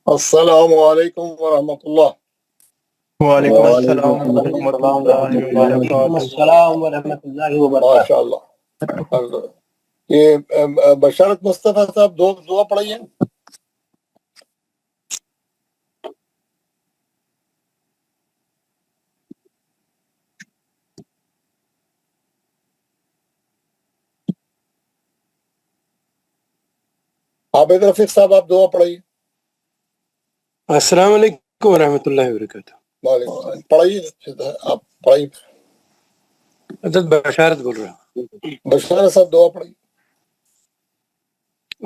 السلام علیکم ورحمۃ اللہ۔ وعلیکم السلام وعلیکم ورحمۃ السلام اللہ ورحمۃ اللہ، وعلیکم وبرکاتہ۔ السلام ورحمۃ اللہ وبرکاتہ۔ ماشاء اللہ۔ یہ بشارت مصطفیٰ صاحب دعا پڑھائیے۔ عابد رفیق صاحب آپ دعا پڑھائیے۔ السلام علیکم ورحمۃ اللہ وبرکاتہ۔ وعلیکم السلام، پڑھائیے، آپ پڑھائیے۔ حضرت بشارت بول رہا ہوں۔ بشارت صاحب دعا پڑھائیے۔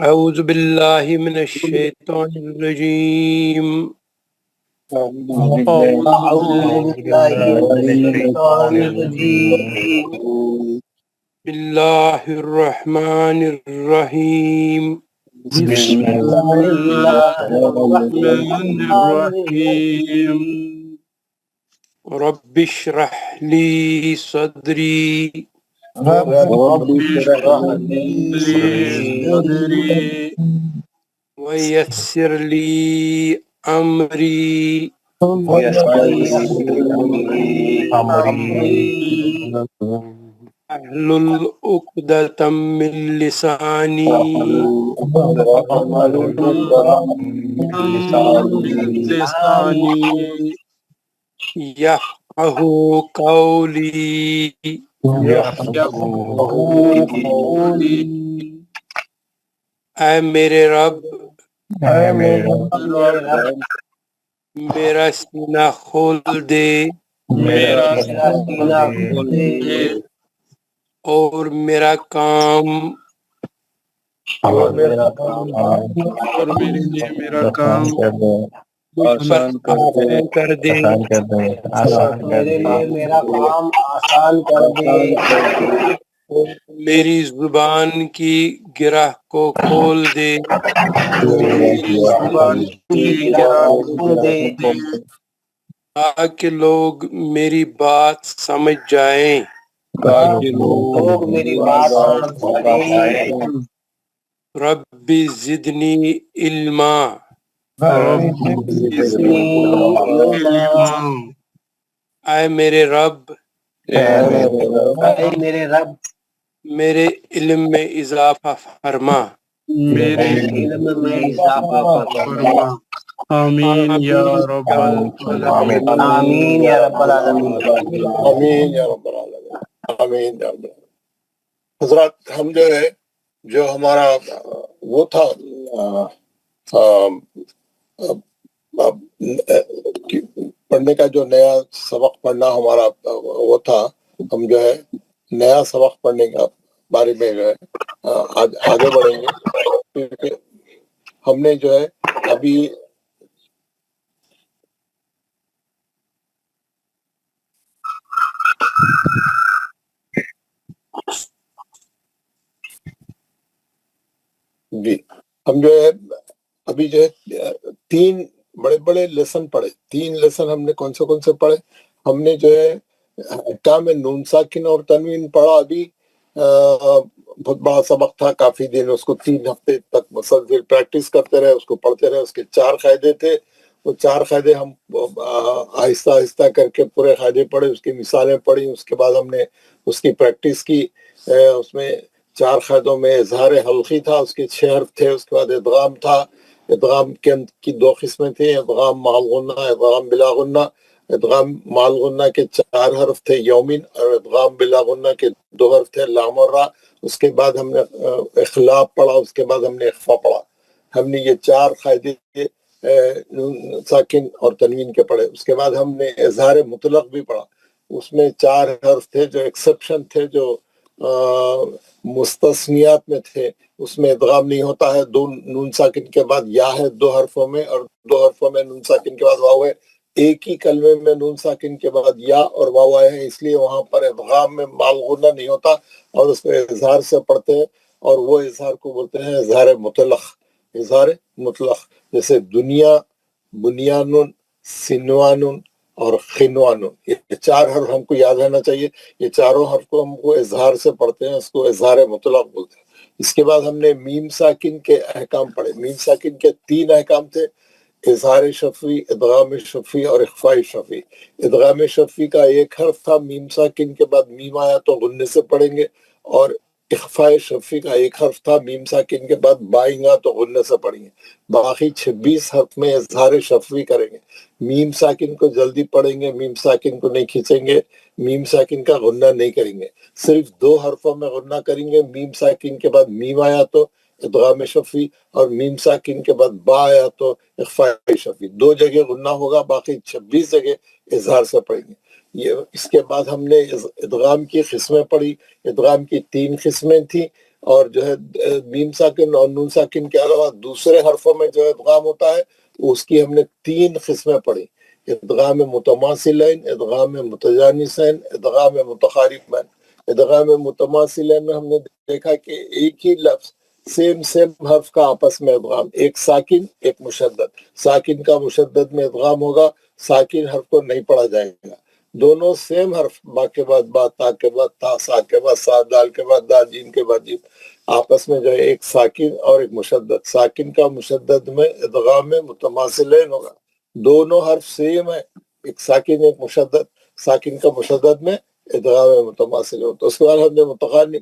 اعوذ باللہ من الشیطان الرجیم، اعوذ باللہ من الشیطان الرجیم، بسم اللہ الرحمن الرحیم، بسم اللہ الرحمن الرحیم، رب اشرح لی صدری رب اشرح لی صدری ویسر لی امری ویسر لی امری احلل عقدۃ من لسانی یفقہوا قولی، اے میرے رب میرا سینہ کھول دے اور میرا کام مجھ پر آسان کر دے، میرے لیے میرا کام آسان کر دے، میری زبان کی گرہ کو کھول دے تاکہ لوگ میری بات سمجھ جائیں، لوگ میری بات سمجھ جائیں۔ رب زدنی علما، اے میرے رب اے میرے رب میرے علم میں اضافہ فرما، میرے علم میں اضافہ فرما۔ آمین یا رب العالمین۔ آمین یا رب العالمین۔ آمین یا رب العالمین، آمین یا رب العالمین۔ حضرات، ہم جو ہمارا وہ تھا پڑھنے کا، جو نیا سبق پڑھنا ہمارا وہ تھا، ہم جو ہے نیا سبق پڑھنے کا بارے میں جو ہے آج آگے بڑھیں گے، کیونکہ ہم نے جو ہے ابھی جی ہم جو ہے ابھی جو ہے تین بڑے بڑے لیسن پڑھے۔ تین لیسن ہم نے کون سے پڑھے؟ ہم نے جو ہے احکام نون ساکن اور تنوین پڑھا۔ ابھی بہت بڑا سبق تھا، کافی دن اس کو 3 ہفتے تک مسلسل پریکٹس کرتے رہے، اس کو پڑھتے رہے۔ اس کے 4 قاعدے تھے، وہ 4 قاعدے ہم آہستہ آہستہ کر کے پورے قاعدے پڑھے، اس کی مثالیں پڑھی۔ اس کے بعد ہم نے اس کی پریکٹس کی۔ اس میں 4 قاعدوں میں اظہار حلقی تھا، اس کے 6 حرف تھے۔ اس کے بعد ادغام تھا، ادغام کی 2 قسمیں تھیں، ادغام مع الغنہ، ادغام بلا غنہ۔ ادغام مع الغنہ کے 4 حرف تھے یومن، اور ادغام بلا غنہ کے 2 حرف تھے لام اور را۔ اس کے بعد ہم نے اخلاق پڑھا، اس کے بعد ہم نے اخفا پڑھا۔ ہم نے یہ 4 قاعدے ساکن اور تنوین کے پڑھے۔ اس کے بعد ہم نے اظہار مطلق بھی پڑھا، اس میں 4 حرف تھے جو ایکسپشن تھے، جو مستثنیات میں تھے۔ اس میں ادغام نہیں ہوتا ہے، 2 نون ساکن کے بعد یا ہے 2 حرفوں میں، اور 2 حرفوں میں نون ساکن کے بعد واو ہے۔ ایک ہی کلمے میں نون ساکن کے بعد یا اور واو آئے ہیں، اس لیے وہاں پر ادغام میں مع الغنہ نہیں ہوتا، اور اس میں اظہار سے پڑھتے ہیں، اور وہ اظہار کو بولتے ہیں اظہار مطلق۔ اظہار مطلق جیسے دنیا، بنیان، سنوان اور خنوان، یہ 4 حرف ہم کو یاد رہنا چاہیے۔ یہ چاروں حرف کو ہم کو اظہار سے پڑھتے ہیں، اس کو اظہار مطلق بولتے ہیں۔ اس کے بعد ہم نے میم ساکن کے احکام پڑھے۔ میم ساکن کے 3 احکام تھے۔ اظہار شفی، ادغام شفی اور اخفاء شفی۔ ادغام شفی کا ایک حرف تھا، میم ساکن کے بعد میم آیا تو غنے سے پڑھیں گے، اور اخفاء شفی کا ایک حرف تھا، میم ساکن کے بعد بائیں گا تو غنے سے پڑھیں گے۔ باقی 26 حرف میں اظہار شفی کریں گے، میم ساکن کو جلدی پڑھیں گے، میم ساکن کو نہیں کھینچیں گے، میم ساکن کا غنہ نہیں کریں گے، صرف 2 حرفوں میں غنہ کریں گے۔ میم ساکن کے بعد میم آیا تو ادغام شفی، اور میم ساکن کے بعد با آیا تو اخفاء شفی۔ 2 جگہ غنہ ہوگا، باقی 26 جگہ اظہار سے پڑھیں گے۔ یہ اس کے بعد ہم نے ادغام کی قسمیں پڑھی۔ ادغام کی 3 قسمیں تھیں، اور جو ہے میم ساکن اور نون ساکن کے علاوہ دوسرے حرفوں میں جو ادغام ہوتا ہے اس کی ہم نے 3 قسمیں پڑھی: ادغام متماثلین، ادغام متجانسین، ادغام متقاربین۔ ادغام متماثلین میں ہم نے دیکھا کہ ایک ہی لفظ سیم حرف کا آپس میں ادغام، ایک ساکن ایک مشدد، ساکن کا مشدد میں ادغام ہوگا، ساکن حرف کو نہیں پڑھا جائے گا۔ دونوں سیم حرف، با کے بعد با، تا کے بعد تا، سا کے بعد سا، دال کے بعد دال، جیم کے بعد جیم، آپس میں جو ہے ایک ساکن اور ایک مشدد، ساکن کا مشدد میں ادغام میں متماثلین ہوگا۔ دونوں حرف سیم ہے، ایک ساکن ایک مشدد، ساکن کا مشدد میں ادغام میں متماثل ہو۔ تو اس کے بعد ہم نے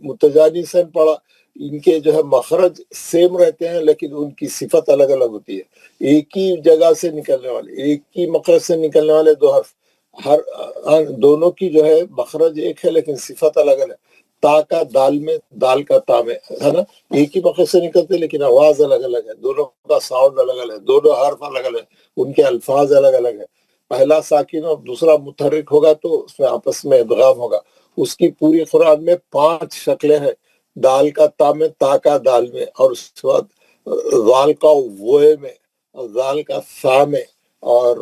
متجانسین پڑھا۔ ان کے جو ہے مخرج سیم رہتے ہیں لیکن ان کی صفت الگ الگ ہوتی ہے۔ ایک ہی جگہ سے نکلنے والے، ایک ہی مخرج سے نکلنے والے 2 حرف، دونوں کی جو ہے مخرج ایک ہے لیکن صفت الگ الگ ہے۔ تا کا دال میں، دال کا تا میں، ہے نا، ایک ہی مخرج سے نکلتے لیکن آواز الگ الگ ہے، دونوں کا ساؤنڈ الگ الگ ہے، دونوں حرف الگ الگ ہے، ان کے الفاظ الگ الگ ہے۔ پہلا ساکن اور دوسرا متحرک ہوگا تو اس میں آپس میں ادغام ہوگا۔ اس کی پوری قرآن میں 5 شکلیں ہیں، دال کا تا میں، تا کا دال میں، اور اس کے بعد ذال کا وے میں، ذال کا سا میں، اور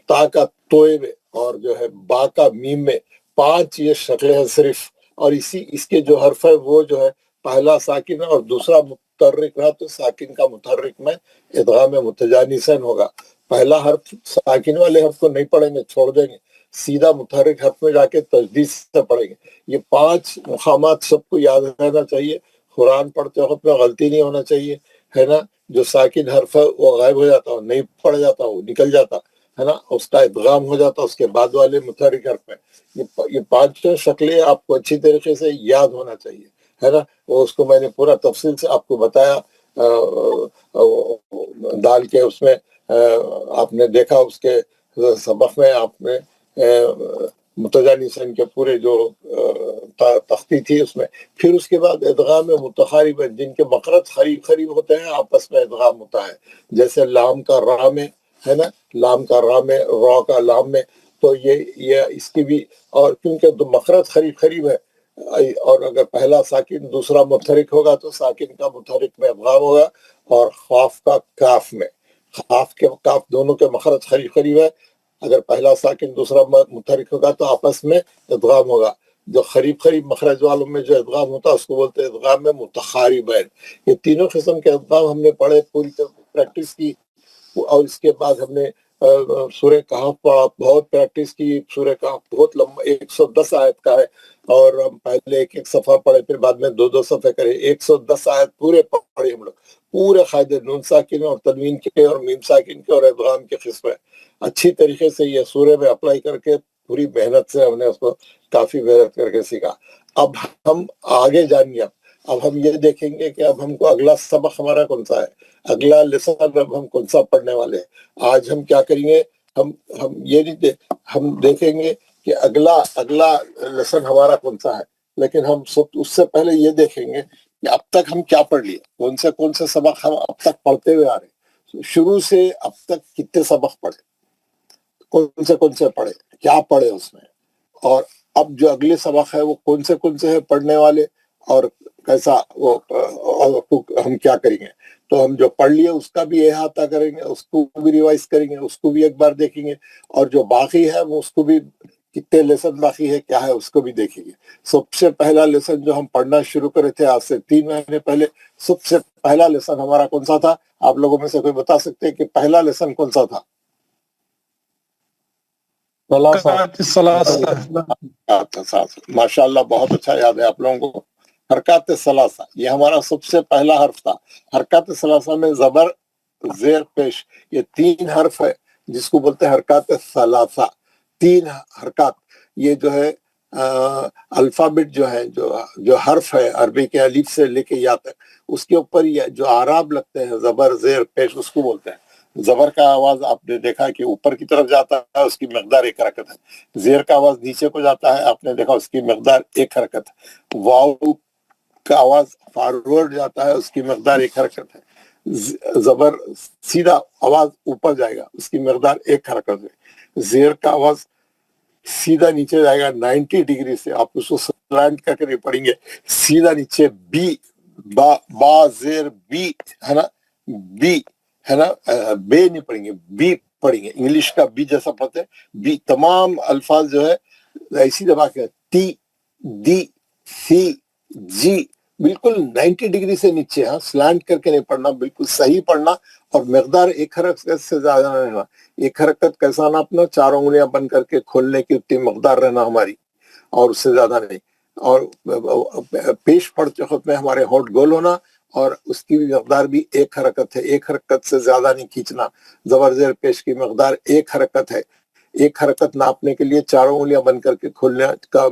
تا کا توئے میں، اور جو ہے با کا میم میں۔ 5 یہ شکلیں ہیں صرف، اور اس کے جو حرف ہے وہ جو ہے پہلا ساکن اور دوسرا متحرک رہا تو ساکن کا متحرک میں ادغام متجانسین ہوگا۔ پہلا حرف ساکن والے حرف کو نہیں پڑھیں گے، چھوڑ دیں گے، سیدھا متحرک حرف میں جا کے تجدید سے پڑھیں گے۔ یہ 5 مقامات سب کو یاد رہنا چاہیے، قرآن پڑھتے وقت میں غلطی نہیں ہونا چاہیے، ہے نا۔ جو ساکن حرف ہے وہ غائب ہو جاتا، نہیں پڑھ جاتا، وہ نکل جاتا، ہے نا، اس کا ادغام ہو جاتا اس کے بعد والے متحرک حرف میں۔ یہ 5 شکلیں آپ کو اچھی طریقے سے یاد ہونا چاہیے، ہے نا۔ وہ اس کو میں نے پورا تفصیل سے آپ کو بتایا دال کے اس میں، آپ نے دیکھا اس کے سبق میں، آپ نے متجانسین کے پورے جو تختی تھی اس میں۔ پھر اس کے بعد ادغام متقارب، جن کے مخرج قریب ہوتے ہیں آپس میں ادغام ہوتا ہے، جیسے لام کا را میں، ہے نا، لام کا را میں، را کا لام میں۔ تو یہ اس کی بھی، اور کیونکہ مخرج قریب ہے، اور اگر پہلا ساکن دوسرا متحرک ہوگا تو ساکن کا متحرک میں ادغام ہوگا، اور خاف کا کاف میں، خاف کے کاف دونوں کے مخرج قریب ہے، اگر پہلا ساکن دوسرا متحرک ہوگا تو آپس میں ادغام ہوگا۔ جو قریب مخرج والوں میں جو ادغام ہوتا ہے اس کو بولتے ہیں ادغام میں متقاربین۔ یہ تینوں قسم کے ادغام ہم نے پڑھے، پوری پریکٹس کی، اور اس کے بعد ہم نے سورہ کہف پڑھا، بہت پریکٹس کی۔ سورہ کہف بہت لمبا، 110 آیت کا ہے، اور ہم پہلے ایک صفحہ پڑھے، پھر بعد میں 2 صفحے کرے، 110 آیت پورے پڑھے ہم لوگ، پورے قاعدے نون ساکن اور تنوین کے اور میم ساکن کے اور ادغام کے قسمیں اچھی طریقے سے یہ سورہ میں اپلائی کر کے پوری محنت سے ہم نے اس کو کافی محنت کر کے سیکھا۔ اب ہم آگے جانیے، اب ہم یہ دیکھیں گے کہ اب ہم کو اگلا سبق ہمارا کون سا ہے، اگلا لیسن اب ہم کون سا پڑھنے والے ہیں۔ آج ہم کیا کریں گے، ہم یہ نہیں ہم دیکھیں گے کہ اگلا لیسن ہمارا کون سا ہے، لیکن ہم اس سے پہلے یہ دیکھیں گے کہ اب تک ہم کیا پڑھ لیے، کون سے سبق ہم اب تک پڑھتے ہوئے آ رہے ہیں، شروع سے اب تک کتنے سبق پڑھے، کون سے پڑھے، کیا پڑھے اس میں، اور اب جو اگلے سبق ہے وہ کون سے ہیں پڑھنے والے، اور کیسا وہ ہم کیا کریں گے۔ تو ہم جو پڑھ لیے اس کا بھی احاطہ کریں گے، اس کو بھی ریوائز کریں گے، اس کو بھی ایک بار دیکھیں گے، اور جو باقی ہے وہ اس کو بھی، کتنے لیسن باقی ہے کیا ہے اس کو بھی دیکھیں گے۔ سب سے پہلا لیسن جو ہم پڑھنا شروع کرے تھے آج سے 3 مہینے پہلے، سب سے پہلا لیسن ہمارا کون سا تھا؟ آپ لوگوں میں سے کوئی بتا سکتے ہیں کہ پہلا لیسن کون سا تھا؟ ماشاء اللہ، بہت اچھا یاد ہے آپ لوگوں کو۔ حرکات ثلاثہ، یہ ہمارا سب سے پہلا حرف تھا۔ حرکات ثلاثہ میں زبر زیر پیش، یہ 3 حرف ہے جس کو بولتے ہیں حرکات ثلاثہ، 3 حرکات. یہ جو ہے الفابet جو ہے، جو حرف ہے عربی کے الف سے لے کے یا تک، اس کے اوپر یہ جو اعراب لگتے ہیں زبر زیر پیش، اس کو بولتے ہیں. زبر کا آواز آپ نے دیکھا کہ اوپر کی طرف جاتا ہے، اس کی مقدار 1 حرکت ہے. زیر کا آواز نیچے کو جاتا ہے، آپ نے دیکھا اس کی مقدار 1 حرکت ہے. واو کا آواز فارورڈ جاتا ہے، اس کی مقدار 1 حرکت ہے. زبر سیدھا آواز اوپر جائے گا، اس کی مقدار 1 حرکت ہے. زیر کا آواز سیدھا نیچے جائے گا 90 ڈگری سے، آپ اس کو سلانٹ کر کے پڑھیں گے سیدھا نیچے. بی با زیر بی ہے نا، بی ہے نا، بے نہیں پڑھیں گے، بی پڑھیں گے. انگلش کا بی جیسا پڑھتے ہیں. بی تمام الفاظ جو ہے ایسی دبا کے، تی دی سی جی، بالکل 90 ڈگری سے نیچے، ہاں سلانٹ کر کے نہیں پڑھنا، بالکل صحیح پڑھنا. اور مقدار 1 حرکت سے زیادہ نہیں رہنا. 1 حرکت کیسا ناپنا؟ 4 انگلیاں بند کر کے کھولنے کی اتنی مقدار رہنا ہماری، اور اس سے زیادہ نہیں. اور پیش پڑھتے وقت میں ہمارے ہونٹ گول ہونا، اور اس کی مقدار بھی 1 حرکت ہے. 1 حرکت سے زیادہ نہیں کھینچنا. زبر زیر پیش کی مقدار 1 حرکت ہے. 1 حرکت ناپنے کے لیے 4 انگلیاں بند کر کے کھولنے کا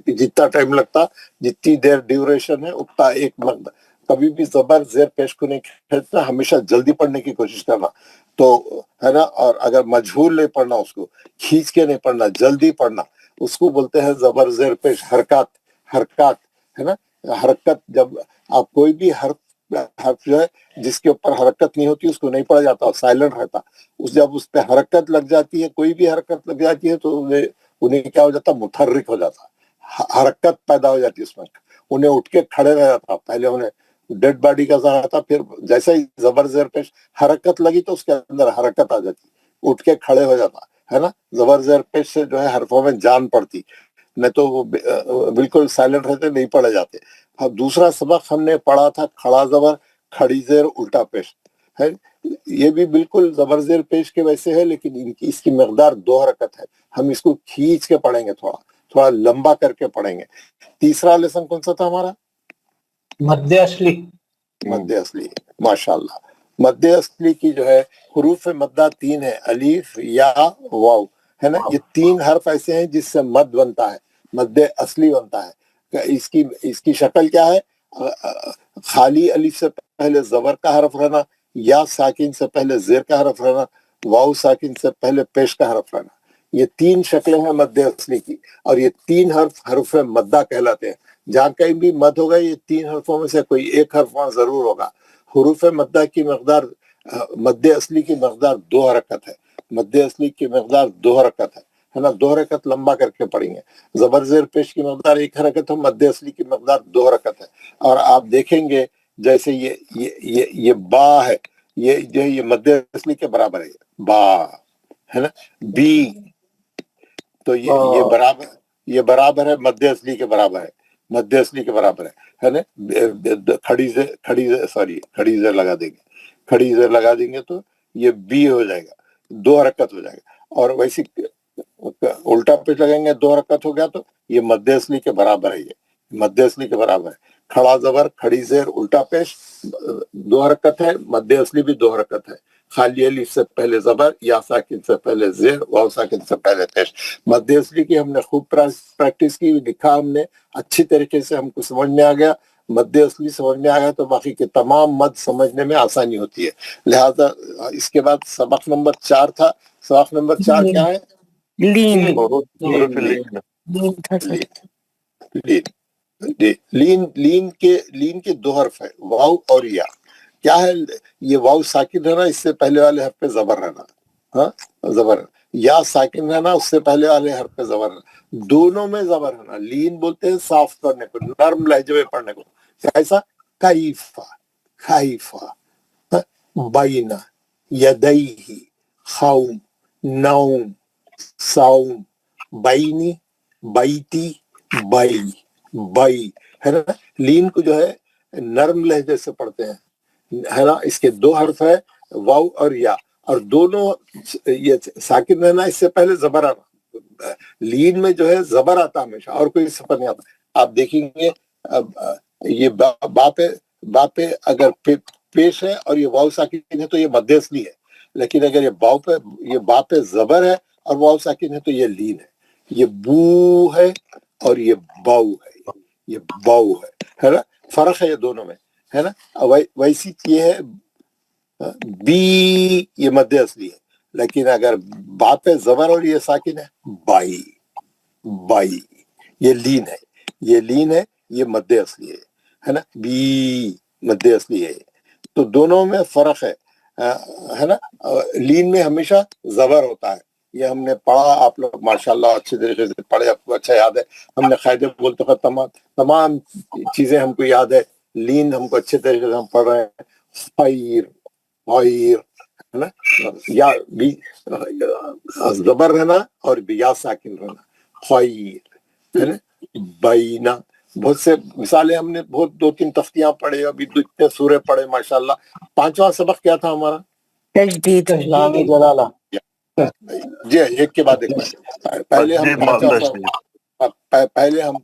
جتنا ٹائم لگتا، جتنی دیر ڈیوریشن ہے، اتنا 1 مقدار. کبھی بھی زبر زیر پیش کو نہیں کھینچنا، ہمیشہ جلدی پڑھنے کی کوشش کرنا، تو ہے نا. اور اگر مجہول نہیں پڑھنا، اس کو کھینچ کے نہیں پڑھنا، جلدی پڑھنا، اس کو بولتے ہیں زبر زیر پیش. حرکات ہے نا. حرکت، جب آپ کوئی بھی حرف جو ہے جس کے اوپر حرکت نہیں ہوتی، اس کو نہیں پڑھا جاتا، سائلنٹ رہتا. جب اس پہ حرکت لگ جاتی ہے، کوئی بھی حرکت لگ جاتی ہے، تو انہیں کیا ہو جاتا؟ متحرک ہو جاتا، حرکت پیدا ہو جاتی اس میں. انہیں اٹھ کے کھڑے رہ جاتا. پہلے انہیں ڈیڈ باڈی کا ذہن آتا، پھر جیسے ہی زبر زیر پیش حرکت لگی تو اس کے اندر حرکت آ جاتی، اٹھ کے کھڑے ہو جاتا ہے نا. زبر زیر پیش سے جو ہے حرفوں میں جان پڑتی، نہیں تو وہ بالکل سائلنٹ رہتے، نہیں پڑھے جاتے. دوسرا سبق ہم نے پڑھا تھا کھڑا زبر کھڑی زیر الٹا پیش ہے. یہ بھی بالکل زبر زیر پیش کے ویسے ہے، لیکن اس کی مقدار 2 حرکت ہے. ہم اس کو کھینچ کے پڑھیں گے، تھوڑا لمبا کر کے پڑھیں گے. تیسرا لیسن کون سا تھا ہمارا؟ مد اصلی. مد اصلی، ماشاءاللہ. مد اصلی کی جو ہے حروف مدہ 3 ہے، الف یا واو ہے نا. یہ 3 حرف ایسے ہیں جس سے مد بنتا ہے، مد اصلی بنتا ہے. اس کی شکل کیا ہے؟ خالی الف سے پہلے زبر کا حرف رہنا، یا ساکن سے پہلے زیر کا حرف رہنا، واو ساکن سے پہلے پیش کا حرف رہنا. یہ 3 شکلیں ہیں مد اصلی کی، اور یہ 3 حرف مدہ کہلاتے ہیں. جہاں کہیں بھی مد ہوگا، یہ 3 حرفوں میں سے کوئی 1 حرف وہاں ضرور ہوگا. حروف مدہ کی مقدار، مد اصلی کی مقدار 2 حرکت ہے. مد اصلی کی مقدار 2 حرکت ہے نا. 2 حرکت لمبا کر کے پڑھیں گے. زبر زیر پیش کی مقدار 1 حرکت ہے، مد اصلی کی مقدار 2 حرکت ہے. اور آپ دیکھیں گے جیسے یہ با ہے، یہ جو ہے یہ مد اصلی کے برابر ہے، با ہے نا. بی، تو یہ برابر ہے، مد اصلی کے برابر ہے، مد اصلی کے برابر ہے نا. کھڑی زیر لگا دیں گے، کھڑی زیر لگا دیں گے تو یہ بی ہو جائے گا، 2 حرکت ہو جائے گا. اور ویسی الٹا پیش لگیں گے، 2 حرکت ہو گیا، تو یہ مد اصلی کے برابر ہے، یہ مد اصلی کے برابر ہے. کھڑا زبر کھڑی زیر الٹا پیش 2 حرکت ہے، مد اصلی بھی 2 حرکت ہے. خالی الف سے پہلے زبر، یا ساکن سے پہلے زیر، واو ساکن سے پہلے پیش. مد اصلی کی ہم نے خوب پریکٹس کی، لکھا ہم نے اچھی طریقے سے، ہم کو سمجھ میں آ گیا. مد اصلی سمجھ میں آ گیا تو باقی کے تمام مد سمجھنے میں آسانی ہوتی ہے. لہذا اس کے بعد سبق نمبر 4 تھا. سبق نمبر 4 کیا ہے؟ لین. لین کے 2 حرف ہے، واو اور یا. کیا ہے؟ یہ واو ساکن رہنا، اس سے پہلے والے حرف پہ زبر رہنا، ہاں زبر. یا ساکن رہنا، اس سے پہلے والے حرف پہ زبر رہنا. دونوں میں زبر رہنا. لین بولتے ہیں صاف کرنے کو، نرم لہجے میں پڑھنے کو. کیسا؟ کیفا، خیفا، بینا، یدیہی، خوم، نوم، سوم، بینی، بیتی، بئی، بئی ہے نا. لین کو جو ہے نرم لہجے سے پڑھتے ہیں ہے نا. اس کے 2 حرف ہے، واو اور یا، اور دونوں یہ ساکن رہنا، اس سے پہلے زبر آنا. لین میں جو ہے زبر آتا ہمیشہ، اور کوئی صفت نہیں آتا. آپ دیکھیں گے یہ با پہ اگر पेश है और ये वाव साकिन है तो ये मध्य असली है, लेकिन अगर ये बाव पे, ये बा पे जबर है और वाव साकिन है तो ये लीन है। ये बू है और ये बाऊ है, ये बाऊ है ना, फर्क है ये दोनों में, है ना। वैसी ये है बी, ये मध्य असली है, लेकिन अगर बा पे जबर और ये साकिन है बाई, बाई, ये लीन है, ये लीन है, ये मध्य असली है ना, बी मध्य असली है। तो दोनों में फर्क है ना। लीन में हमेशा जबर होता है, ये हमने पढ़ा, आप लोग माशाल्लाह अच्छे तरीके से पढ़े, आपको अच्छा याद है। हमने कायदे बोलते वक्त तमाम चीजें हमको याद है, लीन हमको अच्छे तरीके से हम पढ़ रहे हैं। खैर, खैर, है ना, या भी जबर रहना और या साकिन रहना, खैर, है ना, बैना। बहुत से मिसालें हमने, बहुत 2-3 तख्तियां पढ़े, अभी इतने सूरे पढ़े माशाल्लाह। 5वां सबक क्या था हमारा? तजदीद इस्लामी जलाला। जी, एक के बाद एक पहले हम पहले हम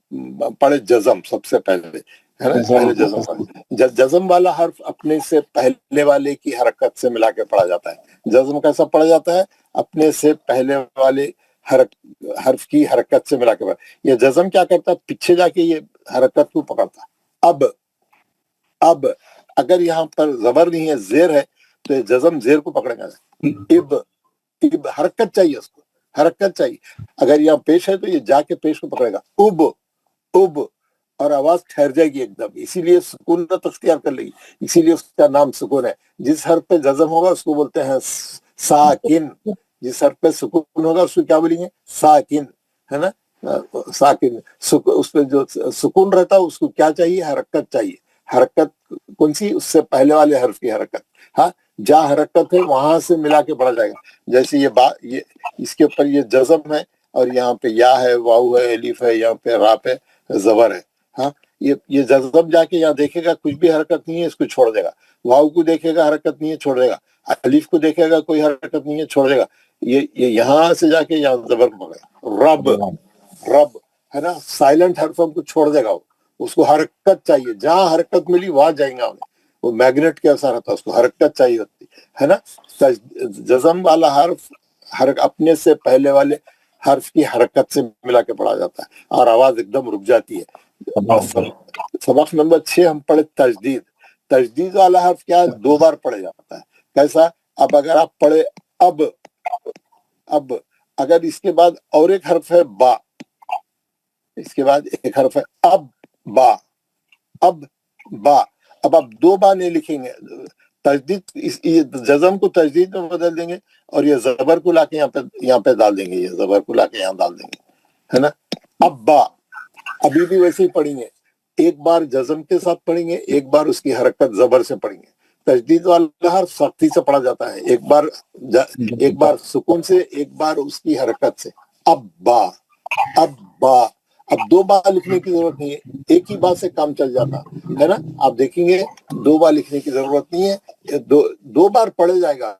पढ़े जज़म, सबसे पहले, है ना, पहले जज़म पढ़े। जज़म वाला हर्फ अपने से पहले वाले की हरकत से मिला के पढ़ा जाता है। जज़म कैसा पढ़ा जाता है? अपने से पहले वाले हर्फ की हरकत से मिला के पढ़ा। ये जज़म क्या करता है? पीछे जाके ये हरकत को पकड़ता है। अब अगर यहाँ पर जबर नहीं है, जेर है, तो ये जज़म जेर को पकड़ेगा। इब हरकत चाहिए, उसको हरकत चाहिए। अगर यहाँ पेश है तो ये जाके पेश को पकड़ेगा, उब, और आवाज ठहर जाएगी एकदम, इसीलिए सुकून तख्तियार कर लेगी, इसीलिए उसका नाम सुकून है। जिस हर्फ पे जज़म होगा उसको बोलते हैं साकिन, जिस हर्फ पे सुकून होगा उसको क्या बोलेंगे? साकिन, है ना, साकिन। उस पे जो सुकून रहता है उसको क्या चाहिए? हरकत चाहिए। हरकत कौन सी? उससे पहले वाले हर्फ की हरकत। हाँ, जहाँ हरकत है वहां से मिला के पढ़ा जाएगा। जैसे ये इसके ऊपर ये जज़म है और यहाँ पे या है, वाऊ है, एलिफ है, यहाँ पे रा पे जबर है। हाँ, ये जज़म जाके यहाँ देखेगा कुछ भी हरकत नहीं है, इसको छोड़ देगा। वाऊ को देखेगा हरकत नहीं है, छोड़ देगा। अलिफ को देखेगा कोई हरकत नहीं है, छोड़ देगा। ये यहाँ से जाके यहाँ जबर को पकड़ेगा। रब, है ना, साइलेंट हर्फ को छोड़ देगा वो, उसको हरकत चाहिए। जहाँ हरकत मिली वहां जाएगा उन्हें, वो मैग्नेट के असर होता है, उसको हरकत चाहिए होती है ना। जज़म वाला हर्फ अपने से पहले वाले हर्फ की हरकत से मिला के पढ़ा जाता है और आवाज एकदम रुक जाती है। सबक नंबर 6 हम पढ़े तजदीद। तजदीद वाला हर्फ क्या है? 2 बार पढ़ा जाता है। कैसा? अब अगर आप पढ़े अब अगर इसके बाद और एक हर्फ है बा, इसके बाद एक हर्फ है अब बा, अब आप 2 बार नहीं लिखेंगे। तजदीद, जज़म को तजदीद में बदल देंगे और ये जबर को लाके यहाँ पे डाल देंगे, ये जबर को लाके यहाँ डाल देंगे, है ना। अब बा अभी भी वैसे ही पढ़ेंगे, एक बार जज़म के साथ पढ़ेंगे, एक बार उसकी हरकत जबर से पढ़ेंगे। तजदीद वाला हर्फ सख्ती से पढ़ा जाता है, एक बार सुकून से, एक बार उसकी हरकत से। अब बा, अब 2 बार लिखने की जरूरत नहीं है, एक ही बार से काम चल जाता है ना। आप देखेंगे 2 बार लिखने की जरूरत नहीं है, 2 बार पढ़े जाएगा,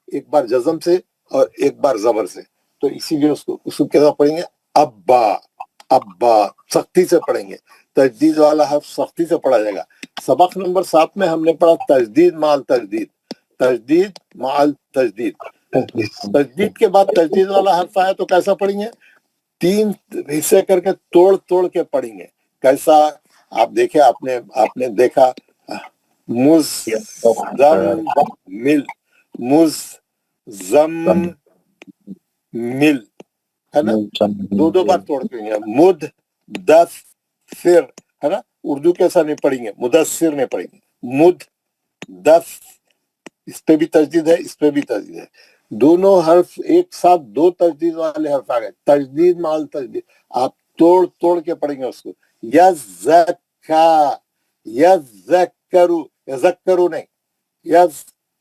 एक बार जज़म से और एक बार जबर से। तो इसीलिए उसको कैसा पढ़ेंगे? अब्बा, सख्ती से पढ़ेंगे। तजदीद वाला हर्फ सख्ती से पढ़ा जाएगा। सबक नंबर 7 में हमने पढ़ा तजदीद माल तजदीद, तजदीद माल तजदीद। तजदीद के बाद तजदीद वाला हर्फ आया तो कैसा पढ़ेंगे? 3 हिस्से करके तोड़ के पढ़ेंगे। कैसा? आप देखे, आपने देखा, मुज़म्मिल, है ना, 2 बार तोड़ के। मुदस्सिर, है ना, उर्दू कैसा नहीं पढ़ेंगे? मुदस्सिर नहीं पढ़ेंगे, मुदस्स। इस पे भी तजदीद है, इस पे भी तजदीद है। दोनों हर्फ एक साथ 2 तजदीद वाले हर्फ आ गए, तजदीद माल तजदीद। आप तोड़ के पढ़ेंगे उसको। यज़क्करू नहीं,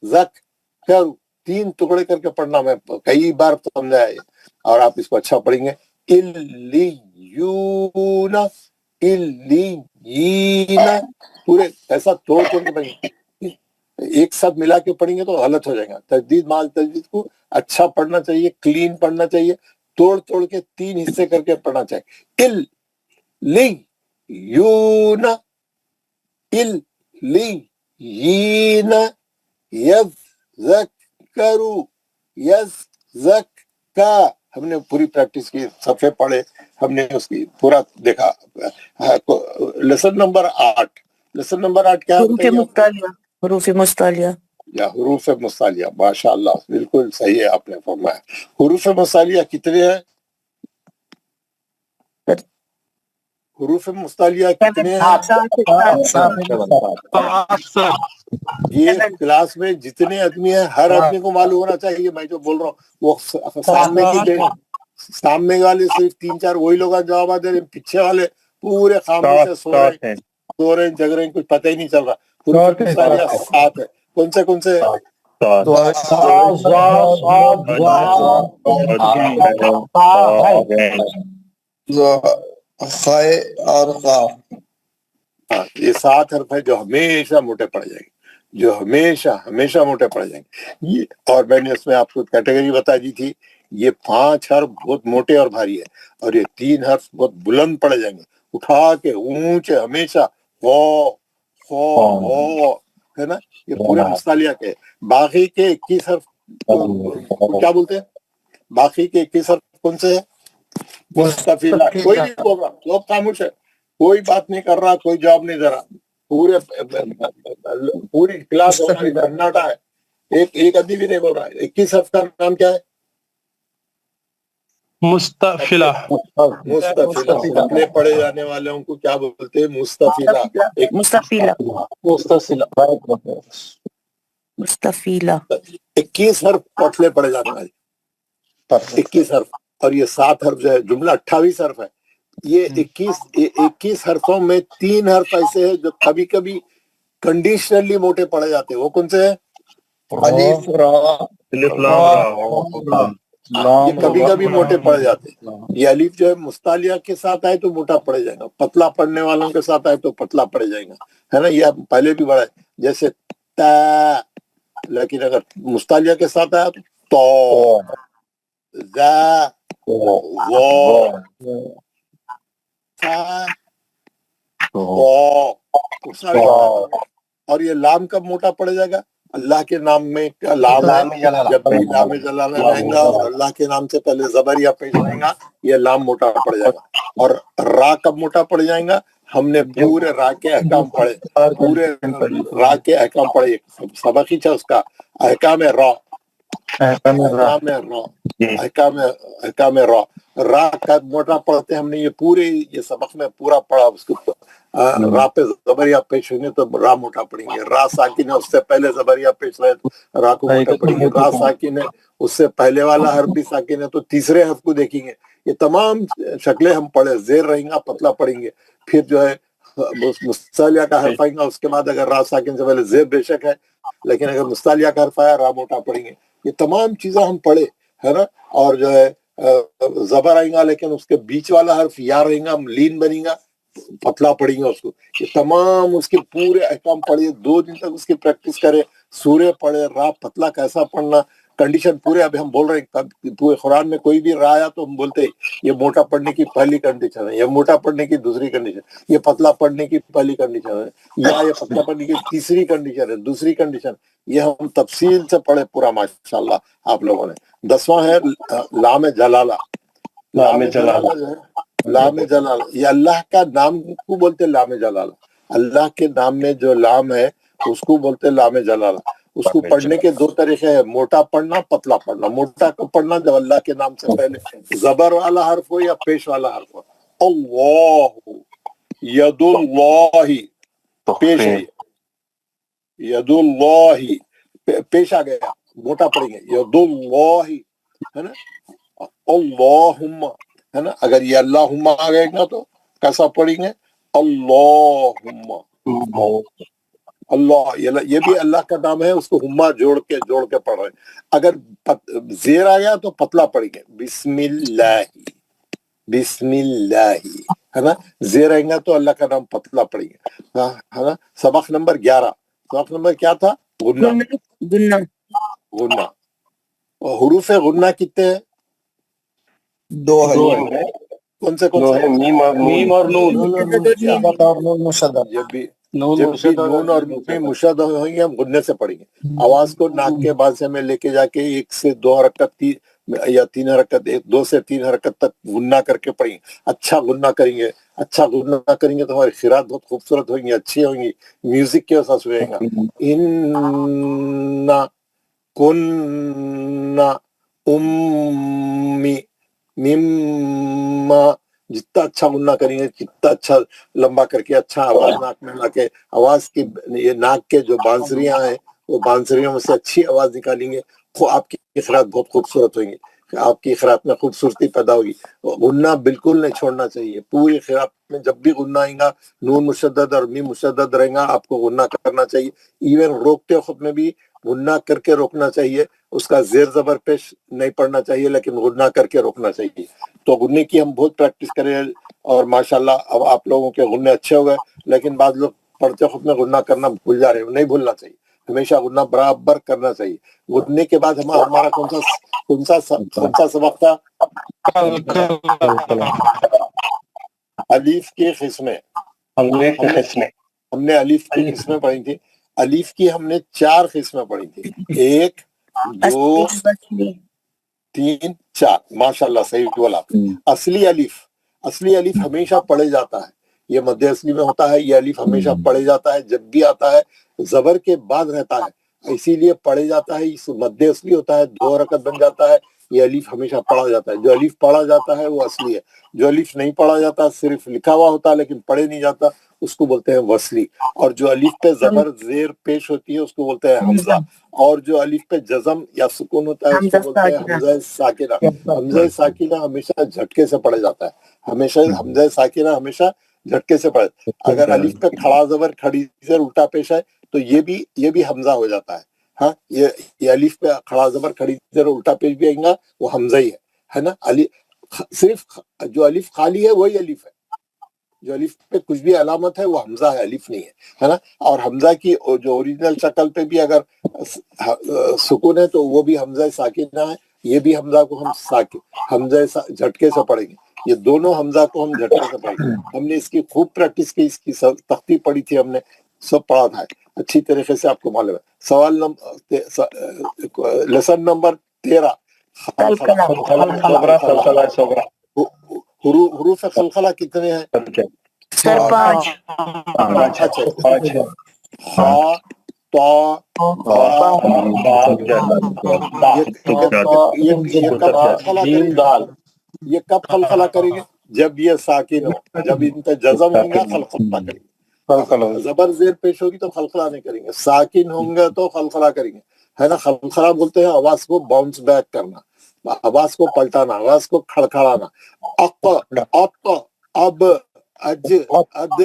यज़क्करू, 3 टुकड़े करके पढ़ना, मैं कई बार समझाया और आप इसको अच्छा पढ़ेंगे। इल्लियूना, पूरे ऐसा तोड़ के पढ़ेंगे, एक साथ मिला के पढ़ेंगे तो गलत हो जाएगा। तजदीद माल तजदीद को अच्छा पढ़ना चाहिए, क्लीन पढ़ना चाहिए, तोड़ के 3 हिस्से करके पढ़ना चाहिए। इल्लियूना, यीन यज़करू यज़का, हमने पूरी प्रैक्टिस की, सफ़े पढ़े, हमने उसकी पूरा देखा। लेसन नंबर 8, लेसन नंबर 8 क्या हरूफ बताइए? मुस्तालिया, हरूफ मुस्तालिया, या हुरूफ मुस्तालिया, माशाअल्लाह, बिल्कुल सही है आपने फरमाया। हुरूफ मुस्तालिया कितने हैं? हुरूफ मुस्तालिया कितने हैं? ये क्लास में जितने आदमी हैं हर आदमी को मालूम होना चाहिए। मैं जो बोल रहा हूँ वो सामने वाले सिर्फ 3-4 वही लोग जवाब दे रहे, पीछे वाले पूरे खामोश से सो रहे हैं, जग रहे हैं, कुछ पता ही नहीं चल रहा। हुरूफ मुस्तालिया 7 है। कौन से हाँ, ये 7 हर्फ है जो हमेशा मोटे पड़ जाएंगे, जो हमेशा मोटे पड़ जाएंगे। ये, और मैंने उसमें आपको कैटेगरी बता दी थी, ये 5 हर्फ बहुत मोटे और भारी है, और ये 3 हर्फ बहुत बुलंद पड़ जाएंगे, उठा के ऊंचे हमेशा। हो है ना, ये पूरे मुस्तालिया के। बाकी के 21 हर्फ क्या बोलते हैं? बाकी के 21 हर्फ कौन से है? मुस्तफिला। कोई नहीं बोल रहा, लोग खामोश है, कोई बात नहीं कर रहा, कोई जवाब नहीं दे रहा। पूरी क्लास हमारी सन्नाटा है, एक आदमी भी नहीं बोल रहा है। 21 हर्फ का नाम क्या है? मुस्तफिला। पतले पड़े जाने वालों को क्या बोलते हैं? मुस्तफिला। मुस्तफिला, मुस्तफिला। 21 हर्फ पतले पड़े जाने वाले, 21 हर्फ। और ये 7 हर्फ जो है, जुमला 28 हर्फ है। ये 21 हर्फों में 3 हर्फ ऐसे हैं जो कभी कभी कंडीशनली मोटे पड़े जाते हैं। वो कौन से है? अलिफ रा, ये कभी कभी मोटे पड़ जाते हैं। ये अलिफ जो है मुस्तालिया के साथ आए तो मोटा पड़ जाएगा, पतला पड़ने वालों के साथ आए तो पतला पड़ जाएगा, है ना। ये पहले भी बढ़ा है, जैसे ता, लेकिन अगर मुस्तालिया के साथ आया तो जा, वो, और ये लाम कब मोटा पड़ जाएगा? अल्लाह के नाम में क्या लाम है, जब भी लाम जलाना रहेगा और अल्लाह के नाम से पहले जबर या पेश रहेगा, ये लाम मोटा पड़ जाएगा। और रा कब मोटा पड़ जाएगा? हमने पूरे रा के अहकाम पढ़े, पूरे रा के अहकाम पढ़े, सबक ही था उसका, अहकाम है रा, अहकाम रा, रा कब मोटा पढ़ते हमने, ये पूरे ये सबक में पूरा पढ़ा। उसको रा पे जबरिया पेश होंगे तो रा मोटा पड़ेंगे, रा साकिन है उससे पहले जबरिया पेश रहे तो रा को मोटा पड़ेंगे, रा साकिन है उससे पहले वाला हर्फ भी साकिन है तो तीसरे हर्फ को देखेंगे। ये तमाम शक्लें हम पढ़े, जेर रहेगा पतला पड़ेंगे, फिर जो है मुस्तालिया का हर्फ आएगा, उसके बाद अगर रा साकिन से पहले जेर बेशक है, लेकिन अगर मुस्तालिया का हर्फ आया रा मोटा पड़ेंगे। ये तमाम चीजें हम पढ़े, है ना। और जो है जबर आएगा, लेकिन उसके बीच वाला हर्फ या रहेगा, लीन बनेगा, पतला पड़ेगा उसको। ये तमाम उसके पूरे अहकाम पढ़े, 2 दिन तक उसकी प्रैक्टिस करे, सूर्य पढ़े, रा पतला कैसा पढ़ना, कंडीशन पूरे। अभी हम बोल रहे हैं पूरे कुरान में कोई भी रा आया तो हम बोलते हैं ये मोटा पढ़ने की पहली कंडीशन है, ये मोटा पढ़ने की दूसरी कंडीशन, ये पतला पढ़ने की पहली कंडीशन है, या ये पतला पढ़ने की तीसरी कंडीशन है, दूसरी कंडीशन। ये हम तफसील से पढ़े पूरा माशाल्लाह आप लोगों ने। 10वां है लाम जलाला। लाम जलाला जो है, लाम जलाला ये अल्लाह का नाम को बोलते लाम जलाला। अल्लाह के नाम में जो लाम है उसको बोलते लाम जलाला। उसको पढ़ने के 2 तरीके हैं, मोटा पढ़ना, पतला पढ़ना। मोटा को पढ़ना जब अल्लाह के नाम से पहले जबर वाला हर्फ हो या पेश वाला हर्फ हो। अल्लाह, यदुल्लाही पेश है, यदुल्लाही पेश आ गया, मोटा पड़ेंगे, यदुल्लाही, है ना। अल्लाहुम्मा, है ना। अगर ये अल्लाहुम्मा आ गएगा तो कैसा पढ़ेंगे? अल्लाहुम्मा, अल्लाह, ये भी अल्लाह का नाम है, उसको हुम्मा जोड़ के पढ़ रहे हैं। अगर जेर आ गया तो पतला पढ़ेंगे, बिस्मिल्लाही, बिस्मिल्लाही, है ना। जेर आएगा तो अल्लाह का नाम पतला पढ़ेंगे, है ना। सबक नंबर 11, सबक नंबर क्या था? गुन्ना, गुन्ना, गुन्ना। और हुरूफ गुन्ना कितने हैं? 2 है, कौन से? मीम और नून। मुशद्दद। जब भी جب بھی نون اور میم مشدد ہوئیں ہم غننے سے پڑھیں گے. آواز کو ناک کے بازے میں لے کے جا کے 1 سے 2 حرکت یا 3 حرکت 2 سے 3 حرکت تک غنہ کر کے پڑھیں گے. اچھا غنہ کریں گے. اچھا غنہ کریں گے تو ہماری قرات بہت خوبصورت ہوئیں گی, اچھی ہوئیں گی, میوزک کے ساتھ ہوئے گا. اِنَّا کُنَّا اُمِّ مِمَّا, جتنا اچھا غنہ کریں گے, جتنا اچھا لمبا کر کے اچھا آواز ناک میں لا کے, آواز کی یہ ناک کے جو بانسریاں ہیں وہ بانسریوں میں سے اچھی آواز نکالیں گے, آپ کی قرات بہت خوبصورت ہوئیں گی, آپ کی قرات میں خوبصورتی پیدا ہوگی. غنہ بالکل نہیں چھوڑنا چاہیے. پوری قرات میں جب بھی غنہ آئے گا نون مشدد اور میم مشدد رہیں گا, آپ کو غنہ کرنا چاہیے. ایون روکتے خود میں بھی غنہ کر کے روکنا چاہیے, اس کا زیر زبر پیش نہیں پڑھنا چاہیے, لیکن غنہ کر کے روکنا چاہیے. تو غنے کی ہم بہت پریکٹس کریں اور ماشاءاللہ اب آپ لوگوں کے غنے اچھے ہو گئے. لیکن بعض لوگ پڑھتے خود میں غنہ کرنا بھول جا رہے ہیں, نہیں بھولنا چاہیے, ہمیشہ غنہ برابر کرنا چاہیے. غنے کے بعد ہمارا کون سا سبق تھا؟ الف کی قسمیں. ہم نے الف کی قسمیں پڑھی تھی. الف کی ہم نے 4 قسمیں پڑھی تھی, 1 2 اصلی 3 4. ماشاءاللہ صحیح بولا. اصلی الف ہمیشہ پڑھے جاتا ہے, یہ مد اصلی میں ہوتا ہے. یہ الف ہمیشہ پڑھے جاتا ہے, جب بھی آتا ہے زبر کے بعد رہتا ہے, اسی لیے پڑھے جاتا ہے. اس مد اصلی ہوتا ہے, 2 حرکت بن جاتا ہے. یہ الف ہمیشہ پڑھا جاتا ہے. جو الف پڑھا جاتا ہے وہ اصلی ہے. جو الف نہیں پڑھا جاتا, صرف لکھا ہوا ہوتا ہے لیکن پڑھے نہیں جاتا, اس کو بولتے ہیں وصلی. اور جو الف پہ زبر زیر پیش ہوتی ہے اس کو بولتے ہیں حمزہ. اور جو الف پہ جزم یا سکون ہوتا ہے اس کو بولتے ہیں حمزہ ساکنہ. حمزہ ساکنہ ہمیشہ جھٹکے سے پڑھا جاتا ہے. ہمیشہ حمزہ ساکنہ ہمیشہ جھٹکے سے پڑھے. اگر الف پہ کھڑا زبر کھڑی زیر الٹا پیش ہے تو یہ بھی حمزہ ہو جاتا ہے. ہاں, یہ الف پہ کھڑا زبر کھڑی زیر الٹا پیش بھی آئیں گا, وہ حمزہ ہی ہے نا. صرف جو الف خالی ہے وہی الف ہے. جو الف پہ کچھ بھی علامت ہے وہ حمزہ ہے, الف نہیں ہے نا. اور حمزہ کی جو اوریجنل شکل پہ بھی اگر سکون ہے تو وہ بھی حمزہ ساکنہ ہے. یہ بھی حمزہ کو ہم حمزہ جھٹکے سے پڑھیں گے. یہ دونوں حمزہ کو ہم جھٹکے سے پڑھیں گے. ہم نے اس کی خوب پریکٹس کی, اس کی تختی پڑھی تھی, ہم نے سب پڑھا تھا اچھی طریقے سے, آپ کو معلوم ہے. سوال لیسن نمبر 13 حروف خلخلہ کتنے ہیں؟ سر 5. خا طا یہ کب خلخلہ کریں گے؟ جب یہ ساکن ہو, جب ان پہ جزم ہوں گا خلخلہ کریں گے. زبر زیر پیش ہوگی تو خلخلہ نہیں کریں گے. ساکن ہوں گے تو خلخلہ کریں گے, ہے نا. خلخلہ بولتے ہیں آواز کو باؤنس بیک کرنا, آواز کو پلٹانا, آواز کو کھڑکھڑانا. اب اج اد,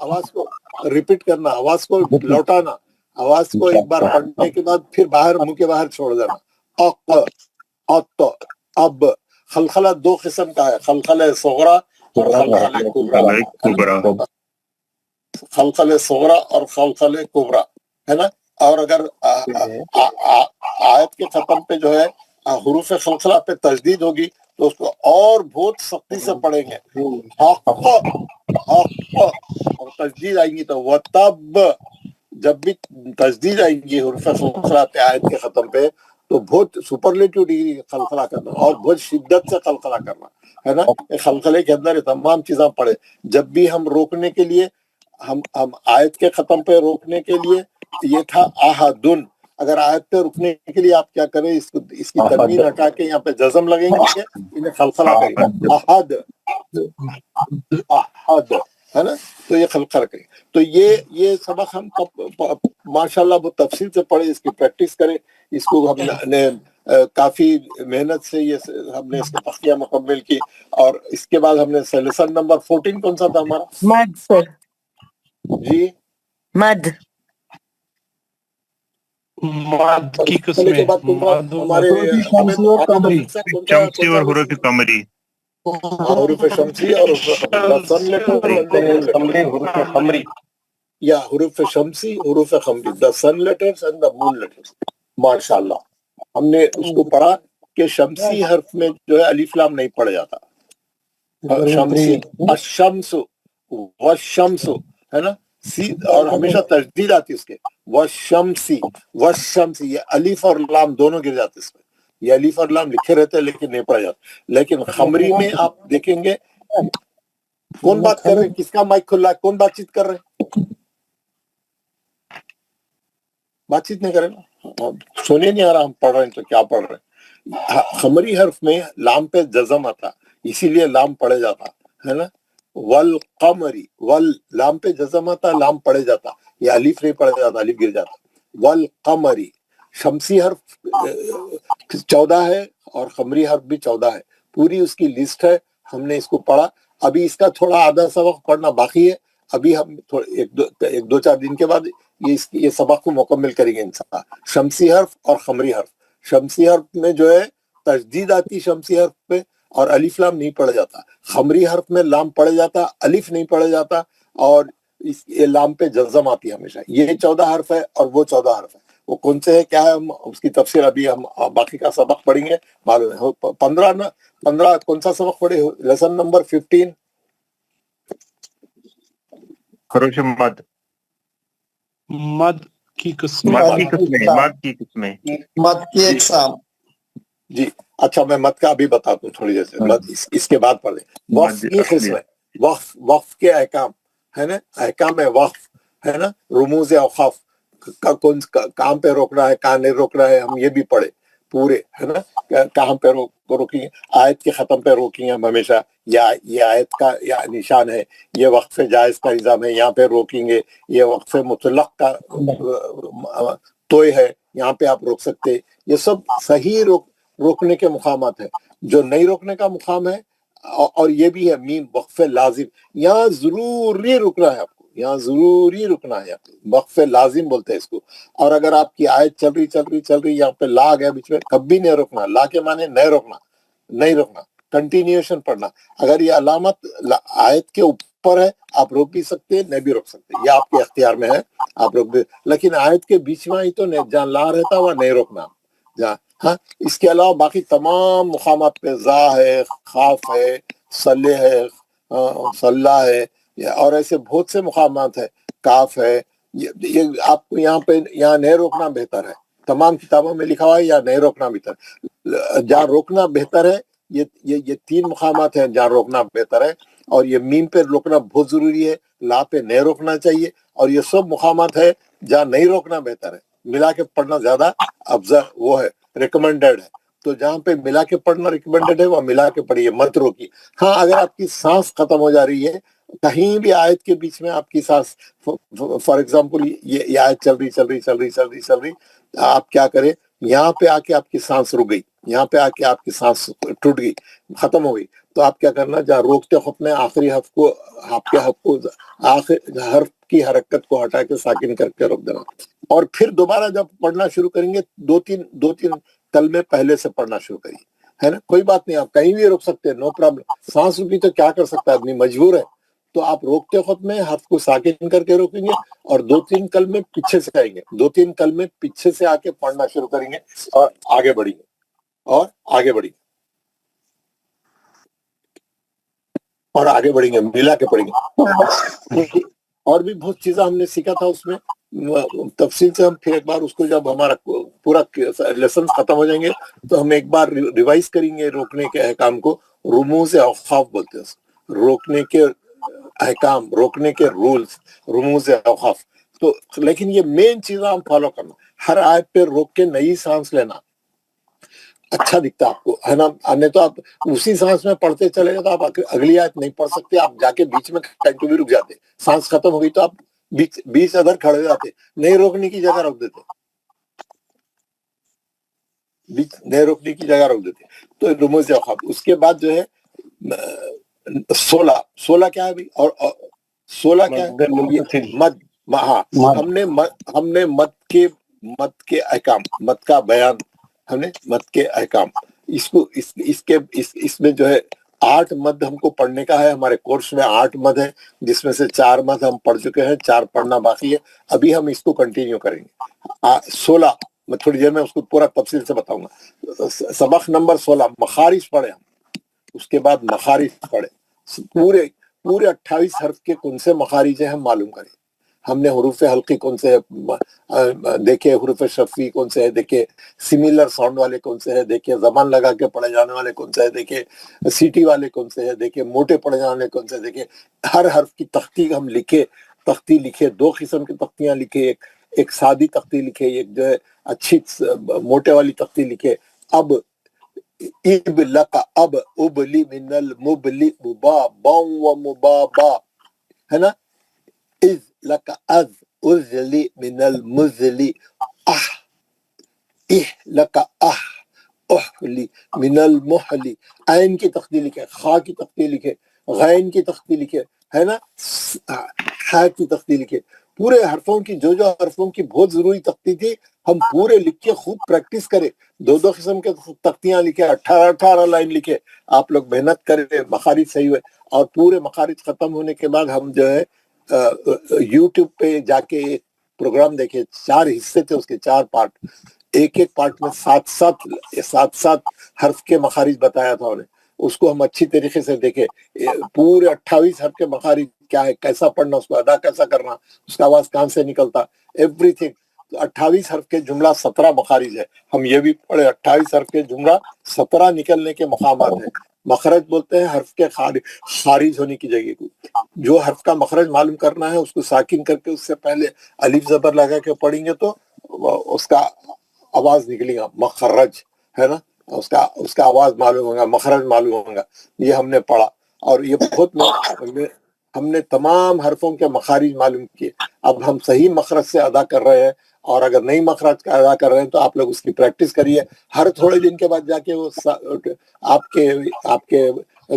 آواز کو ریپیٹ کرنا, آواز کو لوٹانا, آواز کو ایک بار پڑھنے کے بعد پھر باہر منہ کے باہر چھوڑ دینا. اب خلخلہ 2 قسم کا ہے, خلخلہ صغرا اور خلخلہ کبرا. خلخلہ صغرا اور خلخلہ کبرا, ہے نا. اور اگر آیت کے ختم پہ جو ہے حروف خلخلہ پہ تشدید ہوگی تو اس کو اور بہت سختی سے پڑھیں گے. اور تشدید آئیں گی تو وَتَبْ, جب بھی تشدید آئیں گی حروف خلخلہ پہ آیت کے ختم پہ تو بہت سپرلیٹیو ڈگری خلخلہ کرنا اور بہت شدت سے خلخلہ کرنا, ہے نا. خلخلے کے اندر تمام چیزیں پڑھے. جب بھی ہم روکنے کے لیے ہم آیت کے ختم پہ روکنے کے لیے یہ تھا احدن. اگر آیت پہ رکنے کے لیے آپ کیا کریں, اس کی تنوین ہٹا کے یہاں پہ جزم لگیں گے, انہیں خلخلہ کریں گے. احد, ہے نا. تو یہ خلخلہ کریں. تو یہ سبق ہم ماشاءاللہ بہت تفصیل سے پڑھے, اس کی پریکٹس کریں. اس کو ہم نے کافی محنت سے ہم نے اس کی تختیاں مکمل کی. اور اس کے بعد ہم نے لیسن نمبر 14 کون سا تھا ہمارا؟ مد سر. جی مد کی قسمیں شمسی اور حروف قمری. حروف شمسی اور یا حروف شمسی, حروف قمری, the sun letters and the moon letters. ماشاءاللہ ہم نے اس کو پڑھا کہ شمسی حرف میں جو ہے الف لام نہیں پڑھا جاتا. شمسی الشمس والشمس, ہے نا. सी और हमेशा तजदीद आती है उसके वशमसी वशमसी, ये अलीफ और लाम दोनों गिर जाते इसमें, ये अलीफ और लाम लिखे रहते हैं लेकिन नहीं पढ़ा जाता। लेकिन खमरी में आप देखेंगे कौन बात कर रहे हैं, किसका माइक खुला है, कौन बातचीत कर रहे हैं, बातचीत नहीं करें ना, सुने नहीं आ रहा हम पढ़ रहे हैं तो क्या पढ़ रहे हैं। खमरी हर्फ में लाम पे जज़म आता, इसीलिए लाम पढ़े जाता है ना, वल कमरी, वल लाम पे जज़म आता, लाम पढ़े जाता, ये अलीफ नहीं पढ़े जाता, अलीफ गिर जाता। वल कमरी, शमसी हर्फ 14 है और खमरी हर्फ भी 14 है, पूरी उसकी लिस्ट है, हमने इसको पढ़ा। अभी इसका थोड़ा आधा सबक पढ़ना बाकी है, अभी हम थोड़े एक दो चार दिन के बाद ये सबक को मुकम्मल करेंगे इंशाअल्लाह। शमसी हर्फ और खमरी हर्फ, शमसी हर्फ में जो है तजदीद आती शमसी हर्फ पे और अलिफ लाम नहीं पढ़ा जाता, खमरी हर्फ में लाम पढ़ा जाता, अलिफ नहीं पढ़ा जाता और ये लाम पे जज़म आती है हमेशा। ये 14 हर्फ है और वो 14 हर्फ है, वो कौन से है क्या है हम उसकी तफसीर अभी हम बाकी का सबक पढ़ेंगे, मालूम है। 15 कौन सा सबक पढ़े, लेसन नंबर 15 खरोश मद, मद की किस्में, मद की किस्में, मद की किस्में, मद की अक़साम। जी अच्छा, मैं मत का अभी बताता हूँ थोड़ी देर से, मत इसके बाद पढ़े। वक्फ की किस्म है, वक्फ के अहकाम है ना, अहकाम है वक्फ है ना, रुमूज औक़ाफ़ का कौन काम पे रोकना है, कहाँ नहीं रोकना है, हम ये भी पढ़े पूरे है ना, कहाँ पे रोकेंगे, आयत के ख़त्म पे रोकेंगे हम हमेशा, या ये आयत का या निशान है, ये वक्फ जायज़ का निज़ाम है, यहाँ पे रोकेंगे, ये वक्फ मुतलक का तोय है, यहाँ पे आप रोक सकते, ये सब सही रोकने के मुकामात है। जो नहीं रोकने का मुकाम है और ये भी है मीम वक्फ़े लाजिम, यहाँ जरूरी रुकना है आपको, यहाँ जरूरी रुकना है, वक्फ़े लाजिम बोलते हैं इसको। और अगर आपकी आयत चल रही यहाँ पे ला आ गया बीच में, कभी नहीं रोकना, ला के माने नहीं रोकना, कंटिन्यूएशन पढ़ना। अगर ये अलामत आयत के ऊपर है आप रोक भी सकते हैं, नहीं भी रोक सकते, ये आपके अख्तियार में है, आप रोक भी, लेकिन आयत के बीच में ही तो जहाँ ला रहता हुआ नहीं रोकना जहाँ। हाँ, इसके अलावा बाकी तमाम मुकामात पे ज़ा है, खाफ है, सल्ले है, सल्ला है, और ऐसे बहुत से मुकामात है, काफ है, ये आपको यहाँ पे यहाँ नहीं रोकना बेहतर है, तमाम किताबों में लिखा हुआ है या नहीं रोकना बेहतर, जहाँ रोकना बेहतर है ये 3 मुकामात हैं जहाँ रोकना बेहतर है, और ये मीम पे रोकना बहुत जरूरी है, ला पे नहीं रोकना चाहिए, और ये सब मुकामात है जहाँ नहीं रोकना बेहतर है, मिला के पढ़ना ज्यादा अफजल वो है, रिकमेंडेड है। तो जहाँ पे मिला के पढ़ना रिकमेंडेड है वह मिला के पढ़िए, मत रोकिए। हाँ, अगर आपकी सांस खत्म हो जा रही है कहीं भी आयत के बीच में, आपकी सांस फॉर एग्जांपल ये आयत चल रही, आप क्या करें, यहाँ पे आके आपकी सांस रुक गई, यहाँ पे आके आपकी सांस टूट गई, खत्म हो गई, तो आप क्या करना, जहाँ रोकते वक्त में आखिरी हर्फ को, आपके हर्फ को, आखिर हर्फ की हरकत को हटा के साकिन करके रोक देना, और फिर दोबारा जब पढ़ना शुरू करेंगे दो तीन कलमे पहले से पढ़ना शुरू करिए, है ना, कोई बात नहीं, आप कहीं भी रोक सकते हैं, नो प्रॉब्लम। सांस रुकी तो क्या कर सकता है आदमी, मजबूर है, तो आप रोकते वक्त में हर्फ को साकिन करके रोकेंगे और 2-3 कलमे पीछे से आएंगे, 2-3 कलमे पीछे से आके पढ़ना शुरू करेंगे और आगे बढ़ेंगे मिला के पढ़ेंगे। और भी बहुत चीजें हमने सीखा था उसमें तफसील से, हम फिर एक बार उसको जब हमारा पूरा लेसन खत्म हो जाएंगे तो हम एक बार रिवाइज करेंगे रोकने के अहकाम को, रुमूज़ औक़ाफ़ बोलते हैं, रोकने के अहकाम, रोकने के रूल्स, रुमूज़ औक़ाफ़। तो लेकिन ये मेन चीज हम फॉलो करना, हर आयत पे रोक के नई सांस लेना अच्छा दिखता आपको, है ना, अन्य तो आप उसी सांस में पढ़ते चले गए तो आप अगली आयत नहीं पढ़ सकते, आप जाके बीच में कहीं भी रुक जाते, सांस खत्म हो गई तो आप बीच अदर खड़े हो जाते, नहीं रोकने की जगह रोक देते, नहीं रोकने की जगह रोक देते। तो रुमूज़ औक़ाफ़, उसके बाद जो है 16 क्या है अभी, और 16 क्या है, मद। हाँ, हमने मद के अहकाम, मद का बयान, हमने मद के अहकाम, इसमें जो है 8 मद हमको पढ़ने का है, हमारे कोर्स में 8 मद है, जिसमें से 4 मद हम पढ़ चुके हैं, 4 पढ़ना बाकी है, अभी हम इसको कंटिन्यू करेंगे। 16 मैं थोड़ी देर में उसको पूरा तफसील से बताऊंगा। सबक नंबर 16 मखारिज पढ़े हम, उसके बाद मखारिज पढ़े, पूरे 28 हर्फ के कौन से मखारिज हैं हम मालूम करें, ہم نے حروف حلقی کون سے دیکھے, حروف شفوی کون سے ہے دیکھے, سملر ساؤنڈ والے کون سے ہے دیکھے, زبان لگا کے پڑھے جانے والے کون سے ہے دیکھے, سیٹی والے کون سے ہے دیکھے, موٹے پڑھے جانے والے کون سے دیکھے. ہر حرف کی تختی ہم تختی لکھے, 2 قسم کی تختیاں لکھے, ایک سادی تختی لکھے, ایک جو ہے اچھی موٹے والی تختی لکھے. اب اب لک اب ابلی من المبلی مبا باؤں و مبا با ہے نا, از لک از ازلی من المزلی اح اح لک اح احلی من المحلی. عین کی تختی لکھے, خا کی تختی لکھے, غین کی تختی لکھے ہے نا, خا کی تختی لکھے. پورے حرفوں کی جو حرفوں کی بہت ضروری تختی تھی ہم پورے لکھ کے خوب پریکٹس کرے. 2 قسم کے تختیاں لکھے, 18 لائن لکھے. آپ لوگ محنت کرے, مخارج صحیح ہوئے, اور پورے مخارج ختم ہونے کے بعد ہم جو ہے یوٹیوب پہ جا کے ایک پروگرام دیکھے. 4 حصے تھے اس کے, 4 پارٹ. ایک پارٹ میں 7 حرف کے مخارج بتایا تھا انہیں. اس کو ہم اچھی طریقے سے دیکھے. پورے 28 حرف کے مخارج کیا ہے, کیسا پڑھنا, اس کو ادا کیسا کرنا, اس کا آواز کہاں سے نکلتا, ایوری تھنگ. 28 حرف کے جملہ 17 مخارج ہے. ہم یہ بھی پڑھے 28 حرف کے جملہ 17 نکلنے کے مقامات ہیں. مخرج بولتے ہیں حرف کے خارج ہونے کی جگہ کو. جو حرف کا مخرج معلوم کرنا ہے اس کو ساکن کر کے اس سے پہلے الف زبر لگا کے پڑھیں گے تو اس کا آواز نکلے گا, مخرج ہے نا, اس کا آواز معلوم ہوگا, مخرج معلوم ہوگا. یہ ہم نے پڑھا, اور یہ بہت ہم نے تمام حرفوں کے مخارج معلوم کیے. اب ہم صحیح مخرج سے ادا کر رہے ہیں, اور اگر نئی مخرج کا ادا کر رہے ہیں تو آپ لوگ اس کی پریکٹس کریے. ہر تھوڑے دن کے بعد جا کے وہ آپ کے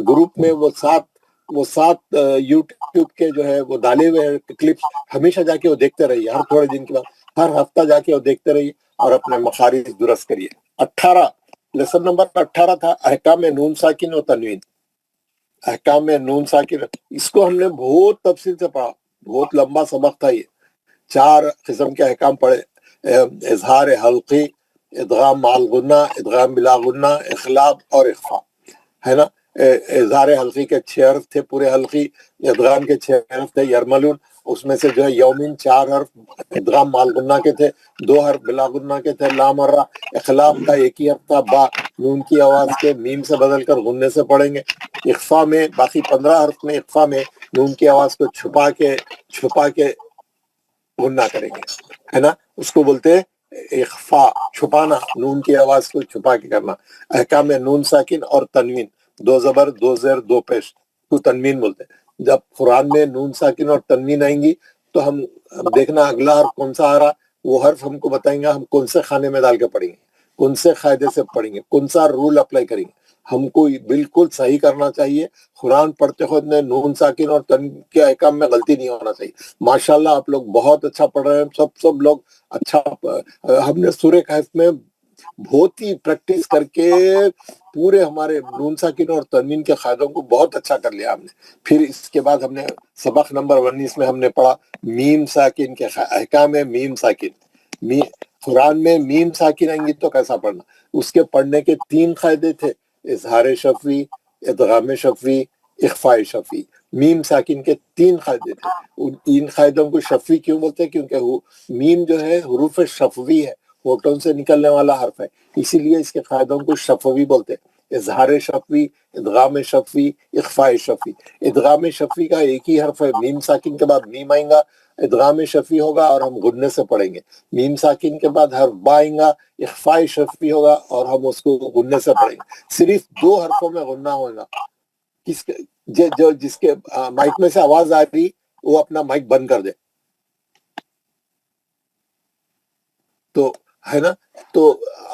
گروپ میں وہ 7 یوٹیوب کے جو ہے وہ ڈالے ہوئے کلپس ہمیشہ جا کے وہ دیکھتے رہیے. ہر تھوڑے دن کے بعد, ہر ہفتہ جا کے وہ دیکھتے رہیے اور اپنے مخارج درست کریے. 18 لیسن نمبر 18 تھا احکام نون ساکن و تنوین. احکام نون ساکن, اس کو ہم نے بہت تفصیل سے پڑھا, بہت لمبا سبق تھا یہ. 4 قسم کے احکام پڑھے, اظہار حلقی, ادغام مع الغنہ, ادغام بلا غنہ, اخلاب اور اخفا ہے نا. اظہار حلقی کے 6 حرف تھے پورے حلقی, ادغام کے 6 حرف تھے یرملون, اس میں سے جو ہے یومین 4 حرف ادغام مع الغنہ کے تھے, 2 حرف بلا غنہ کے تھے, لا مرہ. اخلاب کا 1 ہی حرف تھا, با نون کی آواز کے میم سے بدل کر غنے سے پڑھیں گے. اخفا میں باقی 15 حرف میں اخفا میں نون کی آواز کو چھپا کے غنہ کریں گے ہے نا, اس کو بولتے ہیں اخفا, چھپانا, نون کی آواز کو چھپا کے کرنا. احکام نون ساکن اور تنوین, 2 زبر 2 زیر 2 پیش کو تنوین بولتے ہیں. جب قرآن میں نون ساکن اور تنوین آئیں گی تو ہم دیکھنا اگلا حرف کون سا آ رہا, وہ حرف ہم کو بتائیں گا, ہم کون سے خانے میں ڈال کے پڑھیں گے, کون سے قاعدے سے پڑھیں گے, کون سا رول اپلائی کریں گے. ہم کو بالکل صحیح کرنا چاہیے. قرآن پڑھتے خود میں نون ساکن اور تنوین کے احکام میں غلطی نہیں ہونا چاہیے. ماشاءاللہ آپ لوگ بہت اچھا پڑھ رہے ہیں, سب لوگ اچھا. ہم نے سورہ کہف میں بہت ہی پریکٹس کر کے پورے ہمارے نون ساکن اور تنوین کے قاعدوں کو بہت اچھا کر لیا ہم نے. پھر اس کے بعد ہم نے سبق نمبر 19 میں ہم نے پڑھا میم ساکن کے احکام ہے. میم ساکن, قرآن میں میم ساکن آئیں گی تو کیسا پڑھنا, اس کے پڑھنے کے 3 قاعدے تھے, اظہار شفوی, ادغام شفوی, اخفاء شفوی. میم ساکن کے 3 قاعدے تھے. ان قاعدوں کو شفوی کیوں بولتے ہیں, کیونکہ میم جو ہے حروف شفوی ہے, ہونٹوں سے نکلنے والا حرف ہے, اسی لیے اس کے قاعدوں کو شفوی بولتے ہیں. اظہار شفوی, ادغام شفوی, اخفاء شفوی. ادغام شفوی کا 1 ہی حرف ہے, میم ساکن کے بعد میم آئیں گا, ادغام شفوی ہوگا اور ہم غنے سے پڑھیں گے. میم ساکن کے بعد حرف با آئیں گا, اخفاء شفوی ہوگا اور ہم اس کو غنے سے پڑھیں گے. صرف 2 حرفوں میں غنہ ہوگا. جس کے مائک میں سے آواز آ رہی وہ اپنا مائک بند کر دے تو ہے نا. تو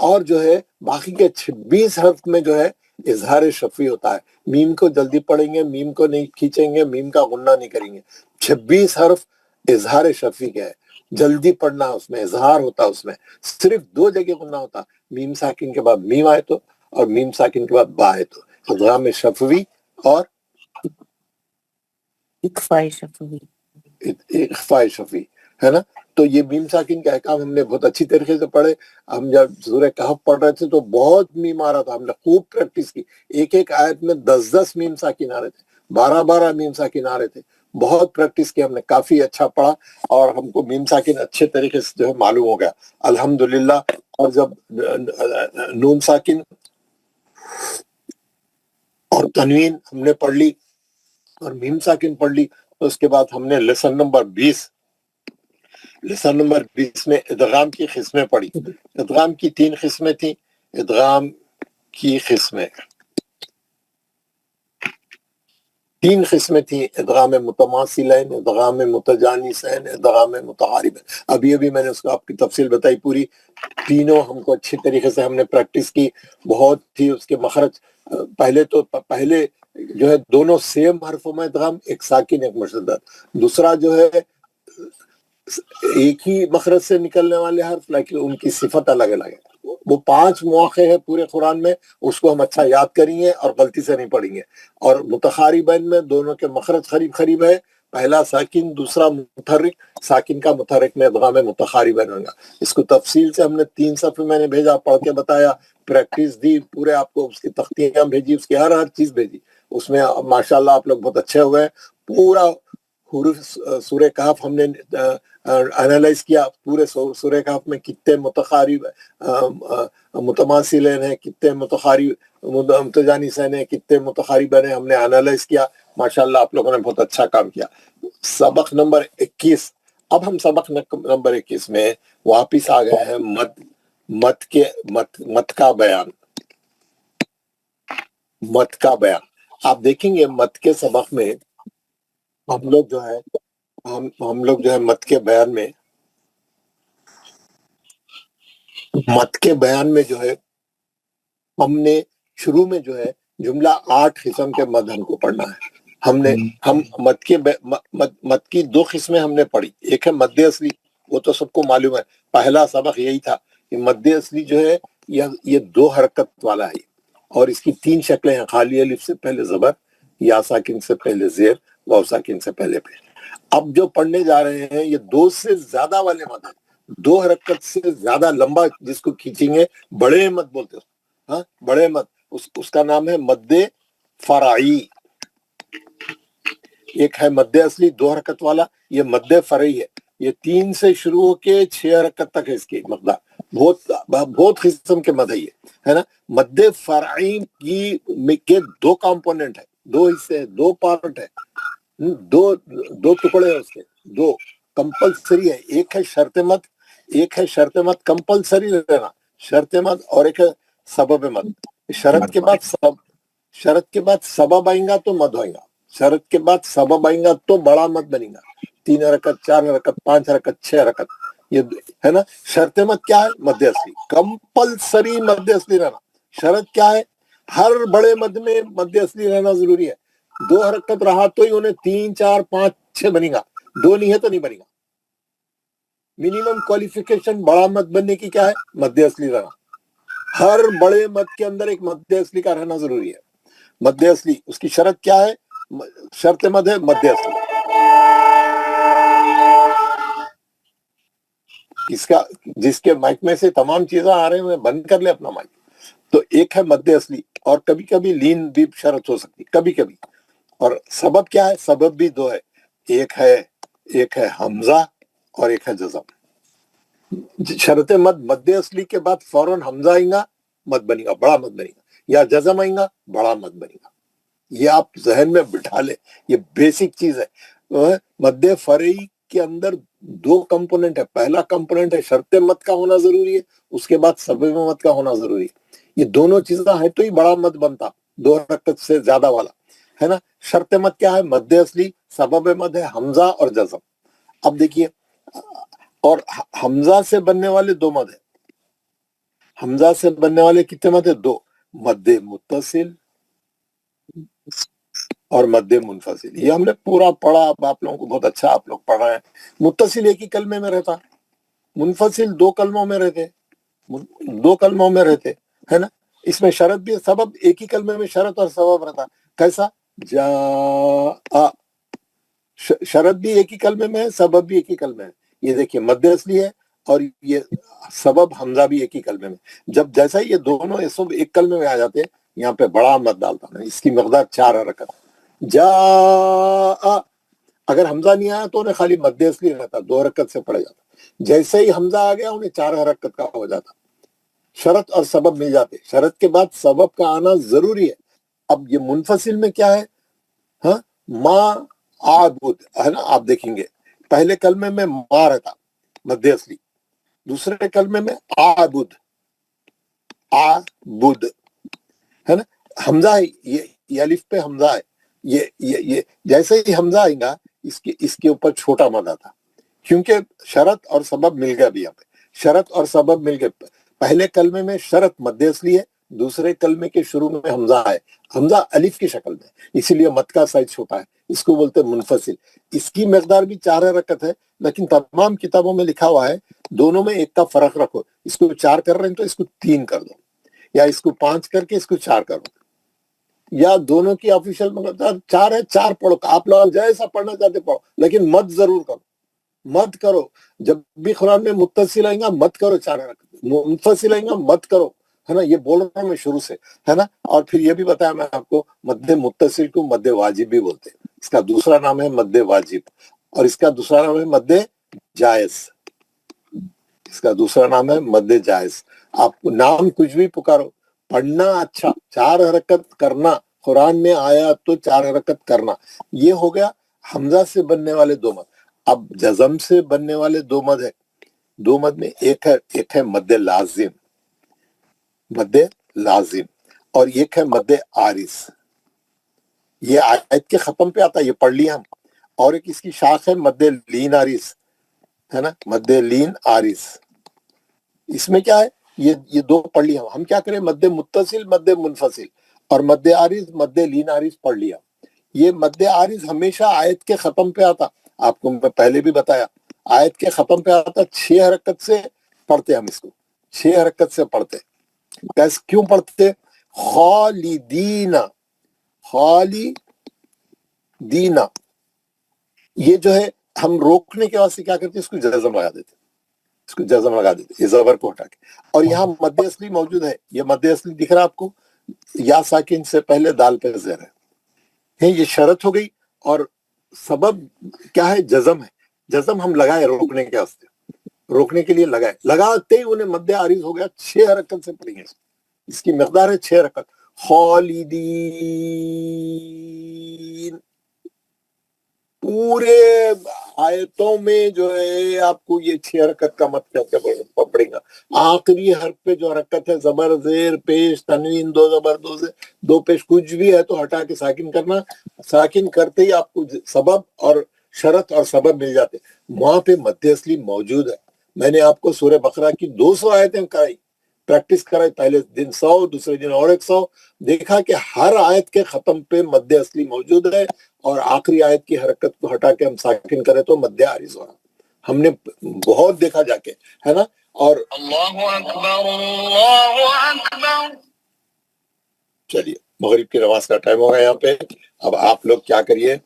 اور جو ہے باقی کے 26 حرف میں جو ہے اظہار شفوی ہوتا ہے. میم کو جلدی پڑھیں گے, میم کو نہیں کھینچیں گے, میم کا غنہ نہیں کریں گے. 26 حرف اظہار شفوی کے ہے, جلدی پڑھنا, اس میں اظہار ہوتا, اس میں صرف 2 جگہ غنہ ہوتا, میم ساکن کے بعد میم آئے تو اور میم ساکن کے بعد با آئے تو. ادغام شفوی اور اخفاء شفوی. اخفاء شفوی ہے نا. تو یہ میم ساکن کا احکام ہم نے بہت اچھی طریقے سے پڑھے. ہم جب سورہ کہف پڑھ رہے تھے تو بہت میم آ رہا تھا, ہم نے خوب پریکٹس کی. ایک آیت میں 10 میم ساکن آ رہے تھے, 12 میم ساکن آ رہے تھے. بہت پریکٹس کی ہم نے, کافی اچھا پڑھا اور ہم کو میم ساکن اچھے طریقے سے جو ہے معلوم ہو گیا الحمدللہ. اور جب نون ساکن اور تنوین ہم نے پڑھ لی اور میم ساکن پڑھ لی, تو اس کے بعد ہم نے لیسن نمبر 20 میں ادغام کی قسمیں پڑھی. ادغام کی 3 قسمیں تھیں. ادغام کی قسمیں 3 قسمیں تھیں, ادغام متماثلین, ادغام متجانسین, ادغام متقاربین. ابھی میں نے اس کو آپ کی تفصیل بتائی پوری. تینوں ہم کو اچھی طریقے سے ہم نے پریکٹس کی, بہت تھی. اس کے مخرج پہلے جو ہے دونوں سیم حرفوں میں ادغام, ایک ساکن ایک مشدد. دوسرا جو ہے ایک ہی مخرج سے نکلنے والے حرف لیکن ان کی صفت الگ الگ ہے. وہ 5 مواقع ہے پورے قرآن میں, اس کو ہم اچھا یاد کریں گے اور غلطی سے نہیں پڑھیں گے. اور متقاربین میں دونوں کے مخرج قریب ہے, پہلا ساکن دوسرا متحرک. ساکن کا متحرک میں ادغام متقاربین ہوگا. اس کو تفصیل سے ہم نے 3 صفحے میں نے بھیجا, پڑھ کے بتایا, پریکٹس دی پورے آپ کو, اس کی تختیاں بھیجی, اس کی ہر چیز بھیجی. اس میں ماشاءاللہ آپ لوگ بہت اچھے ہوئے. پورا حروف سورہ کہف ہم نے انالائز کیا. پورے سورہ کہف میں کتنے متقارب متماثلین ہیں, کتنے متقارب متجانسین ہیں, کتنے متقاربین ہیں, ہم نے انالائز کیا. ماشاءاللہ آپ لوگوں نے بہت اچھا کام کیا. سبق نمبر 21. اب ہم سبق نمبر 21 میں واپس آ گئے ہیں مت کا بیان. مت کا بیان آپ دیکھیں گے. مت کے سبق میں ہم لوگ جو ہے مت کے بیان میں جو ہے ہم نے شروع میں جو ہے جملہ 8 قسم کے مد ہم کو پڑھنا ہے. ہم مد کی 2 قسمیں ہم نے پڑھی. ایک ہے مد اصلی, وہ تو سب کو معلوم ہے. پہلا سبق یہی تھا کہ مد اصلی جو ہے یہ 2 حرکت والا ہے, اور اس کی 3 شکلیں ہیں. خالی الف سے پہلے زبر, یا ساکن سے پہلے زیر, واو ساکن سے پہلے پیش. اب جو پڑھنے جا رہے ہیں یہ 2 سے زیادہ والے مد ہیں. 2 حرکت سے زیادہ لمبا جس کو کھینچیں گے بڑے مد بولتے ہیں. ہاں, بڑے مد, اس کا نام ہے مد فرعی. ایک ہے مد اصلی 2 حرکت والا, یہ مد فرعی ہے. یہ 3 سے شروع ہو کے 6 حرکت تک ہے اس کی مقدار. بہت قسم کے مد ہے نا. مد فرعی کے 2 کمپوننٹ ہے, 2 حصے ہیں, 2 پارٹ ہے, 2 ٹکڑے ہیں اس کے, 2 کمپلسری ہے. ایک ہے شرط مد کمپلسری رہنا, شرط مد, اور ایک ہے سبب مد. شرط کے بعد سبب آئیں گا تو مد ہوئیں گا. شرط کے بعد سبب آئیں گا تو بڑا مد بنیں گا. 3 حرکت, 4 حرکت, 5 حرکت, 6 حرکت, یہ ہے نا. شرط مد کیا ہے؟ مد اصلی. کمپلسری مد اصلی رہنا. شرط کیا ہے؟ ہر بڑے مد میں مد اصلی رہنا ضروری ہے. 2 حرکت رہا تو ہی انہیں 3 4 5 6 بنے گا, 2 نہیں ہے تو نہیں بنے گا. منیمم کوالیفیکیشن بڑا مد بننے کی کیا ہے؟ مد اصلی رہنا. ہر بڑے مد کے اندر ایک مد اصلی کا رہنا ضروری ہے. مد اصلی, اس کی شرط کیا ہے؟ شرط مد ہے مد اصلی. جس کے مائک میں سے تمام چیزیں آ رہے ہیں بند کر لے اپنا مائک. تو ایک ہے مد اصلی, اور کبھی کبھی لین بھی شرط ہو سکتی کبھی کبھی. اور سبب کیا ہے؟ سبب بھی 2 ہے. ایک ہے حمزہ اور ایک ہے جزم. شرط مد اصلی کے بعد فوراً حمزہ آئیں گا, مد بنے گا, بڑا مد بنے گا, یا جزم آئیں گا, بڑا مد بنے گا. یہ آپ ذہن میں بٹھا لیں, یہ بیسک چیز ہے. مد فرعی کے اندر 2 کمپوننٹ ہے. پہلا کمپوننٹ ہے شرط مد کا ہونا ضروری ہے, اس کے بعد سبب مد کا ہونا ضروری ہے. یہ دونوں چیزیں ہیں تو ہی بڑا مد بنتا, 2 حرکت سے زیادہ والا ہے نا. شرط مد کیا ہے؟ مد اصلی. سبب مد ہے حمزہ اور جزم. اب دیکھیے, اور حمزہ سے بننے والے 2 مد ہیں. حمزہ سے بننے والے کتنے مد ہیں؟ 2. مد متصل اور مد منفصل. یہ ہم نے پورا پڑھا. اب آپ لوگوں کو بہت اچھا آپ لوگ پڑھ رہے ہیں. متصل ایک ہی کلمے میں رہتا, منفصل 2 کلموں میں رہتے ہے نا. اس میں شرط بھی, سبب ایک ہی کلمے میں شرط اور سبب رہتا. کیسا؟ جاء, شرط بھی ایک ہی کلمے میں ہے, سبب بھی ایک ہی کلمے میں. یہ دیکھیے مد اصلی ہے, اور یہ سبب حمزہ بھی ایک ہی کلمے میں. جب جیسا یہ دونوں سب ایک کلمے میں آ جاتے ہیں, یہاں پہ بڑا مد ڈالتا ہوں. اس کی مقدار 4 حرکت. جاء, اگر حمزہ نہیں آیا تو انہیں خالی مد اصلی رہتا، 2 حرکت سے پڑھا جاتا. جیسے ہی حمزہ آ گیا انہیں 4 حرکت کا ہو جاتا. شرط اور سبب مل جاتے. شرط کے بعد سبب کا آنا ضروری ہے. اب یہ منفصل میں کیا ہے؟ ہاں ما عابد ہے نا. آپ دیکھیں گے پہلے کلمے میں ما رہتا مد اصلی، دوسرے کلمے میں عابد عابد ہے نا. حمزہ ہے، یہ الف پہ حمزہ ہے. یہ جیسے ہی حمزہ آئے گا اس کے اوپر چھوٹا مد آتا، کیونکہ شرط اور سبب مل گیا. ابھی یہاں پہ شرط اور سبب مل گئے. پہلے کلمے میں شرط مد اصلی ہے، دوسرے کلمے کے شروع میں حمزہ ہے. حمزہ الف کی شکل میں، اسی لیے مد کا سائز چھوٹا ہے. اس کو بولتے ہیں منفصل. اس کی مقدار بھی 4 حرکت ہے، لیکن تمام کتابوں میں لکھا ہوا ہے دونوں میں ایک کا فرق رکھو. اس کو 4 کر رہے ہیں تو اس کو 3 کر دو، یا اس کو 5 کر کے اس کو 4 کر دو، یا دونوں کی آفیشیل مقدار 4 ہے، 4 پڑھو. آپ لوگ جیسا پڑھنا چاہتے پڑھو، لیکن مد ضرور کرو. مد کرو. جب بھی قرآن میں متصل آئیں گا مد کرو 4 حرکت، منفصل آئیں گا مد کرو، ہے نا. یہ بول رہا ہوں میں شروع سے، ہے نا. اور پھر یہ بھی بتایا میں آپ کو مد متصل کو مد واجب بھی بولتے ہیں. اس کا دوسرا نام ہے مد واجب، اور اس کا دوسرا نام ہے مد جائز. اس کا دوسرا نام ہے مد جائز. آپ نام کچھ بھی پکارو، پڑھنا اچھا 4 حرکت کرنا. قرآن میں آیا تو 4 حرکت کرنا. یہ ہو گیا حمزہ سے بننے والے 2 مد. اب جزم سے بننے والے 2 مد ہے. 2 مد میں ایک ہے مد لازم، مد لازم، اور ایک ہے مد عارض. یہ آیت کے ختم پہ آتا ہے، یہ پڑھ لیا ہم. اور ایک اس کی شاخ ہے مد لین عارض، ہے نا. مد لین عارض اس میں کیا ہے؟ یہ 2 پڑھ لیا ہم. کیا کریں؟ مد متصل، مد منفصل، اور مد عارض، مد لین عارض پڑھ لیا. یہ مد عارض ہمیشہ آیت کے ختم پہ آتا. آپ کو میں پہلے بھی بتایا، آیت کے ختم پہ آتا. 6 حرکت سے پڑھتے ہم اس کو، 6 حرکت سے پڑھتے. کیوں پڑھتے؟ خالدین، خالدین. یہ جو ہے ہم روکنے کے واسطے کیا کرتے؟ اس کو جزم لگا دیتے، اس کو جزم لگا دیتے، یہ زبر کو ہٹا کے. اور یہاں مد اصلی موجود ہے. یہ مد اصلی دکھ رہا آپ کو، یا ساکن سے پہلے دال پہ زیر ہے. یہ شرط ہو گئی. اور سبب کیا ہے؟ جزم ہے. جزم ہم لگائے روکنے کے واسطے، روکنے کے لیے لگائے. لگاتے ہی انہیں مد عارض ہو گیا. 6 حرکت سے پڑھیں گے. اس کی مقدار ہے 6 حرکت. خالدین. پورے آیتوں میں جو ہے آپ کو یہ 6 حرکت کا مد کیا پڑے گا. آخری حرف پہ جو حرکت ہے زبر زیر پیش تنوین 2 زبر 2 سے 2 پیش کچھ بھی ہے تو ہٹا کے ساکن کرنا. ساکن کرتے ہی آپ کو سبب اور شرط اور سبب مل جاتے. وہاں پہ مد اصلی موجود ہے. میں نے آپ کو سورہ بقرہ کی 200 آیتیں کرائی، پریکٹس کرائی. پہلے دن 100، دوسرے دن اور 100. دیکھا کہ ہر آیت کے ختم پہ مد اصلی موجود ہے، اور آخری آیت کی حرکت کو ہٹا کے ہم ساکن کریں تو مد عارض ہو رہا. ہم نے بہت دیکھا جا کے، ہے نا. اور اللہ اکبر اللہ اکبر. چلیے مغرب کی نماز کا ٹائم ہو گیا یہاں پہ. اب آپ لوگ کیا کریے،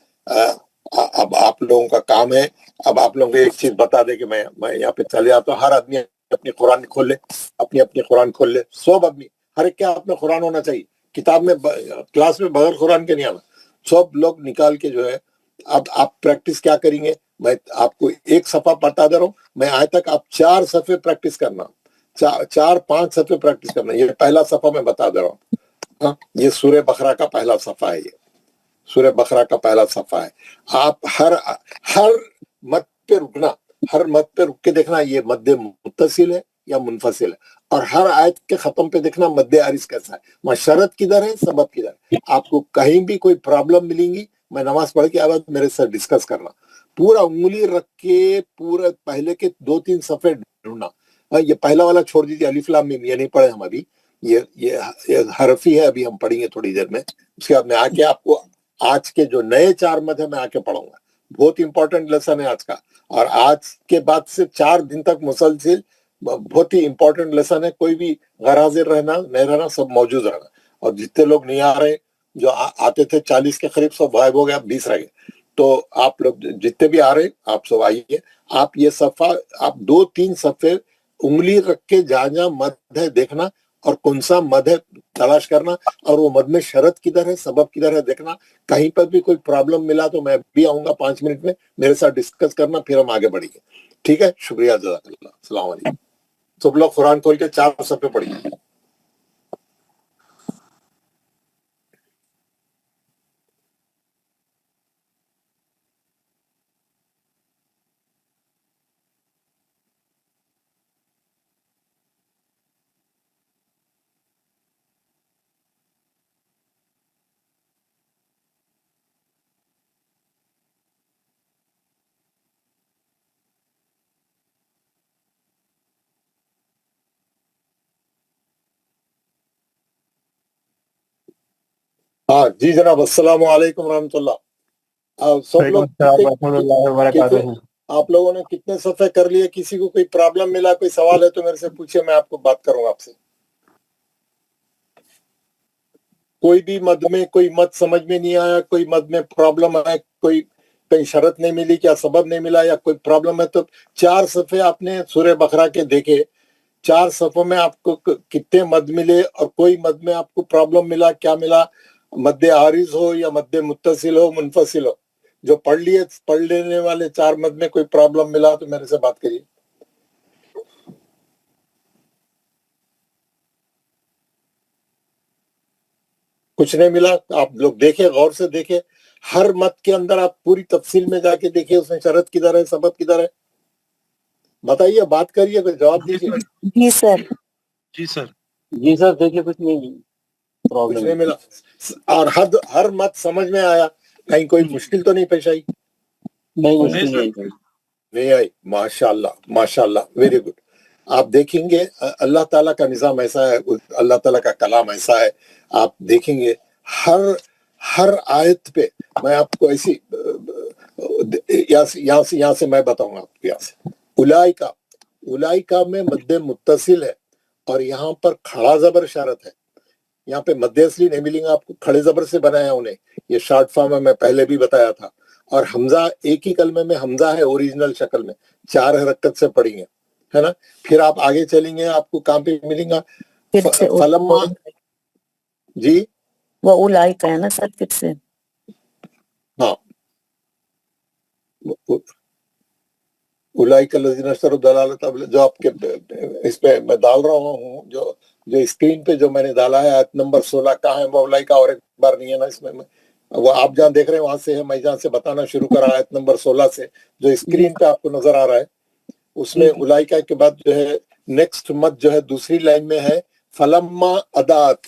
اب آپ لوگوں کا کام ہے. اب آپ لوگوں کو ایک چیز بتا دے کہ میں یہاں پہ چلے آتا ہوں. ہر آدمی اپنی قرآن کھول لے، اپنی قرآن کھول لے. سب آدمی، ہر ایک کے ہاتھ میں قرآن ہونا چاہیے. کتاب میں کلاس میں بغیر قرآن کے نہیں آنا. سب لوگ نکال کے جو ہے. اب آپ پریکٹس کیا کریں گے؟ میں آپ کو ایک صفحہ بتا دے رہا ہوں. میں آج تک آپ 4 صفحے پریکٹس کرنا، 4-5 صفحے پریکٹس کرنا. یہ پہلا صفحہ میں بتا دے رہا ہوں. یہ سورہ بقرہ کا پہلا صفحہ ہے. یہ سورہ بقرہ کا پہلا صفحہ ہے. آپ ہر مد پہ رکنا، ہر مد پہ رک کے دیکھنا یہ مد متصل ہے یا منفصل ہے. اور ہر آیت کے ختم پہ دیکھنا مد عارض کیسا ہے، وہاں شرط کدھر ہے، سبب کدھر ہے. آپ کو کہیں بھی کوئی پرابلم ملیں گی، میں نماز پڑھ کے بعد میرے سے ڈسکس کرنا. پورا انگلی رکھ کے پورا پہلے کے 2-3 صفحے ڈھونڈنا. یہ پہلا والا چھوڑ دیجیے، الف لام میم، یہ نہیں پڑھے ہم ابھی. یہ حرفی ہے، ابھی ہم پڑھیں گے تھوڑی دیر میں. اس کے بعد میں آ کے آپ کو آج کے جو نئے 4 مد ہے میں آ کے پڑھوں گا. بہت امپورٹنٹ لیسن ہے آج کا. اور آج کے بعد سے 4 دن تک مسلسل بہت ہی امپورٹنٹ لیسن ہے. کوئی بھی غیر حاضر رہنا نہیں رہنا، سب موجود رہنا. اور جتنے لوگ نہیں آ رہے، جو آتے تھے 40 کے قریب، سب غائب ہو گیا، 20 رہ گئے. تو آپ لوگ جتنے بھی آ رہے آپ سب آئیے. آپ یہ صفحہ، آپ 2-3 صفحے انگلی رکھ کے جہاں جہاں مد ہے دیکھنا، اور کون سا مد ہے تلاش کرنا, اور وہ مد میں شرط کدھر ہے, سبب کدھر ہے دیکھنا. کہیں پر بھی کوئی پرابلم ملا تو میں بھی آؤں گا 5 منٹ میں, میرے ساتھ ڈسکس کرنا, پھر ہم آگے بڑھیں گے. ٹھیک ہے, شکریہ, جزاک اللہ. السلام علیکم. سب لوگ قرآن کھول کے 4 صفحے پڑھیے. ہاں جی جناب, السلام علیکم ورحمۃ اللہ. سب وعلیکم لوگ السلام ورحمۃ اللہ وبرکاتہ. آپ لوگوں نے کتنے صفحے کر لیے؟ کسی کو کوئی پرابلم ملا, کوئی سوال ہے تو میرے سے پوچھے, میں آپ کو بات کروں گا آپ سے. کوئی بھی مد میں کوئی مد سمجھ میں نہیں آیا, کوئی مد میں پرابلم ہے, کوئی کہیں شرط نہیں ملی, کیا سبب نہیں ملا, یا کوئی پرابلم ہے, تو 4 صفحے آپ نے سورہ بقرہ کے دیکھے. 4 صفحوں میں آپ کو کتنے مد ملے, اور کوئی مد میں آپ کو پرابلم ملا, کیا ملا, مد عارض ہو یا مد متصل ہو, منفصل ہو. جو پڑھ لینے والے 4 مد میں کوئی پرابلم ملا تو میرے سے بات کریے. کچھ نہیں ملا, آپ لوگ دیکھیں, غور سے دیکھیں, ہر مد کے اندر آپ پوری تفصیل میں جا کے دیکھیں, اس میں شرط کدھر ہے, سبب کدھر ہے. بتائیے, بات کریے, کوئی جواب دیجیے. جی سر. جی سر. جی سر, دیکھیے کچھ نہیں کچھ پرابلم. نہیں ملا, اور ہر مد سمجھ میں آیا, کہیں کوئی مشکل تو نہیں پیش آئی؟ نہیں, نہیں مشکل سر. نہیں. نہیں آئی. ماشاء اللہ, ماشاء اللہ, ویری گڈ. آپ دیکھیں گے اللہ تعالیٰ کا نظام ایسا ہے, اللہ تعالیٰ کا کلام ایسا ہے, آپ دیکھیں گے ہر آیت پہ میں آپ کو ایسی یہاں سے میں بتاؤں گا آپ کو. یہاں سے اولائکا میں مد متصل ہے, اور یہاں پر کھڑا زبر اشارت ہے. یہاں پہ مد اصلی نہیں ملیں گا آپ کو, کھڑے زبر سے بنایا انہیں. یہ شارٹ فارم ہے, میں پہلے بھی بتایا تھا. اور حمزہ ایک ہی کلمے میں حمزہ ہے اوریجنل شکل میں, 4 حرکت سے پڑھیں گے, ہے نا. پھر آپ آگے چلیں گے, آپ کو کہاں پہ ملیں گا, پھر سے فلما. جی وہ اولائکا ہے نا سر, پھر سے. ہاں, اولئک الذین اشتروا الضلالۃ, جو آپ کے اس پہ میں ڈال رہا ہوں, جو اسکرین پہ جو میں نے ڈالا ہے, آیت نمبر 16 کہاں ہے وہ اولئک, اور ایک بار نہیں ہے نا اس میں, وہ آپ جہاں دیکھ رہے ہیں وہاں سے ہے, میں جہاں سے بتانا شروع کرا آیت نمبر 16 سے, جو اسکرین پہ آپ کو نظر آ رہا ہے, اس میں اولئک کے بعد جو ہے نیکسٹ مد جو ہے دوسری لائن میں ہے فلما ادات.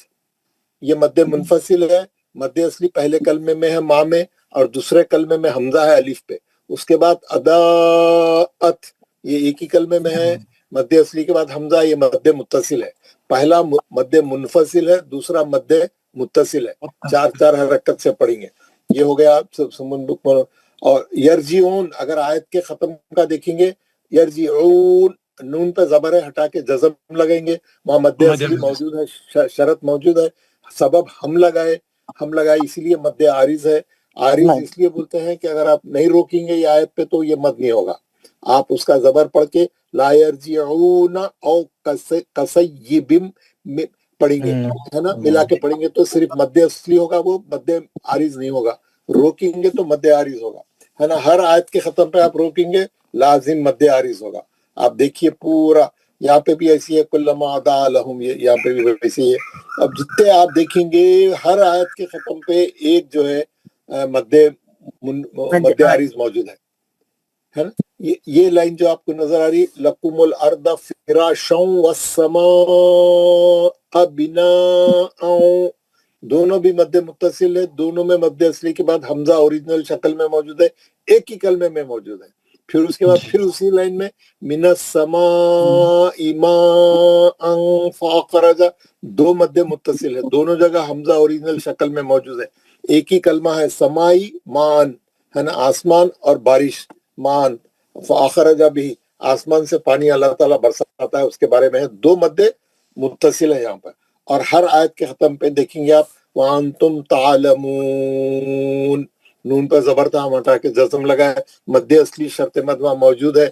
یہ مد منفصل ہے, مد اصلی پہلے کلمے میں ہے ماں میں, اور دوسرے کلمے میں حمزہ ہے الف پہ. اس کے بعد اداءت, یہ ایک ہی کلمے میں ہے, مد اصلی کے بعد حمزہ, یہ مد متصل ہے. پہلا مد منفصل ہے, دوسرا مد متصل ہے, 4 حرکت سے پڑھیں گے. یہ ہو گیا سمن بک. اور یرجعون, اگر آیت کے ختم کا دیکھیں گے, یرجعون نون پہ زبر ہے, ہٹا کے جزم لگیں گے, وہاں مد اصلی موجود ہے, شرط موجود ہے, سبب ہم لگائے اسی لیے مد عارض ہے. عارض اس لیے بولتے ہیں کہ اگر آپ نہیں روکیں گے یہ آیت پہ تو یہ مد نہیں ہوگا. آپ اس کا زبر پڑھ کے لا یرجعون او کسیب پڑھیں گے, ہے نا, ملا کے پڑھیں گے تو صرف مد اصلی ہوگا, وہ مد عارض نہیں ہوگا. روکیں گے تو مد عارض ہوگا, ہے نا. ہر آیت کے ختم پہ آپ روکیں گے لازم مد عارض ہوگا. آپ دیکھیے پورا یہاں پہ بھی ایسی ہے, کلما ادا لہم, یہاں پہ بھی ایسی ہے. اب جتنے آپ دیکھیں گے ہر آیت کے ختم پہ ایک جو ہے مد عارض موجود ہے نا. یہ لائن جو آپ کو نظر آ رہی, لکم الارض فراشا والسماء بناء, دونوں بھی مد متصل ہے, دونوں میں مد اصلی کے بعد حمزہ اوریجنل شکل میں موجود ہے, ایک ہی کلمے میں موجود ہے. پھر اس کے بعد پھر اسی لائن میں من السماء ماء فاخرج, 2 مد متصل ہے, دونوں جگہ حمزہ اوریجنل شکل میں موجود ہے. ایک ہی کلمہ ہے سمائی مان, ہے نا, آسمان اور بارش, مان. فاخرج بھی, آسمان سے پانی اللہ تعالیٰ برساتا ہے, اس کے بارے میں ہے. 2 مد متصل ہے یہاں پر. اور ہر آیت کے ختم پہ دیکھیں گے آپ وانتم تعلمون, نون پہ زبر تھا, ہم ہٹا کے جزم لگا ہے, مد اصلی شرط مد وہاں موجود ہے,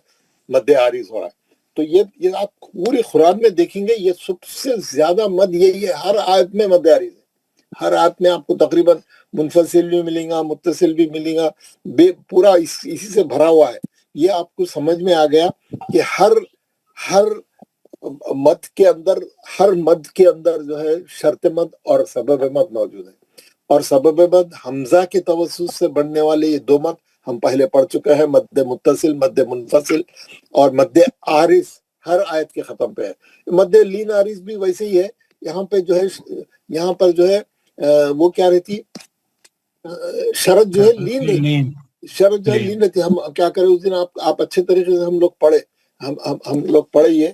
مد عارض ہو رہا ہے. تو یہ آپ پوری قرآن میں دیکھیں گے یہ سب سے زیادہ مد یہی ہے، ہر آیت میں مد عارض ہے، ہر آیت میں آپ کو تقریباً منفصل بھی ملیں گا، متصل بھی ملیں گا، پورا اسی سے بھرا ہوا ہے۔ یہ آپ کو سمجھ میں آ گیا کہ ہر مد کے اندر جو ہے شرط مد اور سبب مد موجود ہے، اور سبب مد حمزہ کے توسط سے بننے والے یہ دو مد ہم پہلے پڑھ چکے ہیں، مد متصل، مد منفصل اور مد عارض ہر آیت کے ختم پہ ہے۔ مد لین عارض بھی ویسے ہی ہے، یہاں پہ جو ہے یہاں پر جو ہے وہ کیا رہتی، شرط جو ہے لین رہتی، لین شرط جو ہے لین رہتی۔ ہم کیا کریں اس دن آپ اچھے طریقے سے ہم لوگ پڑھے، ہم لوگ پڑھے یہ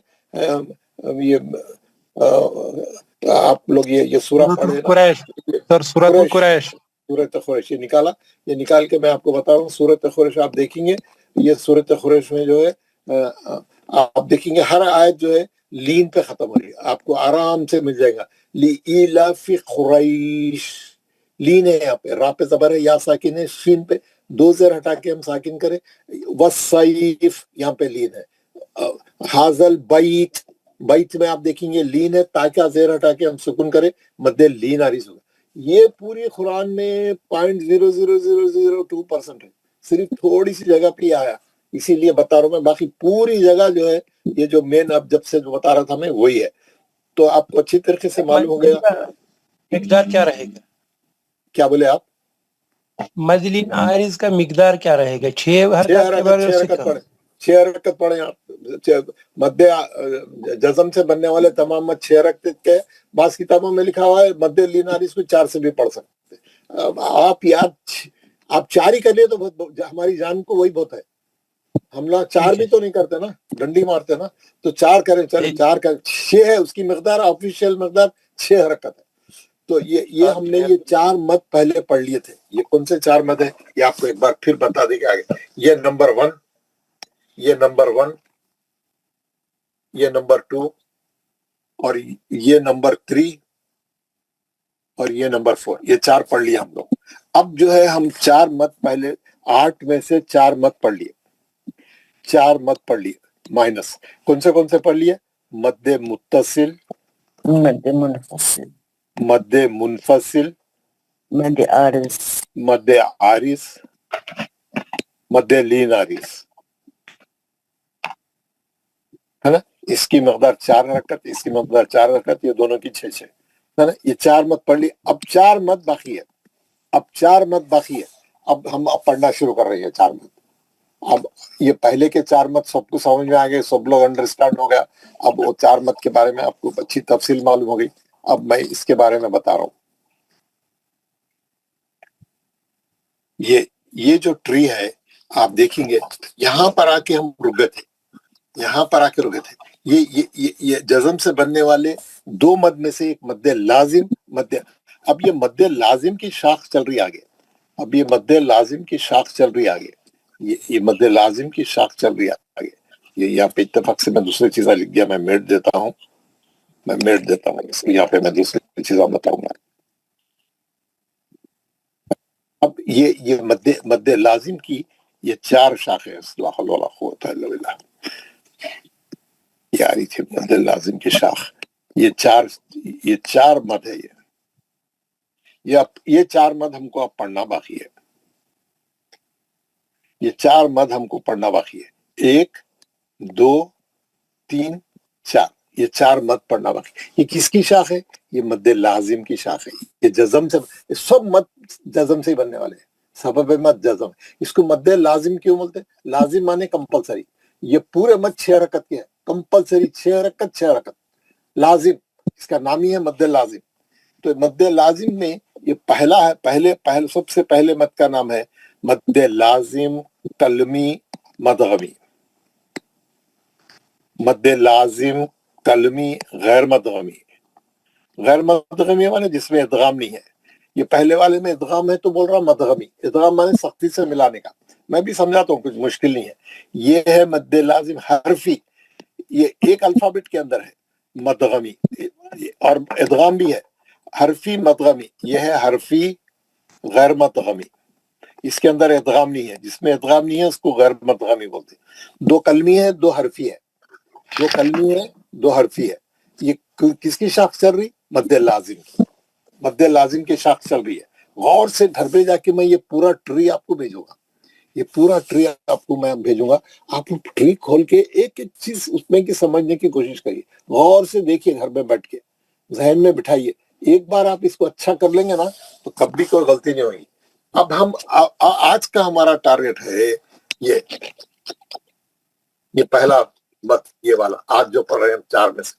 آپ لوگ یہ سورہ پڑھے قریش سر، سورۃ قریش، سورۃ قریش یہ نکال کے میں آپ کو بتا رہا ہوں۔ سورۃ قریش آپ دیکھیں گے، یہ سورۃ قریش میں جو ہے آپ دیکھیں گے ہر آیت جو ہے لین پہ ختم ہو رہی ہے، آپ کو آرام سے مل جائے گا۔ لِإِيلَافِ قُرَيْشٍ لین ہے، یہاں پہ را پہ زبر ہے، یا ساکن ہے، شین پہ دو زیر ہٹا کے ہم ساکن کریں، وَالسَّيْفِ یہاں پہ لین ہے۔ حاضل بیت میں آپ دیکھیں گے لین ہے، تاکہ زیر ہٹا کے ہم سکون کریں، مد لین عارض ہوگا۔ یہ پوری قرآن میں 0.00002% ہے، صرف تھوڑی سی جگہ پہ ہی آیا، اسی لیے بتا رہا ہوں میں، باقی پوری جگہ جو ہے یہ جو مین اب جب سے جو بتا رہا تھا میں وہی ہے۔ تو آپ کو اچھی طریقے سے معلوم ہو گیا۔ مقدار کیا رہے گا؟ کیا بولے آپ؟ مد لین عارض کا مقدار کیا رہے گا؟ 6 حرکات کے بارے میں حرکت پڑھیں، 6 حرکت پڑھیں آپ۔ مد جزم سے بننے والے تمام مد 6 حرکت کے، بعض کتابوں میں لکھا ہوا ہے مد لین عارض کو 4 سے بھی پڑھ سکتے۔ آپ 4 ہی کر لیے تو بہت، ہماری جان کو وہی بہت ہے۔ ہم لوگ 4 بھی تو نہیں کرتے نا، ڈنڈی مارتے نا، تو 4 کریں، چلے 4 کریں، 6 ہے اس کی مقدار، آفیشیل مقدار 6 حرکت ہے۔ تو یہ ہم نے یہ 4 مد پہلے پڑھ لیے تھے۔ یہ کون سے 4 مد ہیں یہ آپ کو ایک بار پھر بتا دیں گے آگے۔ یہ نمبر 1، یہ نمبر 1، یہ نمبر 2، اور یہ نمبر 3، اور یہ نمبر 4، یہ 4 پڑھ لیے ہم لوگ۔ اب جو ہے ہم 4 مد پہلے 8 میں سے 4 مد پڑھ لیے، 4 مد پڑھ لیے مائنس کون سے پڑھ لیے؟ مد متصل، مد منفصل، مد منفصل، مد عارض، مد عارض، مد لین عارض، ہے نا؟ اس کی مقدار 4 حرکت، اس کی مقدار 4 حرکت، یہ دونوں کی 6 ہے نا؟ یہ 4 مد پڑھ لی۔ اب 4 مد باقی ہے، اب 4 مد باقی ہے۔ اب ہم پڑھنا شروع کر رہے ہیں 4 مد۔ اب یہ پہلے کے 4 مد سب کو سمجھ میں آ گئے، سب لوگ انڈرسٹینڈ ہو گیا۔ اب وہ 4 مد کے بارے میں آپ کو اچھی تفصیل معلوم ہو گئی۔ اب میں اس کے بارے میں بتا رہا ہوں۔ یہ جو ٹری ہے آپ دیکھیں گے، یہاں پر آ کے ہم رک گئے تھے، یہاں پر آ کے رکے تھے۔ یہ جزم سے بننے والے 2 مد میں سے ایک مد لازم، اب یہ مد لازم کی شاخ چل رہی آگے، اب یہ مد لازم کی شاخ چل رہی آگے، یہ مد لازم کی شاخ چل رہی آگے۔ یہ یہاں پہ اتفاق سے میں دوسری چیزیں لکھ دیا، میں میٹ دیتا ہوں، یہاں پہ میں دوسری چیزیں بتاؤں گا۔ اب یہ مد لازم کی یہ 4 شاخیں، لا حول ولا قوت الا باللہ، یہ آ رہی تھی مد لازم کی شاخ، یہ 4 مد ہے۔ یہ 4 مد ہم کو اب پڑھنا باقی ہے، یہ 4 مد ہم کو پڑھنا باقی ہے، 1 2 3 4، یہ 4 مد پڑھنا باقی ہے۔ یہ کس کی شاخ ہے؟ یہ مد لازم کی شاخ ہے۔ یہ جزم سے، یہ سب مد جزم سے ہی بننے والے ہیں، سبب مد جزم۔ اس کو مد لازم کیوں بولتے ہیں؟ لازم مانے کمپلسری، یہ پورے مد 6 حرکت کے ہیں، کمپلسری 6 حرکت 6 حرکت لازم، اس کا نام ہی ہے مد لازم۔ تو مد لازم میں یہ پہلا ہے، پہلے سب سے پہلے مد کا نام ہے مد لازم کلمی مدغمی، مد لازم کلمی غیر مدغمی۔ غیر مدغمی مانے جس میں ادغام نہیں ہے، یہ پہلے والے میں ادغام ہے تو بول رہا مدغمی، ادغام مانے سختی سے ملانے کا، میں بھی سمجھاتا ہوں، کچھ مشکل نہیں ہے۔ یہ ہے مد لازم حرفی، یہ ایک الفابٹ کے اندر ہے مدغمی، اور ادغام بھی ہے حرفی مدغمی، یہ ہے حرفی غیر مدغمی، اس کے اندر ادغام نہیں ہے، جس میں ادغام نہیں ہے اس کو غیر مدغمی بولتے ہیں۔ 2 کلمی ہے، 2 حرفی ہے۔ दो कलमी है, दो हरफी है। ये किसकी शाख चल रही? मद्दे लाजिम की, मद्दे लाजिम की शाख चल रही है। गौर से घर पे जाके मैं ये पूरा ट्री आपको भेजूंगा, ये पूरा ट्री आपको मैं भेजूंगा। आप ट्री खोल के एक एक चीज उसमें की समझने की कोशिश करिए, गौर से देखिए, घर में बैठ के जहन में बिठाइए। एक बार आप इसको अच्छा कर लेंगे ना तो कभी कोई गलती नहीं होगी। अब हम आज का हमारा टारगेट है ये पहला मत, ये वाला आज जो पढ़ रहे हैं 4 में से,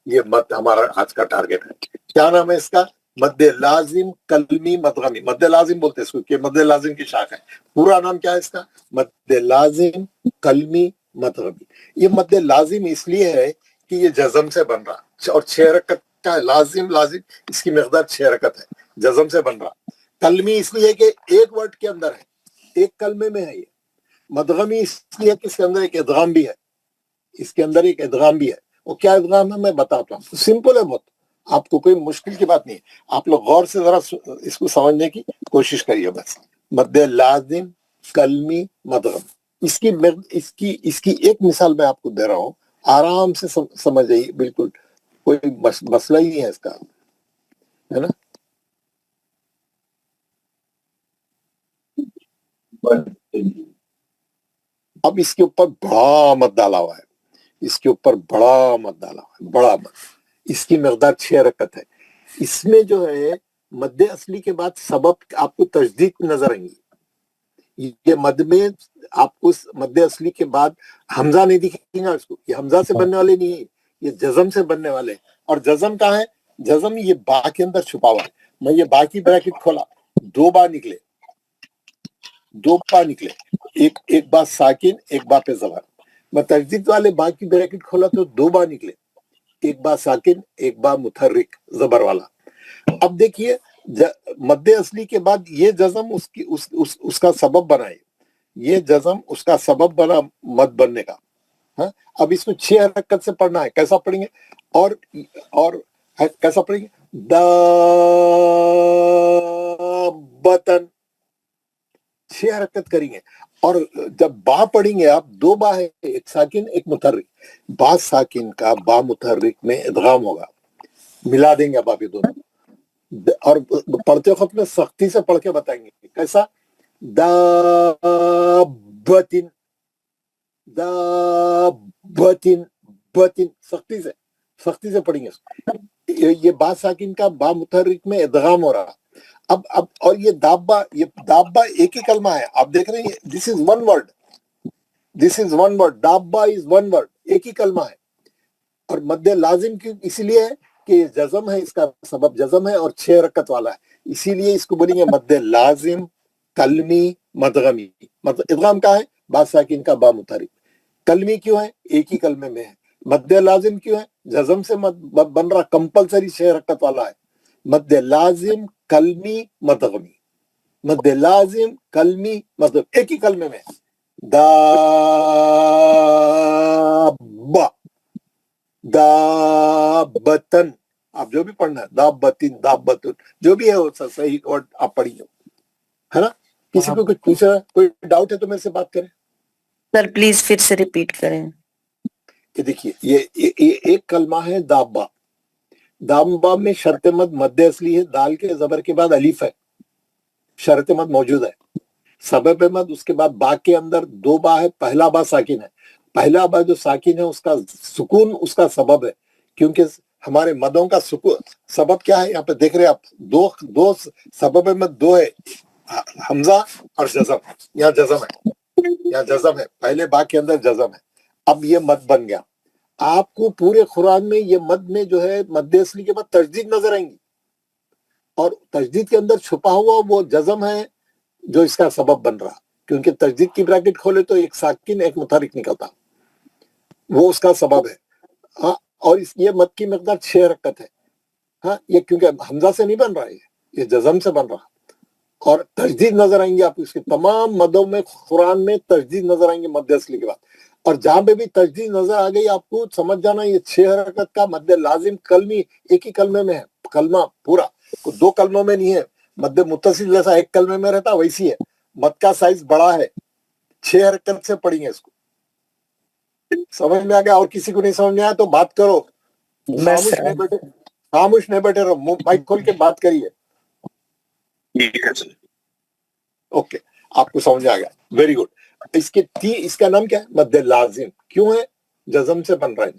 ये मत हमारा आज का टारगेट है। क्या नाम है इसका? मद्दे लाजिम कलमी मदगमी। मद्दे लाजिम बोलते हैं इसको, कि मद्दे लाजिम की शाख है। पूरा नाम क्या है इसका? मद्दे लाजिम कलमी मदगमी। ये मद्दे लाजिम इसलिए है कि ये जज़म से बन रहा और 6 रकत का है। लाजिम लाजिम इसकी मिक़दार 6 रकत है, जज़म से बन रहा। कलमी इसलिए कि एक वर्ड के अंदर है, एक कलमे में है। ये मदगमी इसलिए कि इसके अंदर एक इदगाम भी है, इसके अंदर एक इदगाम भी है। वो क्या इदगाम है मैं बताता हूँ। सिंपल है बहुत, आपको कोई मुश्किल की बात नहीं है। आप लोग गौर से जरा इसको समझने की कोशिश करिए बस। मद्दे लाजिम कलमी मदगम, इसकी एक मिसाल मैं आपको दे रहा हूँ, आराम से समझ जाइए, बिल्कुल कोई मसला ही नहीं है इसका, है ना। अब इसके ऊपर बड़ा मत डाला हुआ है, इसके ऊपर बड़ा मत डाला हुआ है, बड़ा मत। इसकी मिक़दार 6 रकत है। इसमें जो है मद्दे असली के बाद सबब आपको तजदीद नजर आएंगी। ये मद में आपको मद्दे असली के बाद हमजा नहीं दिखेगा इसको, ये हमजा से बनने वाले नहीं है, ये जज़म से बनने वाले। और जज़म कहाँ है? जज़म ये बा के अंदर छुपा हुआ है। मैं ये बा की ब्रैकेट खोला, 2 बार निकले, 2 बार निकले, एक बार साकिन, एक बार पे ज़बर। मैं तजदीद वाले बा की ब्रैकेट खोला तो 2 बार निकले, एक बार साकिन, एक बार मुतहर्रिक ज़बर वाला। अब देखिए मद्दे असली के बाद ये जज़म उसका सबब बना है, ये जज़म उसका सबब बना मद बनने का। हाँ, अब इसको 6 हरकत से पढ़ना है। कैसा पढ़ेंगे? और कैसा पढ़ेंगे? दाबतन, 6 हरकत करेंगे। और जब बा पढ़ेंगे आप, 2 बा है, एक साकिन एक मुतहर्रिक। बा साकिन का बा मुतहर्रिक में इदगाम होगा, मिला देंगे अब आप ये दोनों। और पढ़ते वक्त में सख्ती से पढ़ के बताएंगे कैसा। दाबतिन, दाबतिन, बतिन, सख्ती से पढ़ेंगे। ये बा साकिन का बा मुतहर्रिक में इदगाम हो रहा। अब और ये दाब्बा एक ही कलमा है। आप देख रहे हैं, दिस इज वन वर्ड, दाब्बा इज वन वर्ड, एक ही कलमा है। और मद्दे लाजिम की इसलिए है कि ये जज़म है, इसका सबब जज़म है और 6 रकत वाला है, इसीलिए इसको बोलेंगे मद्दे लाजिम कलमी मदगमी। मतलब इदगाम का है, बा साकिन का बा मुतहर्रिक। कलमी क्यों है? एक ही कलमे में है। मद्दे लाजिम क्यों है? जज़म से बन रहा, कंपलसरी 6 रकत वाला है। मद्दे लाजिम कलमी मदगमी, मद्दे लाजिम कलमी मदगमी, एक ही कलमे में। दाब्बा, दाबतन, आप जो भी पढ़ना है, दाबतिन, दाबतुन, जो भी है वो सही वर्ड आप पढ़िए, है ना। किसी को कुछ पूछा, कोई डाउट है तो मेरे से बात करें। सर प्लीज फिर से रिपीट करें। ये देखिए, ये एक कलमा है दाब्बा। दाब्बा में शर्त मद मद्दे असली है, दाल के ज़बर के बाद अलीफ है, शर्त मद मौजूद है। सबब मद उसके बाद बा के अंदर 2 बा है, पहला बा साकिन है। पहला बा जो साकिन है उसका सुकून उसका सबब है, क्योंकि हमारे मदों का सुकून सबब क्या है? यहाँ पे देख रहे हैं आप, दो सबब मद 2 है, हमजा और जज़म। यहाँ जज़म है, यहाँ जज़म है, पहले बा के अंदर जज़म है। अब ये मद बन गया। आपको पूरे कुरान में ये मद में जो है मद्दे असली के बाद तजदीद नजर आएंगी, और तजदीद के अंदर छुपा हुआ वो जज़म है जो इसका सबब बन रहा, क्योंकि तजदीद की ब्रैकेट खोले तो एक साकिन एक मुतहर्रिक निकलता, वो उसका सबब है। हाँ, और ये मद की मिक़दार 6 रकत है। हाँ, ये क्योंकि हमजा से नहीं बन रहा है, ये जज़म से बन रहा। और तजदीद नजर आएंगे आपको, इसके तमाम मदों में कुरान में तजदीद नजर आएंगे मद्दे असली के बाद। और जहां पे भी तजदीद नजर आ गई आपको समझ जाना, ये 6 हरकत का मद्दे लाजिम कलमी एक ही कलमे में है। कलमा पूरा 2 कलमों में नहीं है। मद्दे मुत्तसिल जैसा एक कलमे में रहता वैसी है। मद का साइज बड़ा है, 6 हरकत से पढ़ेंगे इसको। समझ में आ गया? और किसी को नहीं समझ में आया तो बात करो, बस खामोश नहीं बैठे रहो, माइक खोल के बात करिए। ठीक है सर। ओके, आपको समझ आ गया, वेरी गुड। इसका नाम क्या है? मद्द लाजिम। क्यों है? जज़म से बन रहा है,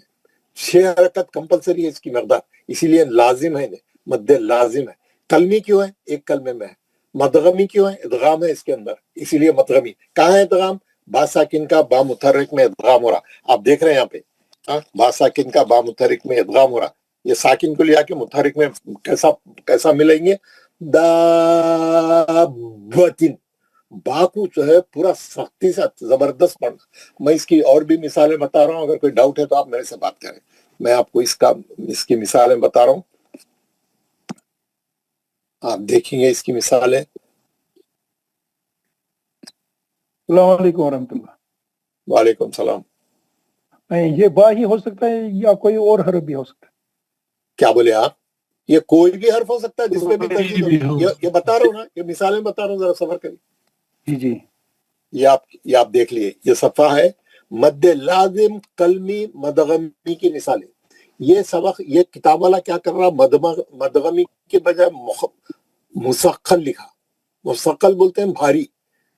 6 हरकत कंपलसरी है इसकी मकदार, इसीलिए लाजिम है, मद्द लाजिम है। कलमी क्यों है? एक कलमे में है। मदगमी क्यों है? इदगाम है इसके अंदर, इसीलिए मदगमी। कहाँ है इदगाम? बा साकिन का बा मुतहर्रिक में इदगाम हो रहा, आप देख रहे हैं यहाँ पे, बा साकिन का बा मुतहर्रिक में इदगाम हो रहा। ये साकिन को लिया के मुतहर्रिक में कैसा मिलेंगे? दाबतिन, बा को जो है पूरा सख्ती से जबरदस्त पढ़ना। मैं इसकी और भी मिसालें बता रहा हूँ, अगर कोई डाउट है तो आप मेरे से बात करें। मैं आपको इसकी मिसालें बता रहा हूँ, आप देखेंगे इसकी मिसालें। अस्सलाम वालेकुम रहमतुल्लाह। वालेकुम सलाम। ये बा ही हो सकता है या कोई और हर्फ भी हो सकता है? क्या बोले आप? ये कोई भी हर्फ हो सकता है जिसमें भी तस्दीद हो। ये बता रहा हूँ ना, ये मिसालें बता रहा हूँ, जरा सबर करिए। जी जी, ये आप देख लिए, ये सफ़ा है मद्द लाजिम कलमी मदगमी की मिसालें। ये सबक, ये किताब वाला क्या कर रहा, मदगमी के बजाय मुसक्कल लिखा। मुसक्कल बोलते हैं भारी,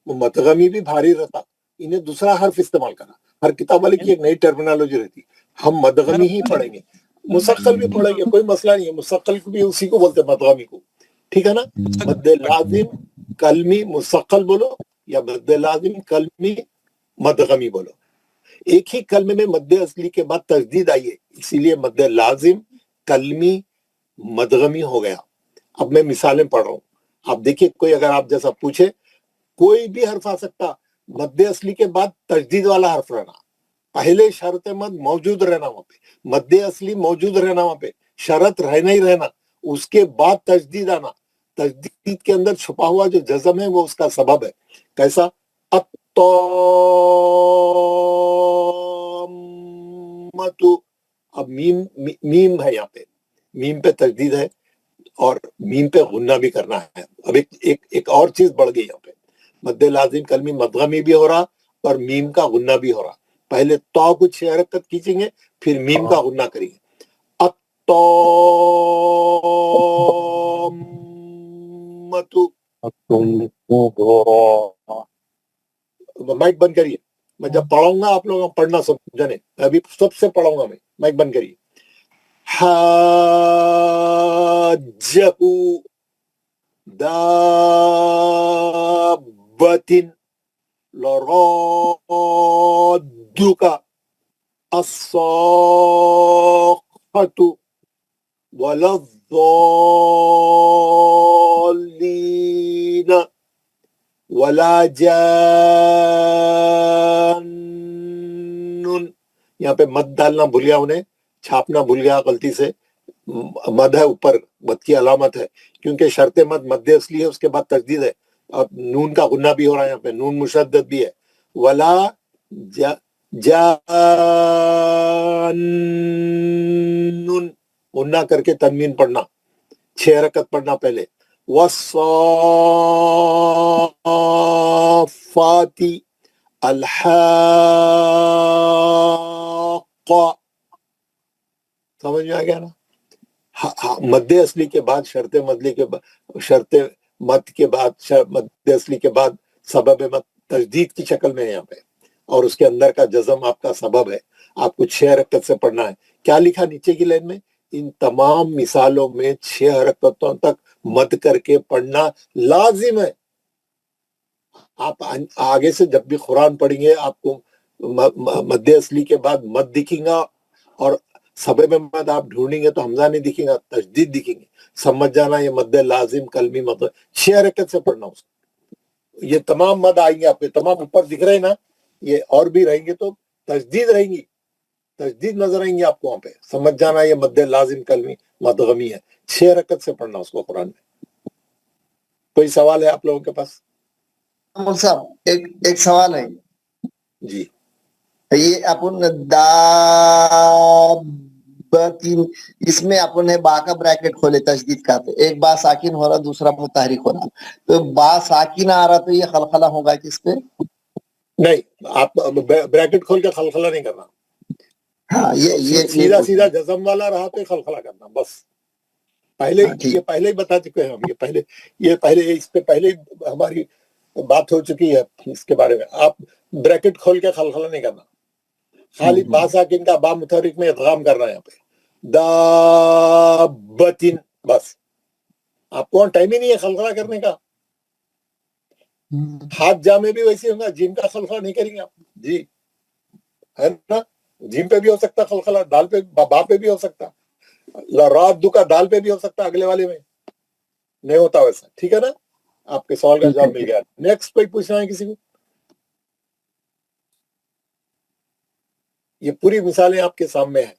मदगमी भी भारी रहता, इन्हें दूसरा हर्फ इस्तेमाल करा। हर किताब वाले की एक नई टर्मिनोलॉजी रहती। हम मदगमी ही पढ़ेंगे, मुसक्कल भी पढ़ेंगे, कोई मसला नहीं है। मुसक्कल को भी उसी को बोलते हैं, मदगमी को, ठीक है ना? मद्द लाजिम कलमी मुसक्कल बोलो या मद्द लाजिम कलमी मदगमी बोलो, एक ही कलमे में मद्द असली के बाद तजदीद आई है, इसीलिए मद्द लाजिम कलमी मदगमी हो गया। अब मैं मिसालें पढ़ रहा हूँ, आप देखिए। कोई अगर आप जैसा पूछे, कोई भी हर्फ आ सकता, मद्द असली के बाद तजदीद वाला हर्फ रहना, पहले शर्त मद मौजूद रहना, वहां पे मद्द असली मौजूद रहना, वहां पे शरत रहना ही रहना, उसके बाद तजदीद आना। तजदीद के अंदर छुपा हुआ जो जज़म है वो उसका सबब है। कैसा? अत्तम्मतु, अब मीम है, यहाँ पे मीम पे तजदीद है और मीम पे गुन्ना भी करना है। अब एक और चीज बढ़ गई यहाँ पे, मद्द लाजिम कलमी मदगमी भी हो रहा और मीम का गुन्ना भी हो रहा। पहले तो को 6 हरकत खींचेंगे, फिर मीम का गुन्ना करेंगे। अत्तम्मतु, माइक बंद करिए। मैं जब पढ़ाऊंगा आप लोग पढ़ना समझने, अभी सबसे पढ़ाऊंगा मैं, माइक बंद करिए। हाज्जहु दाब्बतिन लराद्दुका अस्साखतु वलद्दाल्लीन वला जान्नुन। यहाँ पे मद डालना भूल गया, उन्हें छापना भूल गया गलती से। मद है ऊपर, मद की अलामत है, क्योंकि शर्त मद मद्द असली है, उसके बाद तजदीद है और नून का गुन्ना भी हो रहा है, यहाँ पे नून मुशद्दद भी है। वला जान्नुन, गुन्ना करके तनवीन पढ़ना, 6 हरकत पढ़ना पहले। वस्साफ़ाती अलहाक़ा, समझ में आ गया ना? मद्द असली के बाद शर्त मदली के बाद, शर्त मद के बाद मद्द असली के बाद सबब मद तजदीद की शक्ल में है यहाँ पे, और उसके अंदर का जज़म आपका सबब है। आपको 6 हरकत से पढ़ना है। क्या लिखा नीचे की लाइन में? इन तमाम मिसालों में 6 हरकतों तक मद करके पढ़ना लाजिम है। आप आगे से जब भी कुरान पढ़ेंगे आपको मद्द असली के बाद मद दिखेगा, और सबब मद आप ढूंढेंगे तो हमजा नहीं दिखेगा, तजदीद दिखेंगे। समझ जाना, ये मद्द लाजिम कलमी मद 6 हरकत से पढ़ना उसको। ये तमाम मद आएंगे आपके, तमाम ऊपर दिख रहे हैं ना, ये और भी रहेंगे तो तजदीद रहेंगी, तजदीद नजर आएंगे आपको वहां पे। समझ जाना, ये मद्द लाजिम कलमी मदगमी है। 6 हरकत से पढ़ना उसको कुरान में। कोई सवाल है आप लोगों के पास? साहब एक सवाल है जी। ये अपन दाबतीन, इसमें अपन ने बा का ब्रैकेट खोले तजदीद का, तो एक बा साकिन हो रहा, दूसरा मुतहरिक हो रहा, तो बा साकिन आ रहा तो ये खलखला होगा किस पे? नहीं, आप ब्रैकेट खोल के खलखला नहीं करना, हाँ ये सीधा सीधा जज़म वाला रहा तो खलखला करना बस। पहले हाँ, ठीक। ये पहले ही बता चुके हैं हम, ये पहले इस पे पहले ही हमारी बात हो चुकी है इसके बारे में। आप ब्रैकेट खोल के खलखला नहीं करना, खाली बा साकिन का बा मुतहरिक में इदगाम करना है यहाँ पे, दाबतिन, बस। आपको टाइम ही नहीं है खलखला करने का। हाथ जा में भी वैसे होगा, जिम का खलखला नहीं करेंगे आप जी, है ना। जिम पे भी हो सकता खलखला, दाल पे बा पे भी हो सकता, रात दु का दाल पे भी हो सकता, अगले वाले में नहीं होता वैसा, ठीक है ना। आपके सवाल का जवाब मिल गया। नेक्स्ट कोई पूछना है किसी को? ये पूरी मिसालें आपके सामने है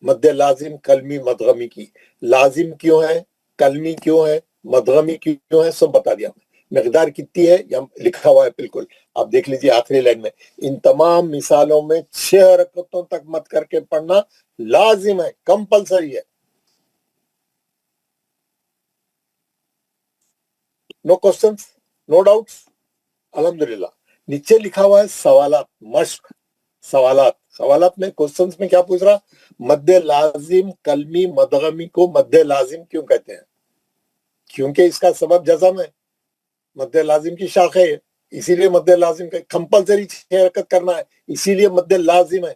मद्दे लाजिम कलमी मदगमी की। लाजिम क्यों है, कलमी क्यों है, मदगमी क्यों है, सब बता दिया। मकदार कितनी है यहाँ लिखा हुआ है बिल्कुल, आप देख लीजिए आखिरी लाइन में। इन तमाम मिसालों में 6 हरकतों तक मत करके पढ़ना लाजिम है, कंपलसरी है। नो क्वेश्चंस, नो डाउट्स, अल्हम्दुलिल्लाह। नीचे लिखा हुआ है सवालात, मश्क, सवालात। सवालात में क्वेश्चंस में क्या पूछ रहा, मद्दे लाजिम कलमी मदगमी को मद्दे लाजिम क्यों कहते हैं? क्योंकि इसका सबब जज़म है, मद्दे लाजिम की शाख है, इसीलिए मद्दे लाजिम का कंपलसरी 6 हरकत करना है, इसीलिए मद्दे लाजिम है।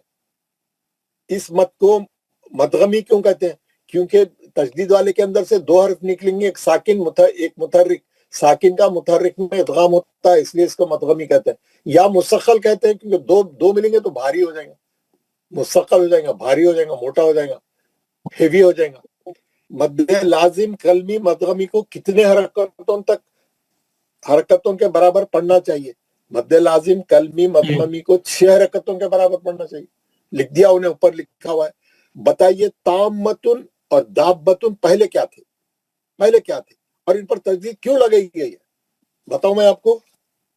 इस मद को मदगमी क्यों कहते हैं? क्योंकि तशदीद वाले के अंदर से 2 हर्फ निकलेंगे, एक साकिन एक मुतहर्रिक। साकिन का मुतहर्रिक में इदगाम होता है, इसलिए इसको मदगमी कहते हैं। या मुसक्कल कहते हैं क्योंकि दो मिलेंगे तो भारी हो जाएगा, मुसक्कल हो जाएगा, भारी हो जाएगा, मोटा हो जाएगा, हेवी हो जाएगा। मद्दे लाजिम कलमी मदगमी को कितने हरकतों के बराबर पढ़ना चाहिए? मद्दे लाजिम कलमी मदगमी को 6 हरकतों के बराबर पढ़ना चाहिए। लिख दिया, उन्हें ऊपर लिखा हुआ है। बताइए ताम्मतुन और दाब्बतुन पहले क्या थे, पहले क्या थे, और इन पर तस्दीद क्यों लगाई गई है? बताओ मैं आपको।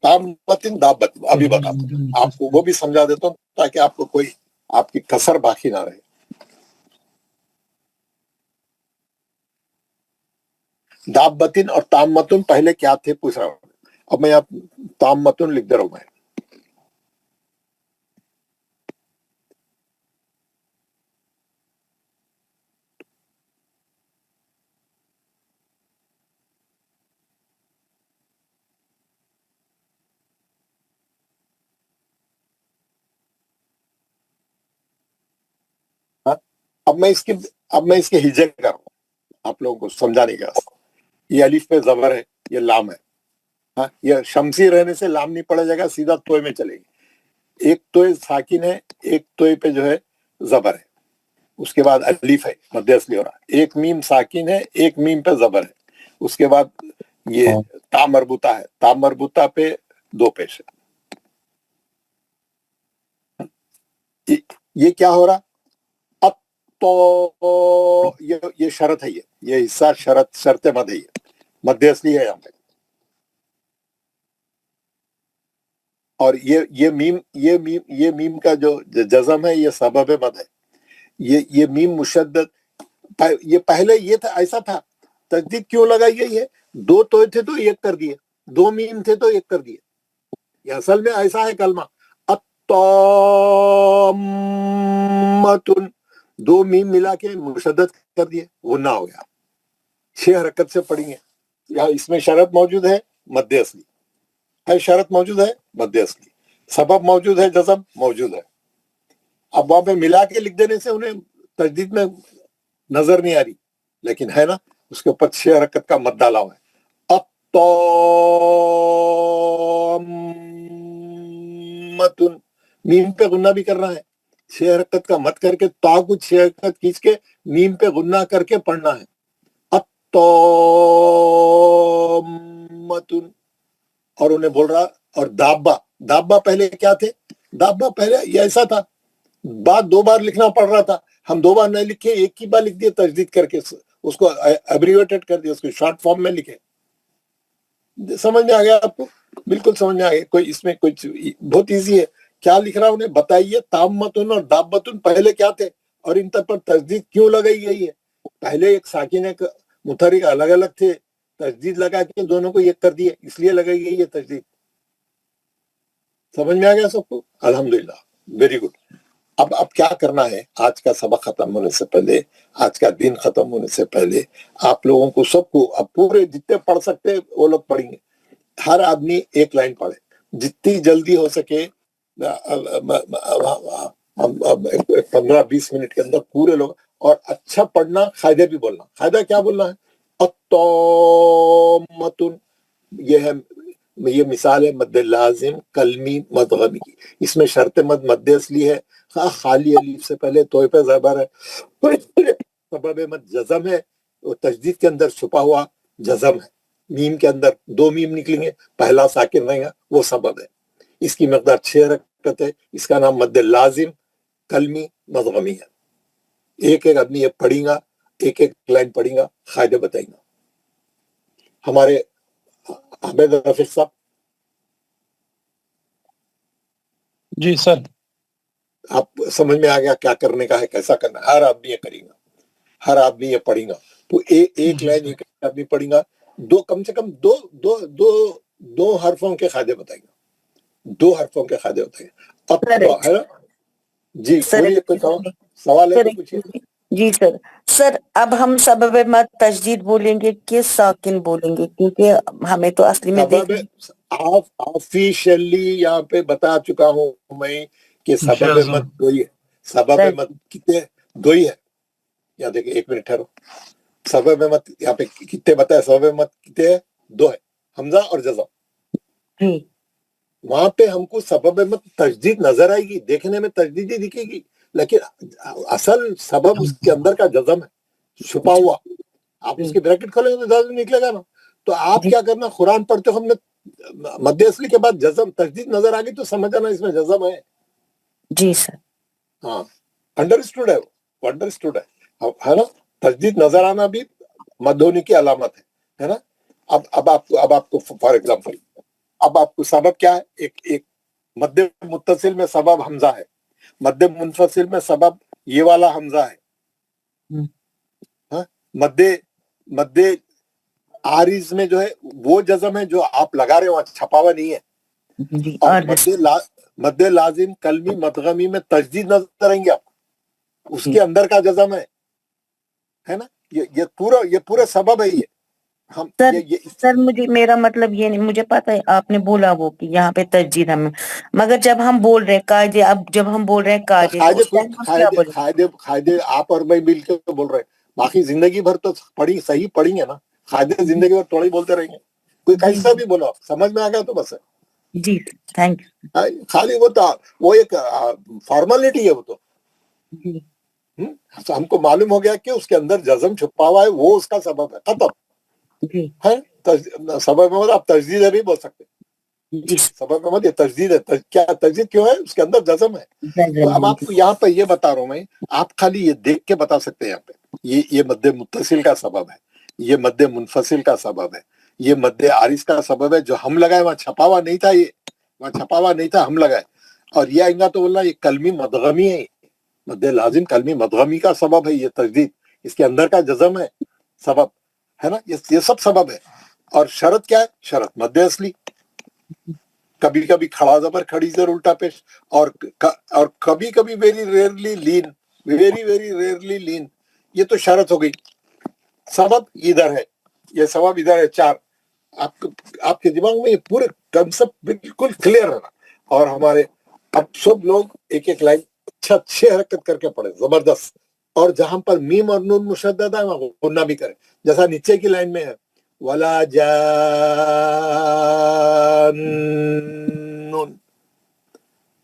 ताम्मतुन दाब्बतुन अभी बताता हूं आपको, वो भी समझा देता हूं ताकि आपको कोई आपकी कसर बाकी ना रहे। दाब्बतिन और ताम्मतुन पहले क्या थे पूछ रहा हूं। अब मैं आप ताम्मतुन लिख दे रहा हूं मैं। अब मैं इसके हिजे कर रहा हूं आप लोगों को समझाने के वास्ते। ये अलिफ पे जबर है, ये लाम है। हाँ, ये शमसी रहने से लाम नहीं पड़ा जाएगा, सीधा तोय में चलेगी। एक तोय साकिन है, एक तोय पे जो है जबर है, उसके बाद अलिफ है, मद्दे असली हो रहा है। एक मीम साकिन है, एक मीम पे जबर है, उसके बाद ये ता मरबूता है, ता मरबूता पे 2 पेश है। ये क्या हो रहा, तो ये शरत है, ये हिस्सा शर्त मद है, मद्दे असली है यहाँ पे। और ये मीम का जो जज़म है, ये सबब मद है। ये मीम मुशद्दद, ये पहले ये था, ऐसा था। तस्दीद क्यों लगाई गई है? 2 तो थे तो 1 कर दिए, 2 मीम थे तो 1 कर दिए। ये असल में ऐसा है कलमा, अत्ताम्मतुन, 2 मीम मिला के मुशद्दद कर दिए, गुन्ना हो गया। 6 हरकत से पढ़ेंगे। या इसमें शरत मौजूद है, मद्दे असली है, शरत मौजूद है, मद्दे असली, सबब मौजूद है, जज़म मौजूद है। अब वहां पे मिला के लिख देने से उन्हें तजदीद में नजर नहीं आ रही, लेकिन है ना, उसके ऊपर 6 हरकत का मद डाला हुआ है। अत्ताम्मतुन, मीम पे गुन्ना भी करना है, 6 हरकत का मत करके ता को 6 हरकत खींच के मीम पे गुन्ना करके पढ़ना है। अत्ताम्मतुन, और उन्हें बोल रहा, और दाब्बा पहले क्या थे? दाब्बा पहले ये ऐसा था, बात 2 बार लिखना पड़ रहा था, हम 2 बार नहीं लिखे, एक ही बार लिख दिए तजदीद करके, उसको एब्रिवेटेड कर दिया, उसको शॉर्ट फॉर्म में लिखे। समझ में आ गया आपको? बिल्कुल समझ में आ गया। कोई इसमें कुछ बहुत इजी है। क्या लिख रहा उन्हें बताइए, ताम्मतुन और दाब्बतुन पहले क्या थे और इन पर तजदीद क्यों लगाई गई है? पहले एक साकिन एक मुतहर्रिक अलग अलग थे, तजदीद लगा के दोनों को एक कर दिए, इसलिए लगाई गई है तजदीद। समझ में आ गया सबको? अल्हम्दुलिल्लाह, वेरी गुड। अब क्या करना है, आज का सबक खत्म होने से पहले, आज का दिन खत्म होने से पहले आप लोगों को सबको, अब पूरे जितने पढ़ सकते हैं वो लोग पढ़ेंगे, हर आदमी एक लाइन पढ़े जितनी जल्दी हो सके। 15-20 मिनट के अंदर पूरे लोग, और अच्छा पढ़ना, कायदे भी बोलना। कायदा क्या बोलना है? अत्तोमतुन, ये मिसाल है मद्दे लाजिम कलमी मदगमी की। इसमें शर्त मद मद्दे असली है, खाली अलीफ से पहले तोय पे ज़बर है, सबब मद जज़म है, वो तजदीद के अंदर छुपा हुआ जज़म है, मीम के अंदर 2 मीम निकलेंगे, पहला साकिन रहेगा, वो सबब है। इसकी मकदार 6 रकत है, इसका नाम मद्दे लाजिम कलमी मदगमी है। एक एक आदमी ये पढ़ेगा, एक एक लाइन पढ़ेगा, कायदे बताएगा। हमारे अहमद रफीक साहब, जी सर। आप समझ में आ गया क्या करने का है, कैसा करना है? हर आदमी ये करेगा, हर आदमी ये पढ़ेगा। तो एक लाइन एक आदमी पढ़ेगा, दो कम से कम दो दो दो दो हरफों के कायदे बताएगा, 2 हरफों के कायदे बताएगा। अब है ना जी, बोलिए, कोई सवाल है तो पूछिए। जी सर। सर अब हम सबब मद तजदीद बोलेंगे कि साकिन बोलेंगे, क्योंकि हमें तो असली में ऑफिशियली यहाँ पे बता चुका हूँ मैं कि सबब मद 2 ही है। सबब मद कितने? 2 ही है। यहाँ देखिए, 1 मिनट ठहरो। सबब मद यहाँ पे कितने बताया? सबब मद कितने है? 2 है, हमजा और जज़म। वहां पे हमको सबब मद तजदीद नजर आएगी, देखने में तजदीद ही दिखेगी, लेकिन असल सबब उसके अंदर का जज़म है, छुपा हुआ। आप उसके ब्रैकेट खोलेंगे तो जज़म निकलेगा ना। तो आप क्या करना, कुरान पढ़ते हो, हमने मद्दे असली के बाद जज़म तजदीद नजर आ गई तो समझ आना इसमें जज़म है। जी सर। हाँ, अंडरस्टूड है, वो अंडरस्टूड है ना। तजदीद नजर आना भी मद होने की अलामत है ना। अब आपको फॉर एग्जाम्पल, अब आपको सबब क्या है? एक मद्दे मुत्तसिल में सबब हमजा है, मद्दे मुनफसिल में सबब ये वाला हमजा है, मद्दे आरिज में जो है वो जज़म है जो आप लगा रहे हो, छपा हुआ नहीं है। और मद्दे लाजिम कलमी मदगमी में तजदीद नजर आएंगे आपको, उसके अंदर का जज़म है ना। ये पूरा सबब है। ये हम सर, सर मेरा मतलब ये नहीं, मुझे पता है आपने बोला वो कि यहाँ पे तजदीद हमें, मगर जब हम बोल रहे हैं कायदे, अब जब हम बोल रहे हैं कायदे कायदे आप और मैं मिलकर तो बोल रहे हैं, बाकी जिंदगी भर तो सही पढ़ेंगे ना। कायदे जिंदगी भर थोड़ी बोलते रहेंगे, कोई कैसा भी बोलो, समझ में आ गया तो बस है जी। Thank you. खाली वो एक फॉर्मेलिटी है, वो तो हमको मालूम हो गया कि उसके अंदर जज़म छुपा हुआ है, वो उसका सबब है, खत्म है। सबब में आप तजदीद भी बोल सकते हैं, सबब में ये तजदीद है। क्या तजदीद क्यों है? उसके अंदर जज़म है। तो अब आपको यहाँ पे ये बता रहा हूँ मैं, आप खाली ये देख के बता सकते हैं यहाँ पे, ये मद्दे मुत्तसिल का सबब है, ये मद्दे मुनफसिल का सबब है, ये मद्दे आरिस का सबब है। जो हम लगाए वहां छपा हुआ नहीं था, ये वहां छपा हुआ नहीं था, हम लगाए। और ये आएगा तो बोलना ये कलमी मदगमी है, मद्दे लाजिम कलमी मदगमी का सबब है ये तजदीद, इसके अंदर का जज़म है, सबब है ना। ये सब सबब है। और शरत क्या है? शरत मद्दे असली, कभी कभी खड़ा जबर खड़ी जर उल्टा पेश, और कभी कभी वेरी रेयरली लीन, वेरी रेयरली लीन, ये तो शरत हो गई। सबब इधर है, ये सबब इधर है। 4 आपके दिमाग में ये पूरे कंसेप्ट बिल्कुल क्लियर है ना। और हमारे अब सब लोग एक एक लाइन अच्छा 6 हरकत करके पढ़े, जबरदस्त। और जहां पर मीम और नून मुशद्दद है वहां गुन्ना भी करें, जैसा नीचे की लाइन में है, वला जान।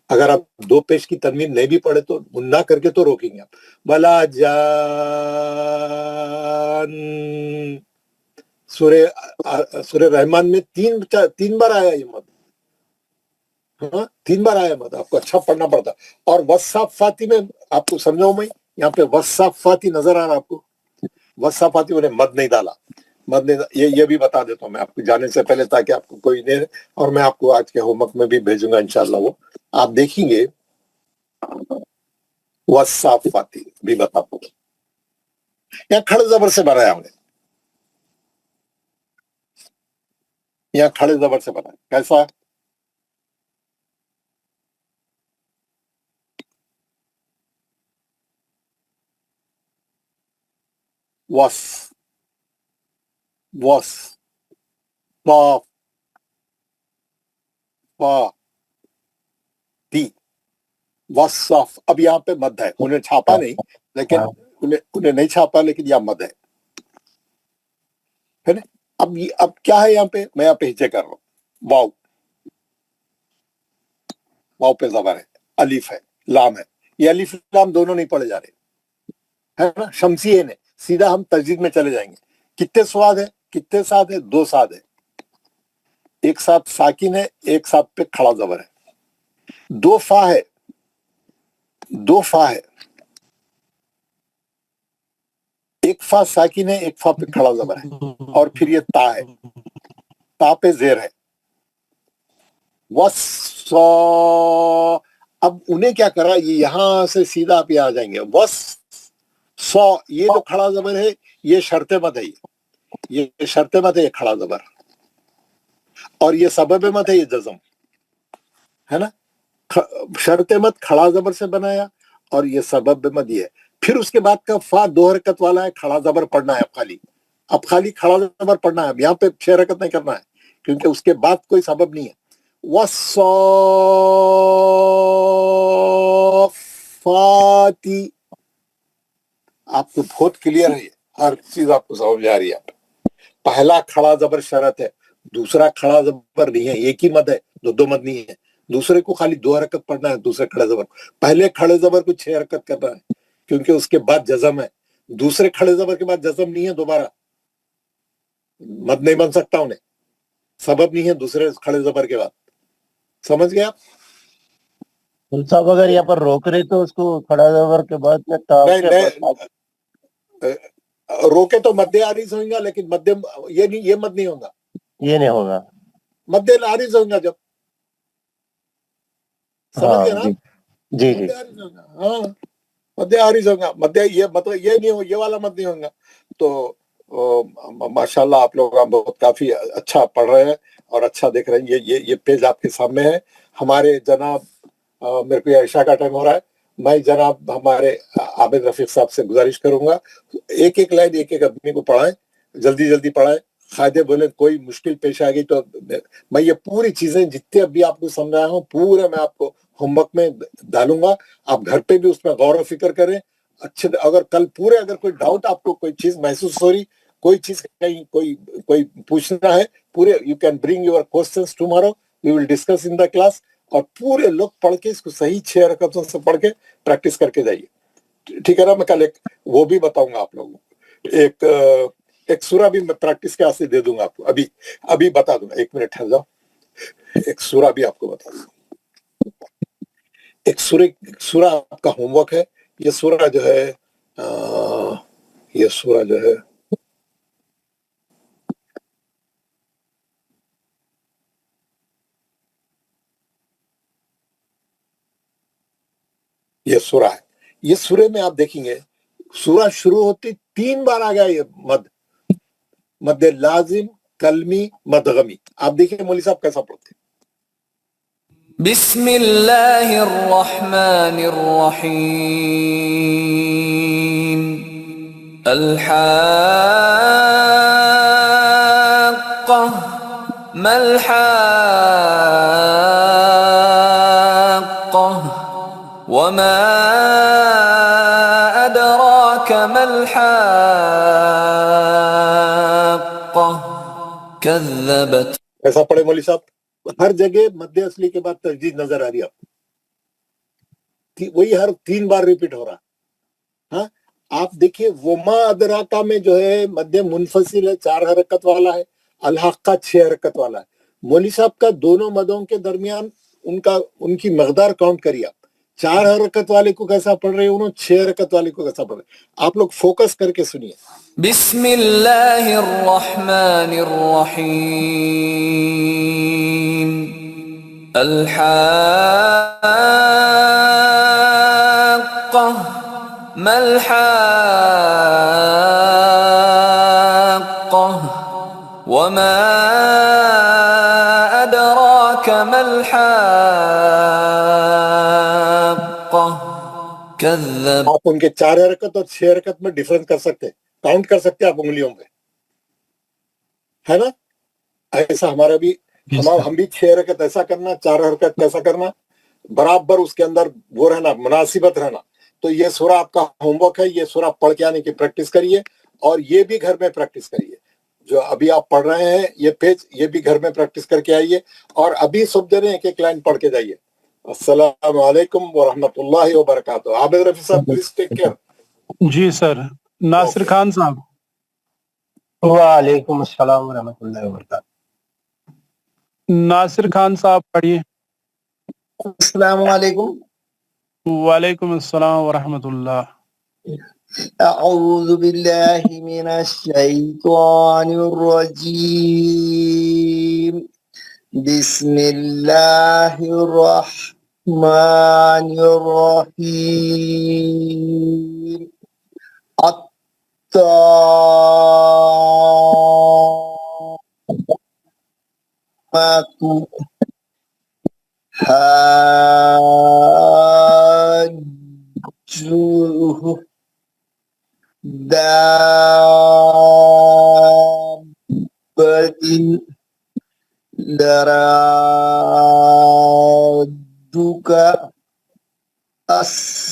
अगर आप 2 पेश की तनवीन नहीं भी पढ़े तो गुन्ना करके तो रोकेंगे आप। वला जान, सूरे रहमान में 3 बार आया ये मद, हाँ 3 बार आया मद, आपको अच्छा पढ़ना पड़ता। और वस्साफाती में आपको समझाऊं मैं, यहाँ पे वस्साफाती नजर आ रहा आपको, वस्साफाती उन्हें मद नहीं डाला, ये भी बता देता हूँ मैं आपको जाने से पहले, ताकि आपको कोई नहीं। और मैं आपको आज के होमवर्क में भी भेजूंगा इंशाल्लाह, वो आप देखेंगे। वस्साफाती भी बता, यहाँ खड़े जबर से बनाया हमने, यहाँ खड़े जबर से बनाया। कैसा? वस वस पा पा ती वसफ। अब यहाँ पे मद है, उन्हें छापा नहीं, लेकिन उन्हें नहीं छापा, लेकिन यहाँ मद है ना। अब क्या है यहाँ पे, मैं यहाँ पे हिचे कर रहा हूँ, वाव, वाव पे जबर है, अलिफ है, लाम है। ये अलिफ लाम दोनों नहीं पढ़े जा रहे, है ना। शमसी है ने सीधा हम तजदीद में चले जाएंगे। कितने स्वाद है, कितने साथ है, दो साथ है। एक साथ साकिन है, एक साथ पे खड़ा जबर है। दो फा है, दो फा है, एक फा साकिन है, एक फा पे खड़ा जबर है, और फिर ये ता है, ता पे जेर है। वस। अब उन्हें क्या करा, ये यहां से सीधा आप यहाँ आ जाएंगे। वस सौ, ये जो खड़ा जबर है ये शर्ते मत है, ये शर्ते मत है, ये खड़ा जबर, और ये सबब मत है, ये जज़म है ना। शर्ते मत खड़ा जबर से बनाया, और ये सबब मत ये है। फिर उसके बाद का फा दो हरकत वाला है, खड़ा जबर पढ़ना है अब खाली खड़ा जबर पढ़ना है। यहाँ पे 6 हरकत नहीं करना है, क्योंकि उसके बाद कोई सबब नहीं है। वस्साफाती, आपको बहुत क्लियर है, हर चीज आपको समझ आ रही है। पहला खड़ा जबर शरत है, दूसरा खड़ा जबर नहीं है, एक ही मद है, दो मद नहीं है। दूसरे को खाली 2 हरकत पढ़ना है, दूसरे खड़े जबर। पहले खड़े जबर को 6 हरकत करना है, क्योंकि उसके बाद जज़म है। दूसरे खड़े जबर के बाद जज़म नहीं है, दोबारा मद नहीं बन सकता, उन्हें सबब नहीं है दूसरे खड़े जबर के बाद। समझ गए आप? साहब अगर यहाँ पर रोक रहे तो उसको खड़ा जबर के बाद में नहीं, रोके तो मध्य आरिज होगा, लेकिन मध्यम ये नहीं, ये मत नहीं होगा, ये नहीं होगा, मध्य आरिज होगा जब। समझ गए ना? जी जी। मध्य आरिज होगा, हाँ, मध्य आरिज होगा। मध्य ये मतलब ये नहीं हो, ये वाला मत नहीं होगा। तो माशाल्लाह आप लोग बहुत काफी अच्छा पढ़ रहे हैं और अच्छा देख रहे हैं। ये पेज आपके सामने है। हमारे जनाब, मेरे को ईशा का टाइम हो रहा है, मैं जनाब हमारे आबिद रफीक साहब से गुजारिश करूंगा, एक एक लाइन एक एक आदमी को पढ़ाएं, जल्दी जल्दी पढ़ाएं। खायदे बोले कोई मुश्किल पेश आ गई तो मैं ये पूरी चीजें जितने अभी आपको समझाया हूँ पूरा मैं आपको होमवर्क में डालूंगा। आप घर पे भी उसमें गौर व फिक्र करें अच्छे। अगर कल पूरे अगर कोई डाउट आपको कोई चीज महसूस हो रही, कोई चीज कहीं कोई पूछना है, पूरे you can bring your questions tomorrow, we will discuss in the class. और पूरे लोग पढ़ के इसको सही 6 रकअतों से पढ़ के प्रैक्टिस करके जाइए, ठीक है ना। मैं कल एक वो भी बताऊंगा आप लोगों को, एक सूरा भी मैं प्रैक्टिस के वास्ते दे दूंगा आपको, अभी बता दूंगा। 1 मिनट ठहर जाओ, एक सूरा भी आपको बता दूंगा। एक सूरा आपका होमवर्क है। ये सूरा जो है ये सूरा जो है ये सूरा है। ये सूरे में आप देखेंगे सूरा शुरू होती 3 बार आ गया ये मद लाजिम, कलमी, मदगमी। आप देखिए मौली साहब कैसा पढ़ते हैं। बिस्मिल्लाहिर्रहमानिर्रहीम। अल-हाक़्क़ह मल-हाक़्क़ह वमा अदराक मल-हाक़्क़ह कज़्ज़बत। ऐसा पढ़े मौली साहब। हर जगह मध्य असली के बाद तजदीद नजर आ रही है आपको, वही हर 3 बार रिपीट हो रहा। हाँ, आप देखिए वमा अदराका में जो है मध्य मुनफसिल है, 4 हरकत वाला है। अल-हक़्क़ा 6 हरकत वाला है। मौली साहब का दोनों मदों के दरमियान उनकी मकदार काउंट करिए आप। 4 हरकत वाले को कैसा पढ़ रहे हैं उन्होंने, 6 हरकत वाले को कैसा पढ़ रहे हैं। आप लोग फोकस करके सुनिए। बिस्मिल्लाहिर्रहमानिर्रहीम। अल-हाक़्क़ह मल-हाक़्क़ह वमा अदराक मल-हाक़्क़ह कज़्ज़ब। आप उनके 4 हरकत और 6 हरकत में डिफरेंस कर सकते हैं। काउंट कर सकते हैं आप उंगलियों पे, है ना? ऐसा हमारा भी, हम भी 6 हरकत ऐसा करना, 4 हरकत कैसा करना, बराबर उसके अंदर वो रहना, मुनासिबत रहना। तो ये सूरा आपका होमवर्क है, ये सूरा पढ़ के आने की प्रैक्टिस करिए, और ये भी घर में प्रैक्टिस करिए। जो अभी आप पढ़ रहे हैं ये पेज, ये भी घर में प्रैक्टिस करके आइए, और अभी सब जने एक एक लाइन पढ़ के जाइए। अस्सलाम वालेकुम व रहमतुल्लाहि व बरकातहू। आबिद रफी साहब, प्लीज टेक केयर। जी सर। नासिर Okay. खान साहब। वालेकुम अस्सलाम व रहमतुल्लाहि व बरकातहू। नासिर खान साहब पढ़िए। अस्सलाम वालेकुम। वालेकुम अस्सलाम व रहमतुल्लाह। अऊज़ु बिल्लाहि मिनश शैतानिर रजीम। बिस्मिल्लाहिर रहमानिर रहीम। अत्तामतु हाज्जुहु दाब्batin laraduka as-saqatu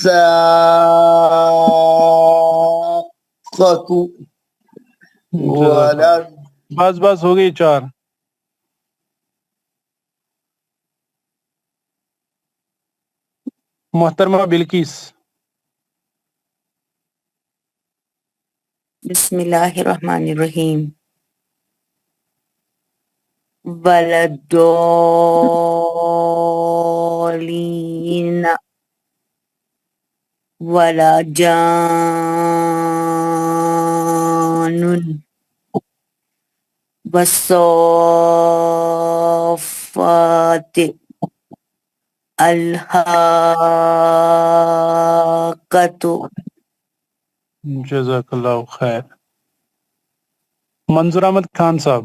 walad। बस हो गई 4। मोहतरमा बिल्किस। बिस्मिल्लाहिर्रहमानिर्रहीम। वलद्दोलीन वला जानून वस्सोफात अलहाकतु। जज़ाकल्लाहु खैर। मंजूर अहमद खान साहब।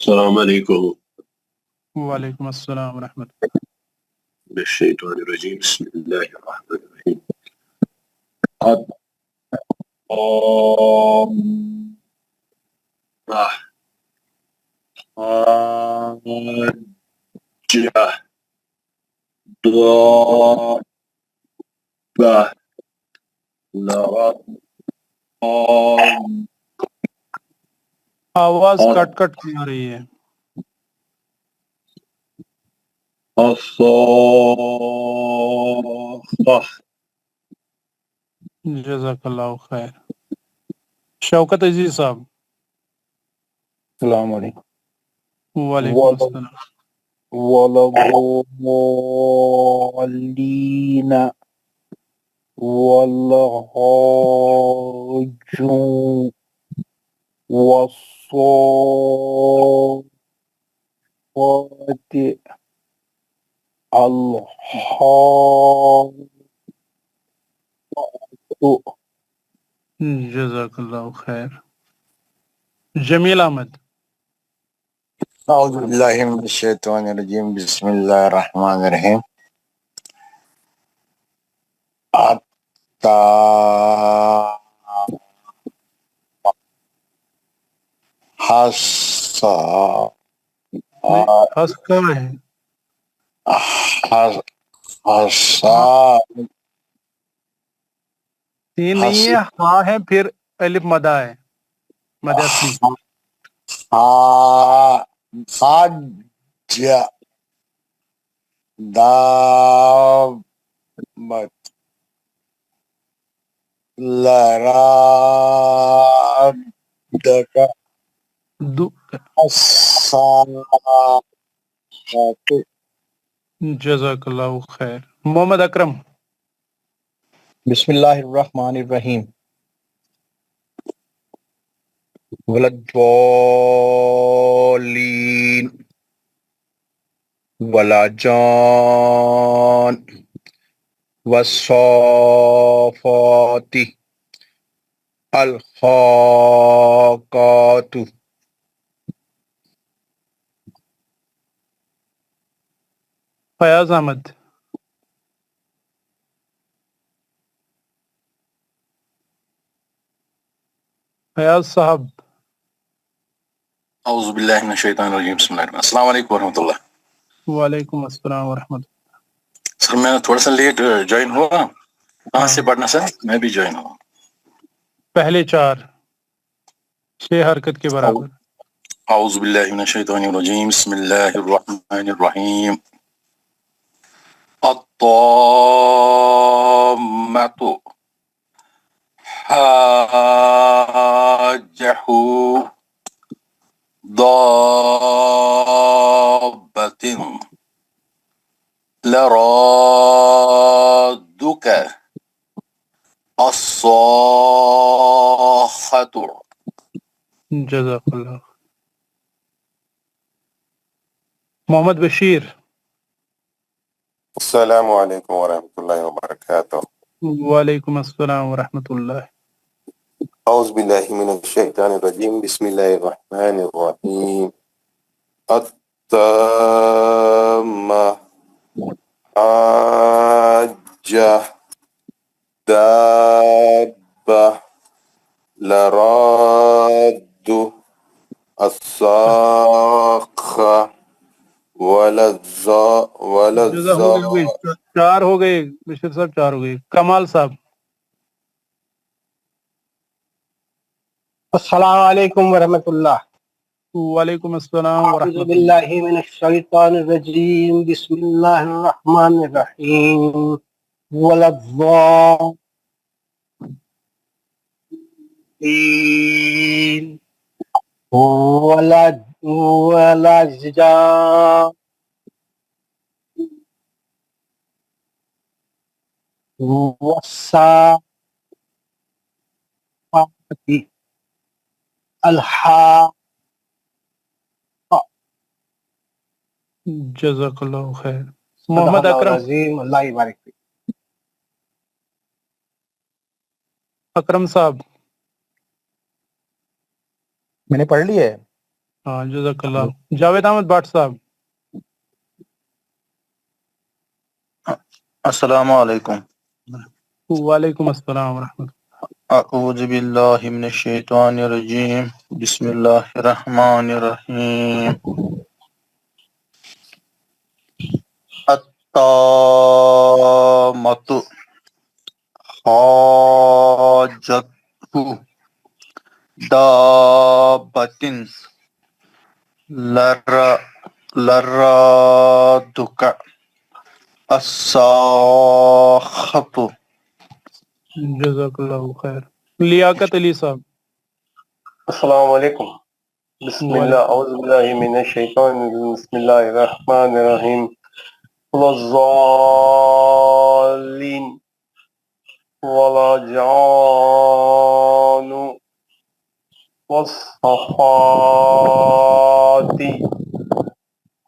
अस्सलाम वालेकुम। वालेकुम अस्सलाम व रहमतुल्लाह। बिश्शैतानिर रजीम। बिस्मिल्लाहिर रहमानिर रहीम। आवाज कट कट आ रही है। जज़ाकल्लाहु खैर। शौकत अजीज साहब। अस्सलाम वालेकुम। वालेकुम अस्सलाम। वलद्दोलीन वल्हाज्जुन वस्सोफात अलहाकतु। जज़ाकल्लाहु खैर। जमील अहमद। أعوذ بالله من الشيطان الرجيم بسم الله الرحمن الرحيم أتا حصى हंस कहाँ है? حصى तीन नहीं है, हाँ है, फिर अलिफ मदा है, मद असली। حج دابت لرادك الساعة जज़ाकल्लाहु खैर। मोहम्मद अकरम। बिस्मिल्लाहिर्रहमानिर्रहीम। वलद्दोलीन वला जान वस्सोफाति अलहाकतु। फयाज अहमद। फयाज साहब। औज़ु बिल्लाहि मिनश शैतानिर रजीम बिस्मिल्लाहिर रहमानिर रहीम। अस्सलाम वालेकुम वरहमतुल्लाह। वालेकुम अस्सलाम वरहमतुल्लाह। सर मैं थोड़ा सा लेट ज्वाइन हुआ, कहाँ से हाँ, पढ़ना सर? मैं भी ज्वाइन हुआ। पहले 4 6 हरकत के बराबर। औज़ु बिल्लाहि मिनश शैतानिर रजीम बिस्मिल्लाहिर रहमानिर रहीम। अत्ताम्मतु हाजहु दाब्बतिन लरादुक अस्साखतु। जज़ाकल्लाह। मोहम्मद बशीर। अस्सलामु अलैकुम वरहमतुल्लाहि वबरकातुह। वालेकुम अस्सलाम वरहमतुल्लाह। औज़ु बिल्लाहि मिनश शैतानिर रजीम बिस्मिल्लाहिर रहमानिर रहीम। अत्ताम्मा हाज्जा दाब्बा लराद्दु अस्साखा जज़ा हो गए 4 हो गए बशीर साहब, 4 हो गए। कमाल साहब। अस्सलाम वालेकुम वरहमतुल्लाह। वालेकुम अस्सलाम अऊज़ु वरहमतुल्लाह। बिल्लाहि मिनश शैतानिर रजीम बिस्मिल्लाहिर रहमानिर रहीम। वलद्दालीन वलज्जा वस्साफाती अलहा। जज़ाकल्लाह खैर। मोहम्मद अकरम। अल्लाह बारिक फीक। अकरम साहब। मैंने पढ़ लिया है। हाँ, जज़ाकल्लाह। जावेद अहमद भट्ट साहब। अस्सलामु अलैकुम। वालेकुम अस्सलाम वरहमतुल्लाह। अऊज़ु बिल्लाहि मिनश शैतानिर रजीम बिस्मिल्लाहिर रहमानिर रहीम। अत्तामतु हाजतु दाब्बतिन लरादुका अस्साखतु। जज़ाकल्लाह खैर। लियाकत अली साहब। अस्सलाम वालेकुम। बिस्मिल्लाह औज़ु बिल्लाहि मिनश शैतानिर रजीम बिस्मिल्लाहिर रहमानिर रहीम। वज़्ज़ालिन वला जानु वस्सफ़ाती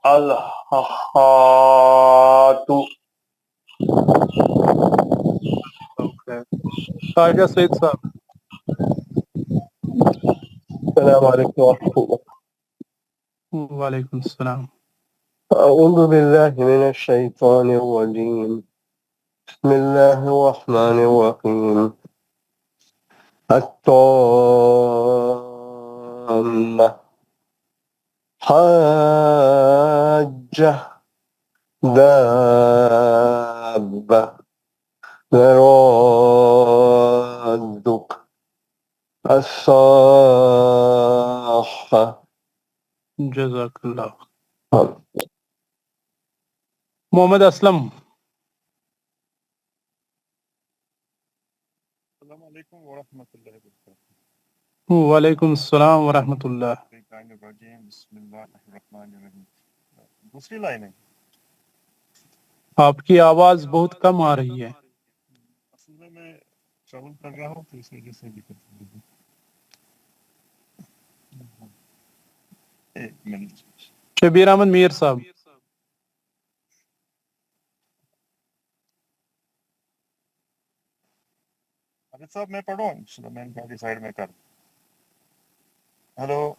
अलहातु। ख्वाजा सईद साहब। अस्सलाम वालेकुम वरहमतुल्लाह। वालेकुम सलाम। अऊज़ु बिल्लाहि मिनश शैतानिर रजीम बिस्मिल्लाहिर रहमानिर रहीम। अत्ताम्मा हाज्जा दाब्बा लराद्दुक अस्साखा। जज़ाकल्लाह। मोहम्मद असलम। वालेकुम अस्सलाम वरहमतुल्लाह। दूसरी लाइन है। आपकी आवाज बहुत कम आ रही है। असल में मैं ट्रैवल कर रहा हूँ तो इस वजह से दिक्कत हो रही है। एक मिनट। शबीर अहमद मीर साहब। अभी साहब मैं पढ़ूँ, चलो मैं गाड़ी साइड में कर। हेलो।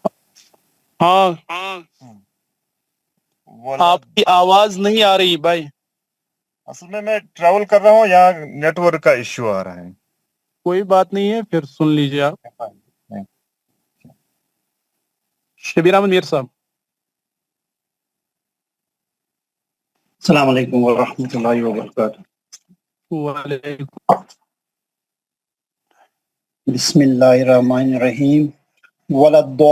हाँ, आपकी आवाज नहीं आ रही भाई। असल में मैं ट्रैवल कर रहा हूँ, यहाँ नेटवर्क का इश्यू आ रहा है। कोई बात नहीं है, फिर सुन लीजिए आप। शबीर अहमद मीर साहब। अस्सलाम वालेकुम व रहमतुल्लाहि व बरकातहू। वालेकुम। बिस्मिल्लाहिर्रहमानिर्रहीम। वलद्दॉलीन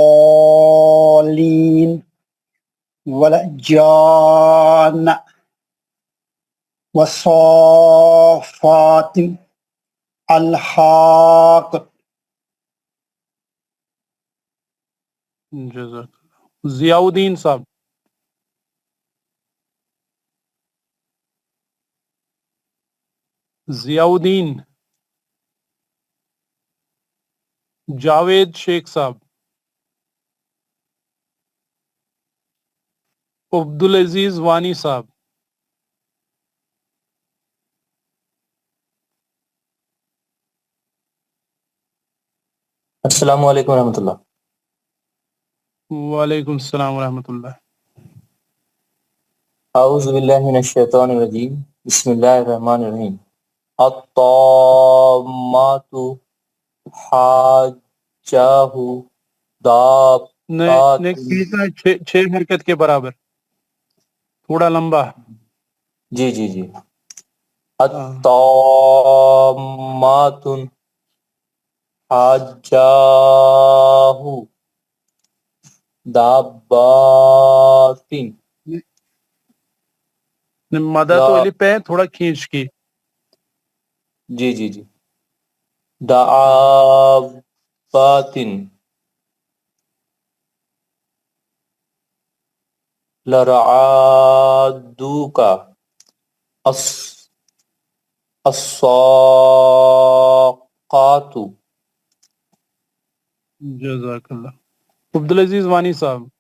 वलजान वस्साफात अलहाक। जज़ाकल्लाह। जियाउद्दीन साहब। जियाउद्दीन। जावेद शेख साहब। अब्दुल अजीज वानी साहब। अस्सलाम वालेकुम रहमतुल्लाह। वालेकुम सलाम रहमतुल्लाह। आऊज़ु बिल्लाहि मिनश शैतानिर रजीम। बिस्मिल्लाहिर रहमानिर रहीम। अत्तामातु हाजाहु नहीं दाबातिन। खींचना है, छह हरकत के बराबर, थोड़ा लंबा। जी जी जी। हाँ। अत्तामातुन हाजाहु दाबातिन। मदा तो अलिफ पे है, थोड़ा खींच के। जी जी जी। दाबातिन लरआदुका अस्साक़ातु। जज़ाकल्लाह। अब्दुल अजीज वानी साहब।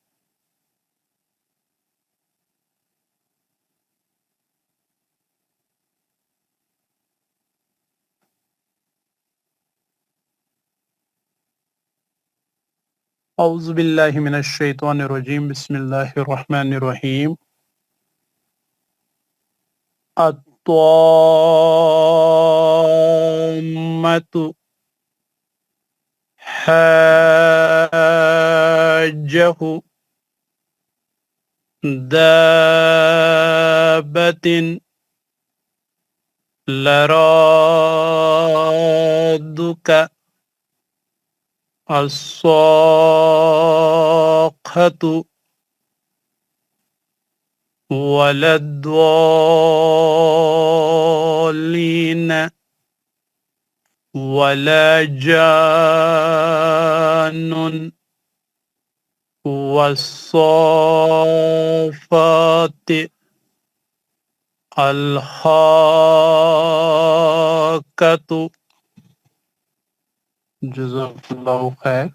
औज़ु बिल्लाहि मिनश शैतानिर रजीम। बिस्मिल्लाहिर रहमानिर रहीम। अत्ताम्मतु हाजहु दाबतिन लरादुका अस्साक़तु वलद्दॉलीन वलजानुन वस्साफ़ात अलहाकतु। जज़ाकल्लाहु खैर।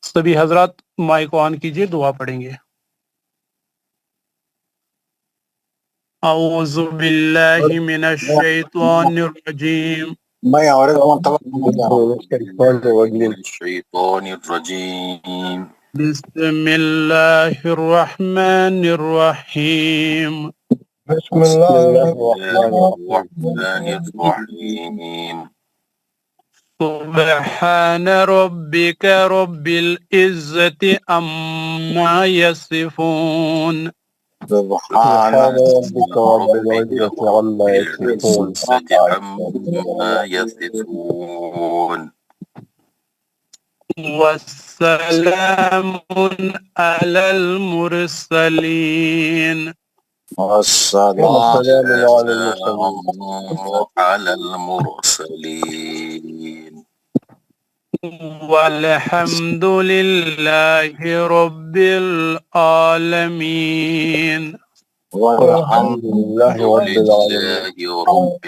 सभी हजरात माइक ऑन कीजिए, दुआ पढ़ेंगे। औज़ु बिल्लाहि मिनश शैतानिर रजीम। मिनश्शैतानिर्रजीम। बिस्मिल्लाहिर रहमानिर रहीम। बिस्मिल्लाहिर्रहमानिर्रहीम। सुब्हान रब्बिक रब्बिल इज्जति अम्मा यसिफून। سبحان ربك رب العزة عما يصفون بالعزة عما يصفون वस्सलाम अलल मुरसलीन। والسلام على والسلام المرسلين على المرسلين वल्हम्दुलिल्लाहि रब्बिल आलमीन। والحمد لله رب العالمين لله رب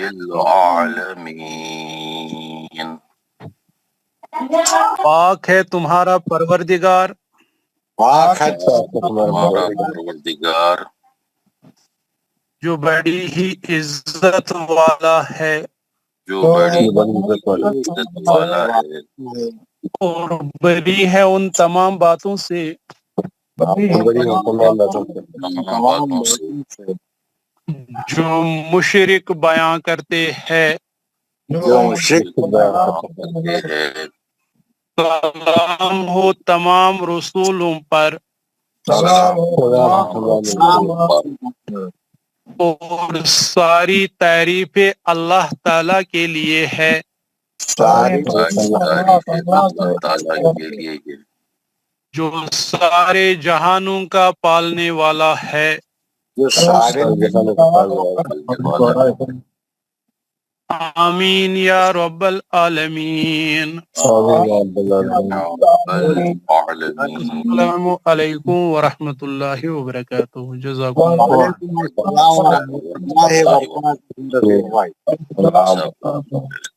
العالمين। पाक है तुम्हारा परवरदिगार, पाक है तुम्हारा हमारा परवरदिगार परवरदिगार जो बड़ी ही इज्जत वाला है जो बड़ी इज्जत वाला है और बरी है उन तमाम बातों से बड़ी है तमाम बातों से तमाम बातों से जो मुशरिक बयां करते हैं। जो मुश्रिक बयान करते हैं। सलाम हो तमाम रसूलों पर اور ساری تعریفیں اللہ تعالیٰ کے لیے ہے ساری تعریفیں اللہ تعالیٰ کے لیے ہے جو سارے جہانوں کا پالنے والا ہے جو سارے جہانوں کا پالنے والا ہے آمین یا رب العالمین السلام علیکم ورحمۃ اللہ وبرکاتہ جزاکم اللہ وعلیکم السلام ورحمۃ اللہ وبرکاتہ.